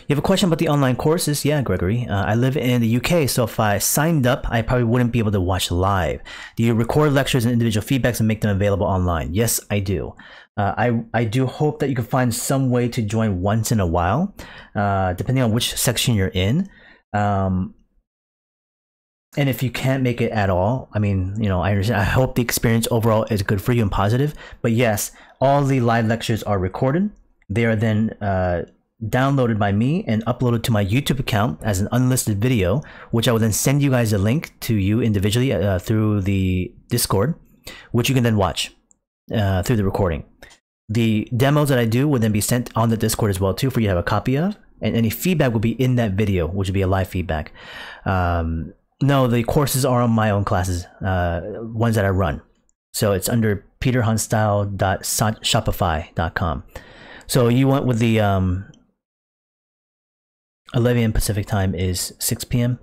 A: You have a question about the online courses? Yeah, Gregory. I live in the UK, so if I signed up, I probably wouldn't be able to watch live. Do you record lectures and individual feedbacks and make them available online? Yes, I do. I do hope that you can find some way to join once in a while, depending on which section you're in. And if you can't make it at all, I mean, I understand. I hope the experience overall is good for you and positive. But yes, all the live lectures are recorded. They are then downloaded by me and uploaded to my YouTube account as an unlisted video, which I will then send you guys a link to you individually through the Discord, which you can then watch through the recording. The demos that I do will then be sent on the Discord as well too, for you to have a copy of, and any feedback will be in that video, which will be a live feedback. No, the courses are on my own classes, ones that I run. So it's under PeterHanStyle.shopify.com. So you went with the 11 a.m. Pacific time is 6 p.m.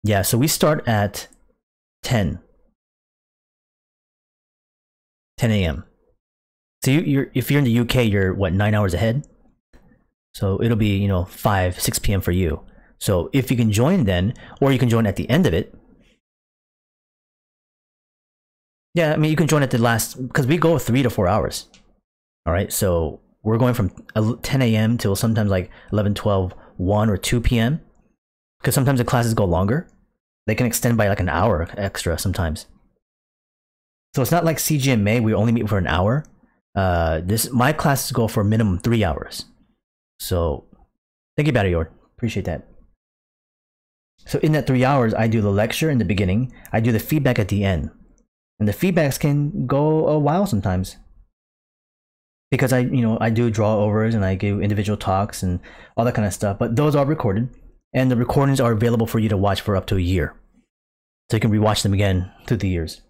A: Yeah, so we start at 10 a.m. So if you're in the UK, you're what, 9 hours ahead? So it'll be 5, 6 p.m. for you. So if you can join then, or you can join at the end of it. Yeah, I mean, you can join at the last, because we go 3 to 4 hours. All right, so we're going from 10 a.m. till sometimes like 11, 12, 1 or 2 p.m. Because sometimes the classes go longer. They can extend by like an hour extra sometimes. So it's not like CGMA, we only meet for an hour. My classes go for a minimum 3 hours. So thank you, Battior. Appreciate that. So in that 3 hours, I do the lecture in the beginning. I do the feedback at the end. And the feedbacks can go a while sometimes, because I do draw overs and I do individual talks and all that kind of stuff. But those are recorded, and the recordings are available for you to watch for up to a year. So you can rewatch them again through the years.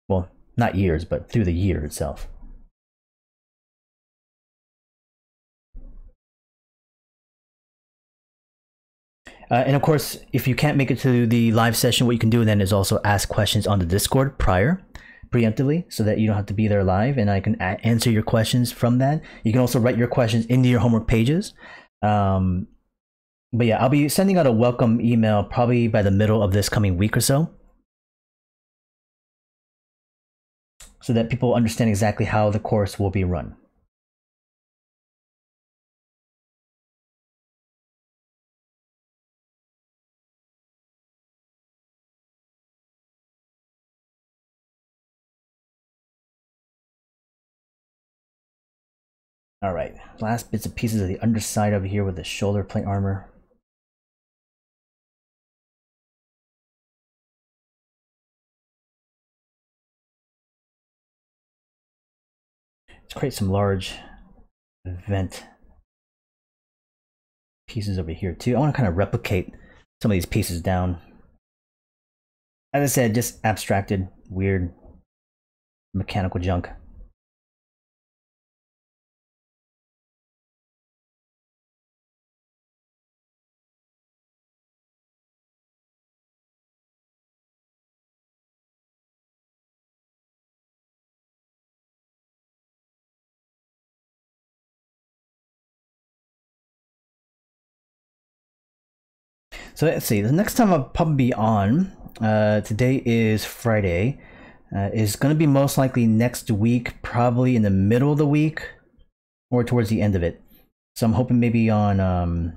A: Well, not years, but through the year itself. And of course, if you can't make it to the live session, what you can do then is also ask questions on the Discord preemptively, so that you don't have to be there live, and I can answer your questions from that. You can also write your questions into your homework pages. But yeah, I'll be sending out a welcome email probably by the middle of this coming week or so that people understand exactly how the course will be run. All right, last bits and pieces of the underside over here with the shoulder plate armor. Let's create some large vent pieces over here too. I want to kind of replicate some of these pieces down. As I said, just abstracted, weird, mechanical junk. So let's see, the next time I'll probably be on, today is Friday, is going to be most likely next week, probably in the middle of the week or towards the end of it. So I'm hoping maybe on, oh,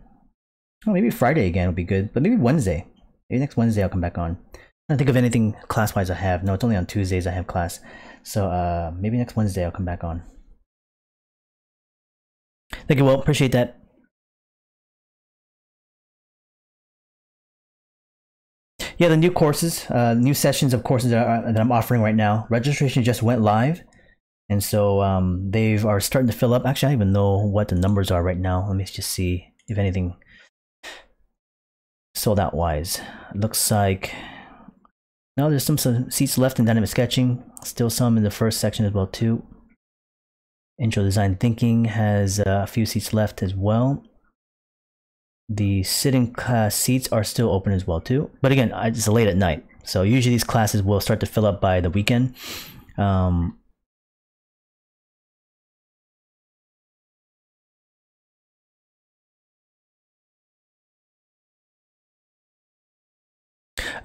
A: maybe Friday again would be good, but maybe Wednesday. Maybe next Wednesday I'll come back on. I don't think of anything class-wise I have. No, it's only on Tuesdays I have class. So maybe next Wednesday I'll come back on. Thank you, Will. Appreciate that. Yeah, the new courses, new sessions of courses that I'm offering right now. Registration just went live. And so they are starting to fill up. Actually, I don't even know what the numbers are right now. Let me just see if anything sold out wise. It looks like, no, there's some seats left in dynamic sketching. Still some in the first section as well too. Intro design thinking has a few seats left as well. The sitting class seats are still open as well too. But again, it's late at night. So usually these classes will start to fill up by the weekend. Yeah,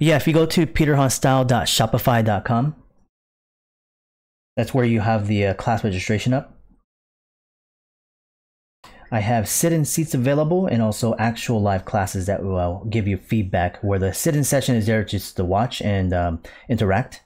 A: if you go to PeterHanStyle.shopify.com, that's where you have the class registration up. I have sit-in seats available and also actual live classes that will give you feedback, where the sit-in session is there just to watch and interact.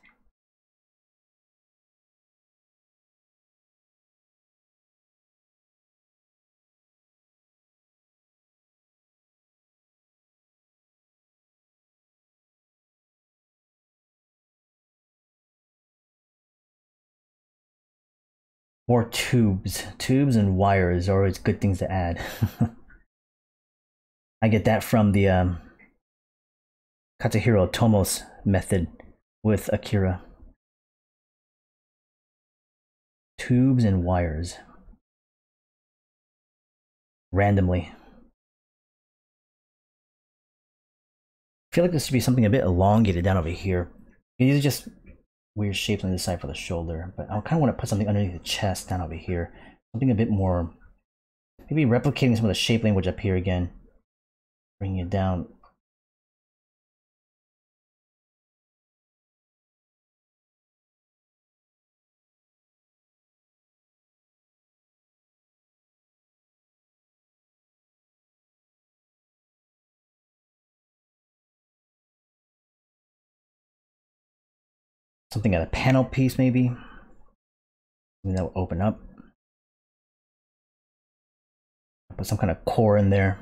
A: More tubes and wires are always good things to add. I get that from the Katsuhiro Tomo's method with Akira. Tubes and wires. Randomly. I feel like this should be something a bit elongated down over here. These are just weird shapes on this side for the shoulder, but I kind of want to put something underneath the chest down over here. Something a bit more, maybe replicating some of the shape language up here again. Bringing it down. Something at a panel piece maybe. And that will open up. Put some kind of core in there.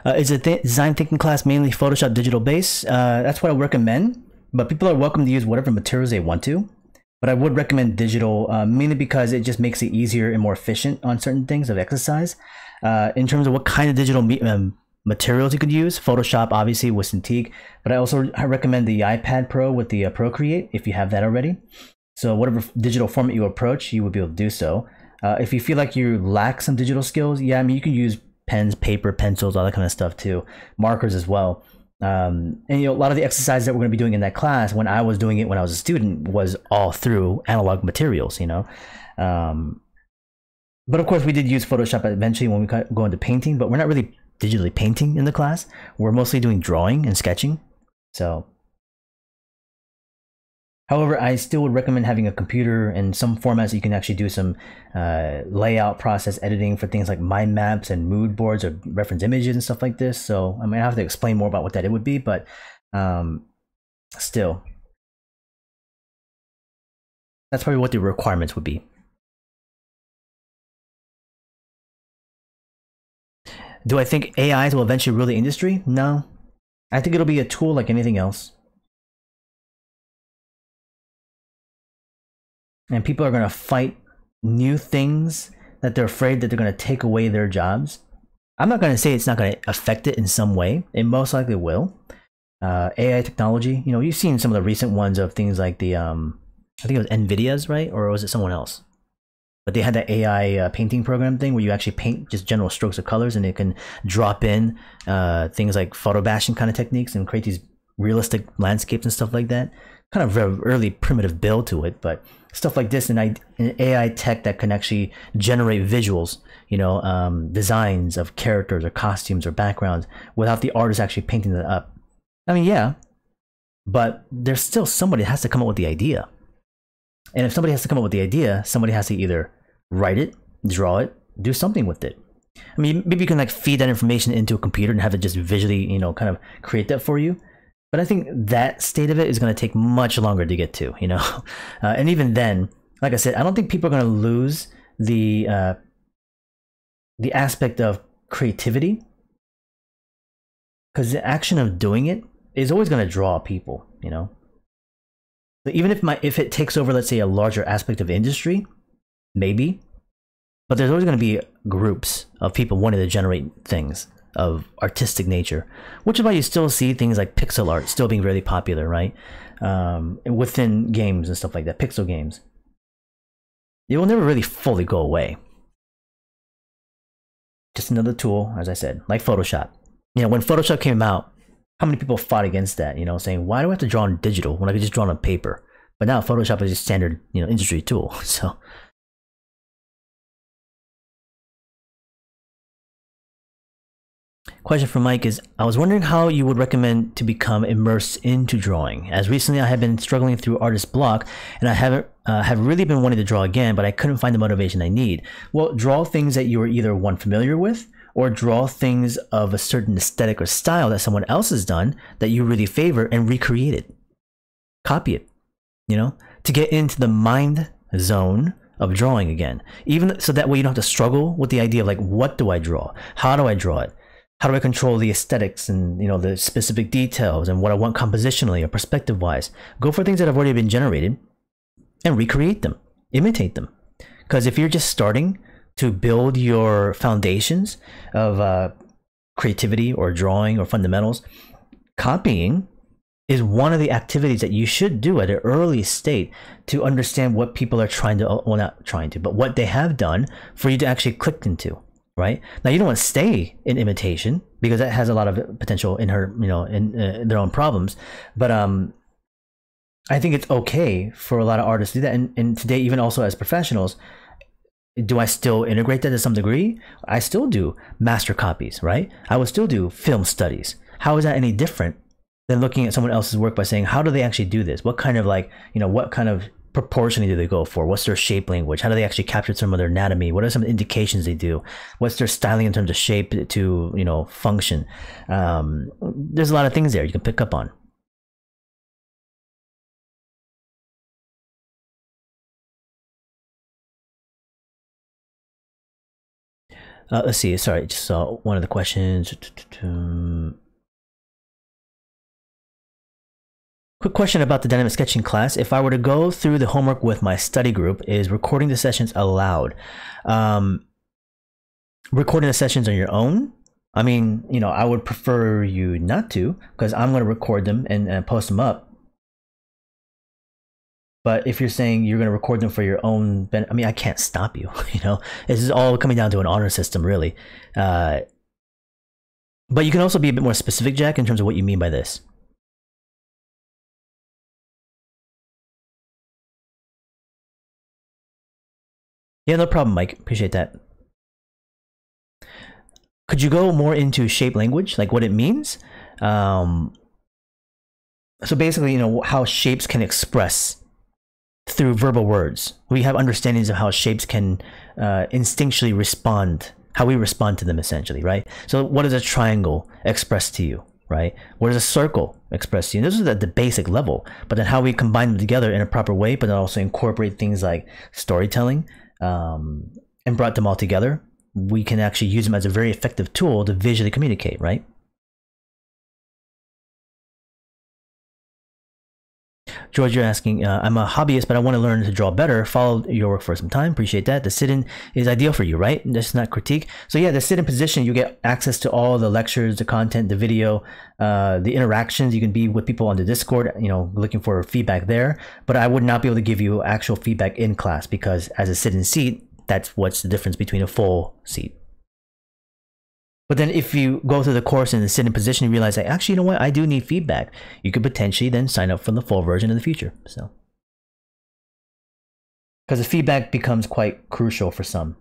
A: Is a design thinking class mainly Photoshop digital base? That's what I recommend, but people are welcome to use whatever materials they want to. But I would recommend digital, mainly because it just makes it easier and more efficient on certain things of exercise. In terms of what kind of digital materials you could use, Photoshop obviously with Cintiq, but I recommend the iPad Pro with the Procreate if you have that already. So whatever digital format you approach, you would be able to do so. If you feel like you lack some digital skills, yeah, I mean, you can use pens, paper, pencils, all that kind of stuff too. Markers as well. And you know, a lot of the exercises that we're going to be doing in that class, when I was doing it when I was a student, was all through analog materials, you know. But of course, we did use Photoshop eventually when we go into painting, but we're not really digitally painting in the class. We're mostly doing drawing and sketching. So, however, I still would recommend having a computer and some formats you can actually do some layout process editing for things like mind maps and mood boards or reference images and stuff like this. So I mean, I have to explain more about what that it would be, but still, that's probably what the requirements would be. Do I think AIs will eventually rule the industry? No. I think it'll be a tool like anything else. And people are going to fight new things that they're afraid that they're going to take away their jobs. I'm not going to say it's not going to affect it in some way. It most likely will. AI technology, you know, you've seen some of the recent ones of things like the, I think it was NVIDIA's, right? Or was it someone else? but they had that AI painting program thing where you actually paint just general strokes of colors, and it can drop in things like photo bashing kind of techniques and create these realistic landscapes and stuff like that. Kind of a early primitive build to it, but stuff like this and AI tech that can actually generate visuals, you know, designs of characters or costumes or backgrounds without the artist actually painting that up. I mean, yeah, but there's still somebody that has to come up with the idea. And if somebody has to come up with the idea, somebody has to either write it, draw it, do something with it. I mean, maybe you can like feed that information into a computer and have it just visually, you know, kind of create that for you. But I think that state of it is going to take much longer to get to, you know. And even then, like I said, I don't think people are going to lose the aspect of creativity, because the action of doing it is always going to draw people, you know. So even if it takes over, let's say, a larger aspect of industry, maybe, but there's always going to be groups of people wanting to generate things of artistic nature, which is why you still see things like pixel art still being really popular, right? Within games and stuff like that, pixel games. It will never really fully go away. Just another tool, as I said, like Photoshop. You know, when Photoshop came out, how many people fought against that, you know, saying, why do I have to draw on digital when I could just draw on paper? But now Photoshop is a standard, you know, industry tool. So question from Mike is, I was wondering how you would recommend to become immersed into drawing, as recently I have been struggling through artist block and I have really been wanting to draw again, but I couldn't find the motivation I need. Well, draw things that you are either one, familiar with, or draw things of a certain aesthetic or style that someone else has done that you really favor and recreate it. Copy it, you know, to get into the mind zone of drawing again. Even so that way you don't have to struggle with the idea of like, what do I draw? How do I draw it? How do I control the aesthetics and, you know, the specific details and what I want compositionally or perspective wise? Go for things that have already been generated and recreate them, imitate them. Because if you're just starting to build your foundations of creativity or drawing or fundamentals, copying is one of the activities that you should do at an early state to understand what people are trying to, well, not trying to, but what they have done for you to actually click into. Right now, you don't want to stay in imitation because that has a lot of potential in her, you know, in their own problems. But I think it's okay for a lot of artists to do that. And today, even also as professionals, do I still integrate that to some degree? I still do master copies, right? I would still do film studies. How is that any different than looking at someone else's work by saying, how do they actually do this? What kind of, like, you know, what kind of proportioning do they go for? What's their shape language? How do they actually capture some of their anatomy? What are some indications they do? What's their styling in terms of shape to, you know, function? There's a lot of things there you can pick up on. Let's see. Sorry, just saw one of the questions. Quick question about the dynamic sketching class. If I were to go through the homework with my study group, is recording the sessions allowed? Recording the sessions on your own? I mean, you know, I would prefer you not to, because I'm going to record them and post them up. But if you're saying you're going to record them for your own, I mean, I can't stop you, you know? This is all coming down to an honor system, really. But you can also be a bit more specific, Jack, in terms of what you mean by this. Yeah, no problem, Mike. Appreciate that. Could you go more into shape language, like what it means? So basically, you know, how shapes can express through verbal words. We have understandings of how shapes can instinctually respond, how we respond to them, essentially, right? So what does a triangle express to you, right? What does a circle express to you? And this is at the basic level, but then how we combine them together in a proper way, but then also incorporate things like storytelling, and brought them all together, we can actually use them as a very effective tool to visually communicate, right? George, you're asking, I'm a hobbyist, but I want to learn to draw better. Follow your work for some time. Appreciate that. The sit-in is ideal for you, right? That's not critique. So yeah, the sit-in position, you get access to all the lectures, the content, the video, the interactions. You can be with people on the Discord, you know, looking for feedback there. But I would not be able to give you actual feedback in class because as a sit-in seat, That's what's the difference between a full seat. But then if you go through the course and sit in position, you realize that actually, you know what, I do need feedback. You could potentially then sign up for the full version in the future. So, because the feedback becomes quite crucial for some.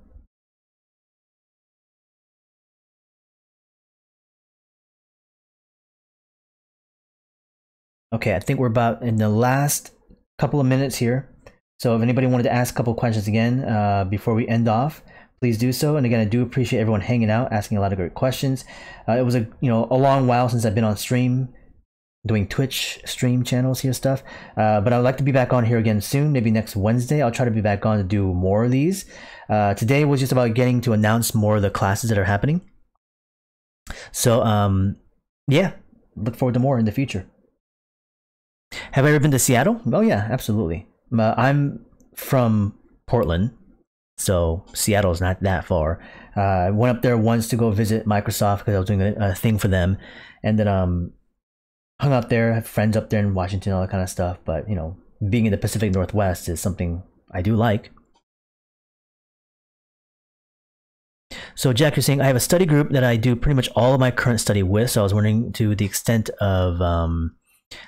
A: Okay, I think we're about in the last couple of minutes here. So if anybody wanted to ask a couple of questions again before we end off, please do so. And again, I do appreciate everyone hanging out, asking a lot of great questions. It was a long while since I've been on stream, doing Twitch stream channels here stuff. But I'd like to be back on here again soon, maybe next Wednesday. I'll try to be back on to do more of these. Today was just about getting to announce more of the classes that are happening. So yeah, look forward to more in the future. Have I ever been to Seattle? Oh yeah, absolutely. I'm from Portland, so Seattle's not that far. I went up there once to go visit Microsoft because I was doing a thing for them, and then hung out there, have friends up there in Washington, all that kind of stuff. But being in the Pacific Northwest is something I do like. So Jack, you're saying I have a study group that I do pretty much all of my current study with. So I was wondering to the extent of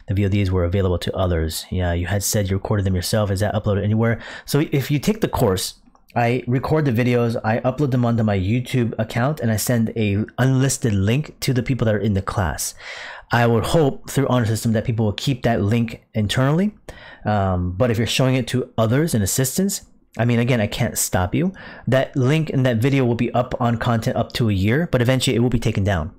A: the VODs were available to others. Yeah, you had said you recorded them yourself. Is that uploaded anywhere? So if you take the course, I record the videos, I upload them onto my YouTube account, and I send a unlisted link to the people that are in the class. I would hope through Honor System that people will keep that link internally. But if you're showing it to others and assistants, I mean, again, I can't stop you. That link and that video will be up on content up to a year, but eventually it will be taken down.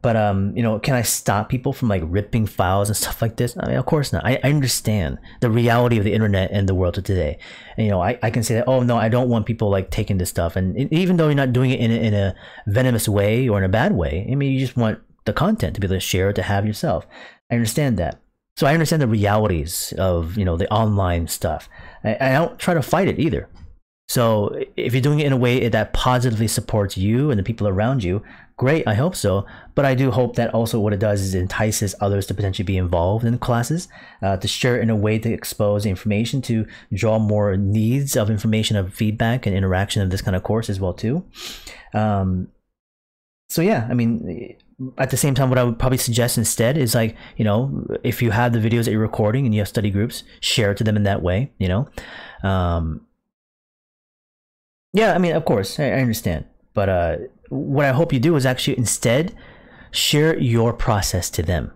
A: But can I stop people from like ripping files and stuff like this? I mean, of course not. I understand the reality of the internet and the world of today. And, I can say that, oh no, I don't want people like taking this stuff. And even though you're not doing it in a venomous way or in a bad way, I mean, you just want the content to be able to share, to have yourself. I understand that. So I understand the realities of, the online stuff. I don't try to fight it either. So if you're doing it in a way that positively supports you and the people around you, great, I hope so. But I do hope that also what it does is it entices others to potentially be involved in classes, to share it in a way to expose the information, to draw more needs of information, of feedback and interaction of this kind of course as well too. So yeah, I mean, at the same time, what I would probably suggest instead is like, if you have the videos that you're recording and you have study groups, share it to them in that way, Yeah, I mean, of course, I understand. But what I hope you do is actually instead share your process to them.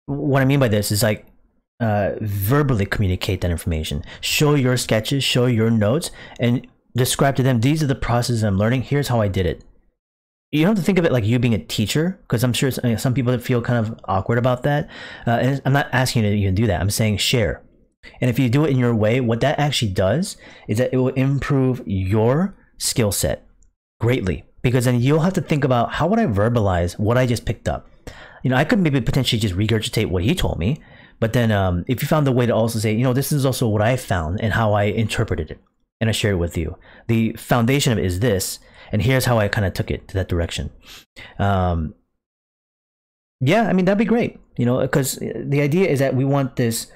A: What I mean by this is like verbally communicate that information. Show your sketches, show your notes, and describe to them, these are the processes I'm learning. Here's how I did it. You don't have to think of it like you being a teacher, because I'm sure some people feel kind of awkward about that. And I'm not asking you to even do that. I'm saying share. And if you do it in your way, what that actually does is that it will improve your skill set greatly, because then you'll have to think about, how would I verbalize what I just picked up? I could maybe potentially just regurgitate what he told me, but then if you found a way to also say, this is also what I found and how I interpreted it, and I shared it with you. The foundation of it is this, and here's how I kind of took it to that direction. Yeah, I mean, that'd be great, because the idea is that we want this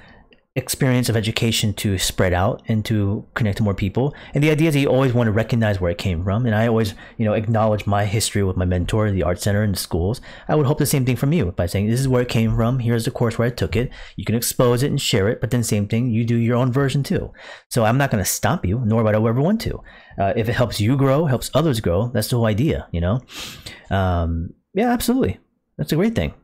A: experience of education to spread out and to connect to more people. And the idea is that you always want to recognize where it came from. And I always, acknowledge my history with my mentor, the art center and the schools. I would hope the same thing from you by saying, this is where it came from. Here's the course where I took it. You can expose it and share it, but then same thing, you do your own version too. So I'm not going to stop you, nor would I ever want to. If it helps you grow, helps others grow, that's the whole idea, Yeah, absolutely. That's a great thing.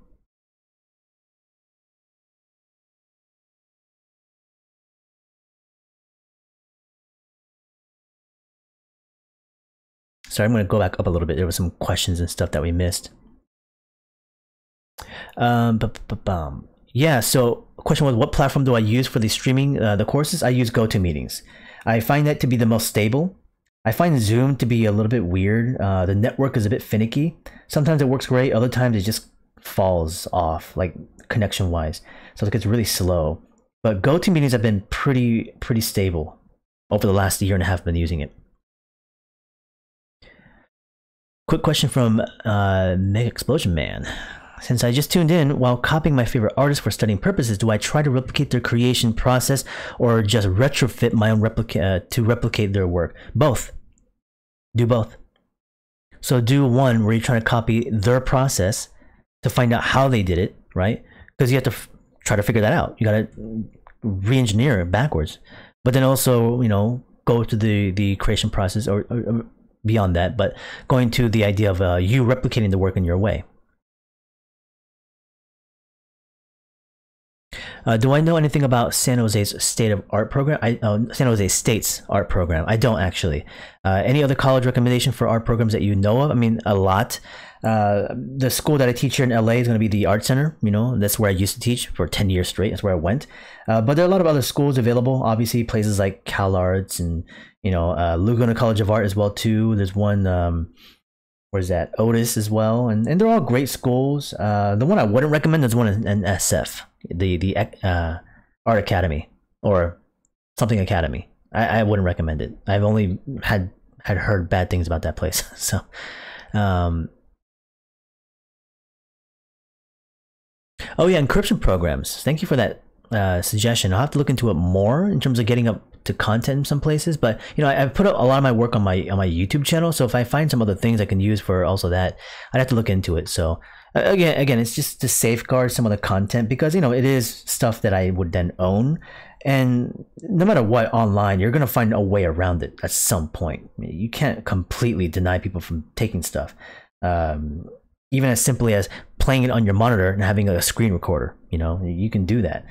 A: Sorry, I'm going to go back up a little bit. There were some questions and stuff that we missed. Yeah, so the question was, what platform do I use for the streaming the courses? I use GoToMeetings. I find that to be the most stable. I find Zoom to be a little bit weird. The network is a bit finicky. Sometimes it works great. Other times it just falls off, like connection-wise. So it gets really slow. But GoToMeetings have been pretty stable over the last year and a half I've been using it. Quick question from Mech Explosion Man. since I just tuned in, while copying my favorite artists for studying purposes, do I try to replicate their creation process or just retrofit my own to replicate their work? Both. Do both. So do one where you're trying to copy their process to find out how they did it, right? Because you have to try to figure that out. You got to re-engineer it backwards. But then also, you know, go to the creation process or beyond that, but going to the idea of you replicating the work in your way. Do I know anything about San Jose's State of Art program? San Jose State's art program. I don't actually. Any other college recommendation for art programs that you know of? I mean, a lot. The school that I teach here in LA is going to be the Art Center. You know, that's where I used to teach for 10 years straight. That's where I went. But there are a lot of other schools available. Obviously, places like Cal Arts and, you know, Laguna College of Art as well too. There's one, where's that? Otis as well. And they're all great schools. The one I wouldn't recommend is one in SF, the Art Academy or something Academy. I wouldn't recommend it. I've only had heard bad things about that place. So, oh yeah, encryption programs. Thank you for that suggestion. I'll have to look into it more in terms of getting up to content in some places. But you know, I've put up a lot of my work on my YouTube channel. So if I find some other things I can use for also that, I'd have to look into it. So again, it's just to safeguard some of the content because, you know, it is stuff that I would then own. And no matter what online, you're going to find a way around it at some point. You can't completely deny people from taking stuff. Even as simply as playing it on your monitor and having a screen recorder, you know, you can do that.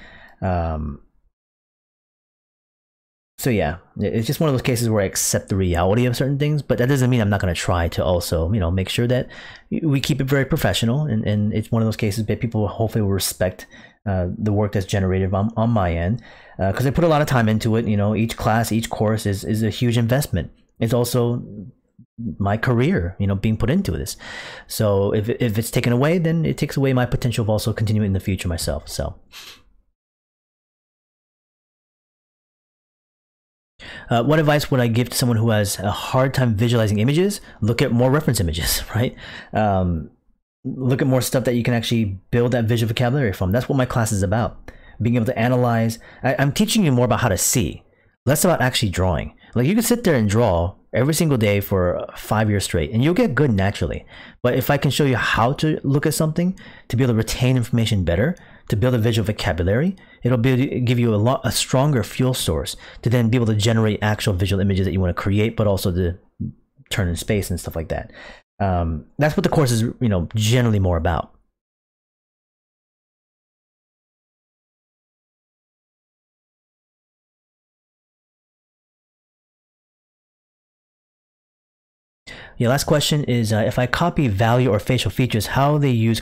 A: So yeah, it's just one of those cases where I accept the reality of certain things, but that doesn't mean I'm not going to try to also, you know, make sure that we keep it very professional. And it's one of those cases that people hopefully will respect the work that's generated on my end, because I put a lot of time into it. You know, each class, each course is a huge investment. It's also my career, you know, being put into this. So if it's taken away, then it takes away my potential of also continuing in the future myself. So what advice would I give to someone who has a hard time visualizing images? Look at more reference images, right? Look at more stuff that you can actually build that visual vocabulary from. That's what my class is about. Being able to analyze. I'm teaching you more about how to see, less about actually drawing. Like you can sit there and draw every single day for 5 years straight and you'll get good naturally. But if I can show you how to look at something to be able to retain information better, to build a visual vocabulary, it'll give you a stronger fuel source to then be able to generate actual visual images that you want to create, but also to turn in space and stuff like that. That's what the course is, you know, generally more about. Yeah, last question is if I copy value or facial features, how they use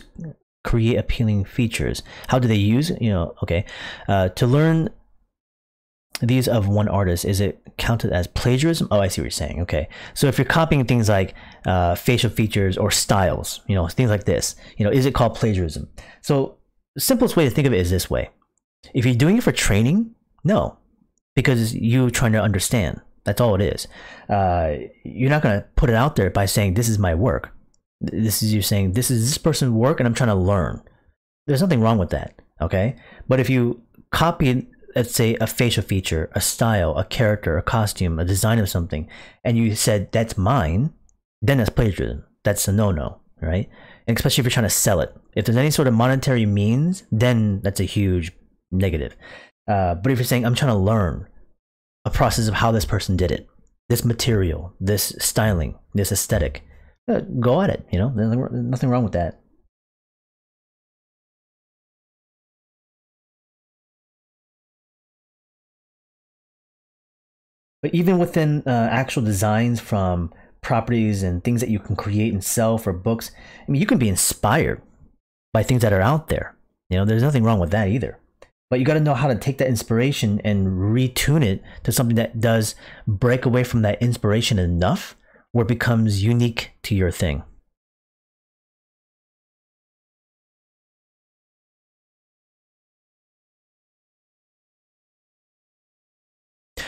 A: create appealing features. How do they use, you know, okay. To learn these of one artist, is it counted as plagiarism? Oh, I see what you're saying. Okay. So if you're copying things like facial features or styles, you know, things like this, you know, is it called plagiarism? So the simplest way to think of it is this way. If you're doing it for training, no, because you're trying to understand. That's all it is. You're not going to put it out there by saying, this is my work. This is you saying, this is this person's work and I'm trying to learn. There's nothing wrong with that, okay? But if you copy, let's say, a facial feature, a style, a character, a costume, a design of something, and you said, that's mine, then that's plagiarism. That's a no-no, right? And especially if you're trying to sell it. If there's any sort of monetary means, then that's a huge negative. But if you're saying, I'm trying to learn a process of how this person did it, this material, this styling, this aesthetic, go at it, you know, there's nothing wrong with that. But even within actual designs from properties and things that you can create and sell for books, I mean, you can be inspired by things that are out there. You know, there's nothing wrong with that either. But you got to know how to take that inspiration and retune it to something that does break away from that inspiration enough where it becomes unique to your thing.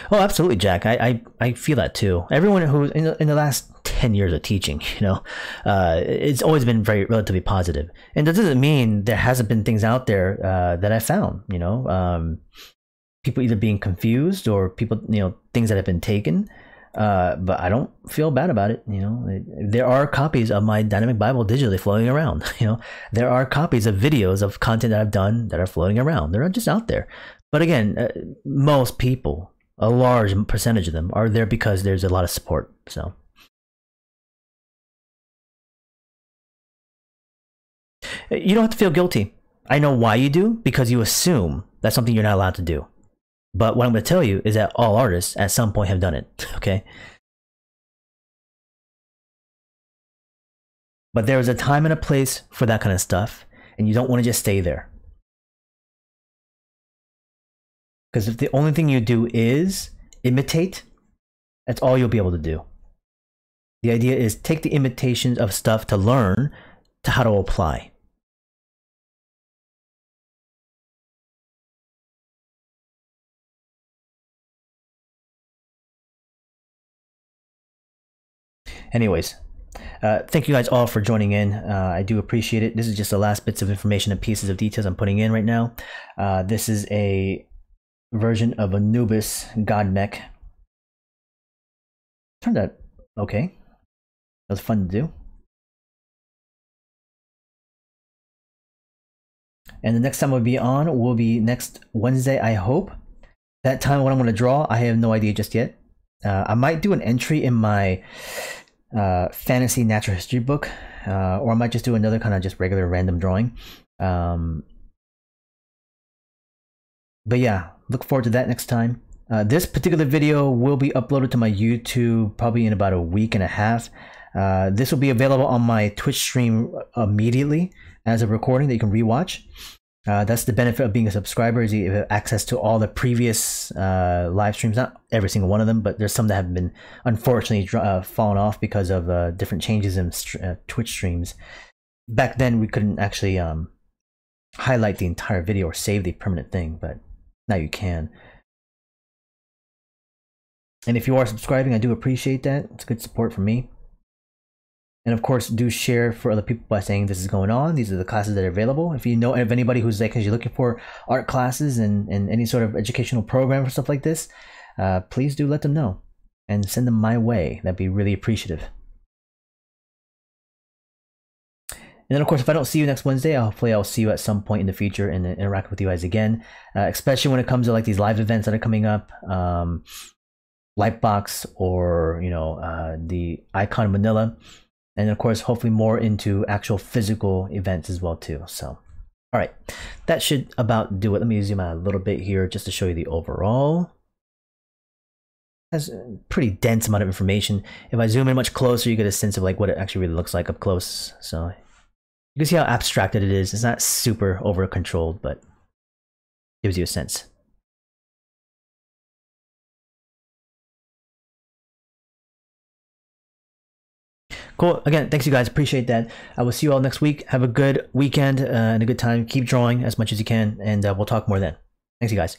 A: Oh, absolutely, Jack. I feel that too. Everyone who in the last 10 years of teaching, it's always been very relatively positive. And that doesn't mean there hasn't been things out there that I found, people either being confused or people, things that have been taken. But I don't feel bad about it. There are copies of my dynamic Bible digitally floating around. There are copies of videos of content that I've done that are floating around. They're just out there. But again, most people, a large percentage of them, are there because there's a lot of support. So you don't have to feel guilty. I know why you do, because you assume that's something you're not allowed to do. But what I'm going to tell you is that all artists at some point have done it, okay? But there is a time and a place for that kind of stuff, and you don't want to just stay there. Because if the only thing you do is imitate, that's all you'll be able to do. The idea is take the imitations of stuff to learn to how to apply. Anyways, thank you guys all for joining in. I do appreciate it. This is just the last bits of information and pieces of details I'm putting in right now. This is a version of Anubis God Mech. Turned out okay. That was fun to do. And the next time we'll be on will be next Wednesday, I hope. That time, what I'm going to draw, I have no idea just yet. I might do an entry in my fantasy natural history book, or I might just do another kind of just regular random drawing. But yeah, look forward to that next time. This particular video will be uploaded to my YouTube probably in about a week and a half. This will be available on my Twitch stream immediately as a recording that you can rewatch. That's the benefit of being a subscriber, is you have access to all the previous live streams. Not every single one of them, but there's some that have been unfortunately fallen off because of different changes in Twitch streams. Back then, we couldn't actually highlight the entire video or save the permanent thing, but now you can. And if you are subscribing, I do appreciate that. It's good support for me. And of course, do share for other people by saying this is going on. These are the classes that are available. If you know of anybody who's like, you're looking for art classes and any sort of educational program or stuff like this, please do let them know and send them my way. That'd be really appreciative. And then of course, if I don't see you next Wednesday, hopefully I'll see you at some point in the future and interact with you guys again, especially when it comes to like these live events that are coming up. Lightbox or, the Icon Manila. And of course, hopefully more into actual physical events as well too. So, all right, that should about do it. Let me zoom out a little bit here just to show you the overall. That's a pretty dense amount of information. If I zoom in much closer, you get a sense of like what it actually really looks like up close. So you can see how abstracted it is. It's not super over controlled, but gives you a sense. Cool. Again, thanks you guys. Appreciate that. I will see you all next week. Have a good weekend and a good time. Keep drawing as much as you can, and we'll talk more then. Thanks you guys.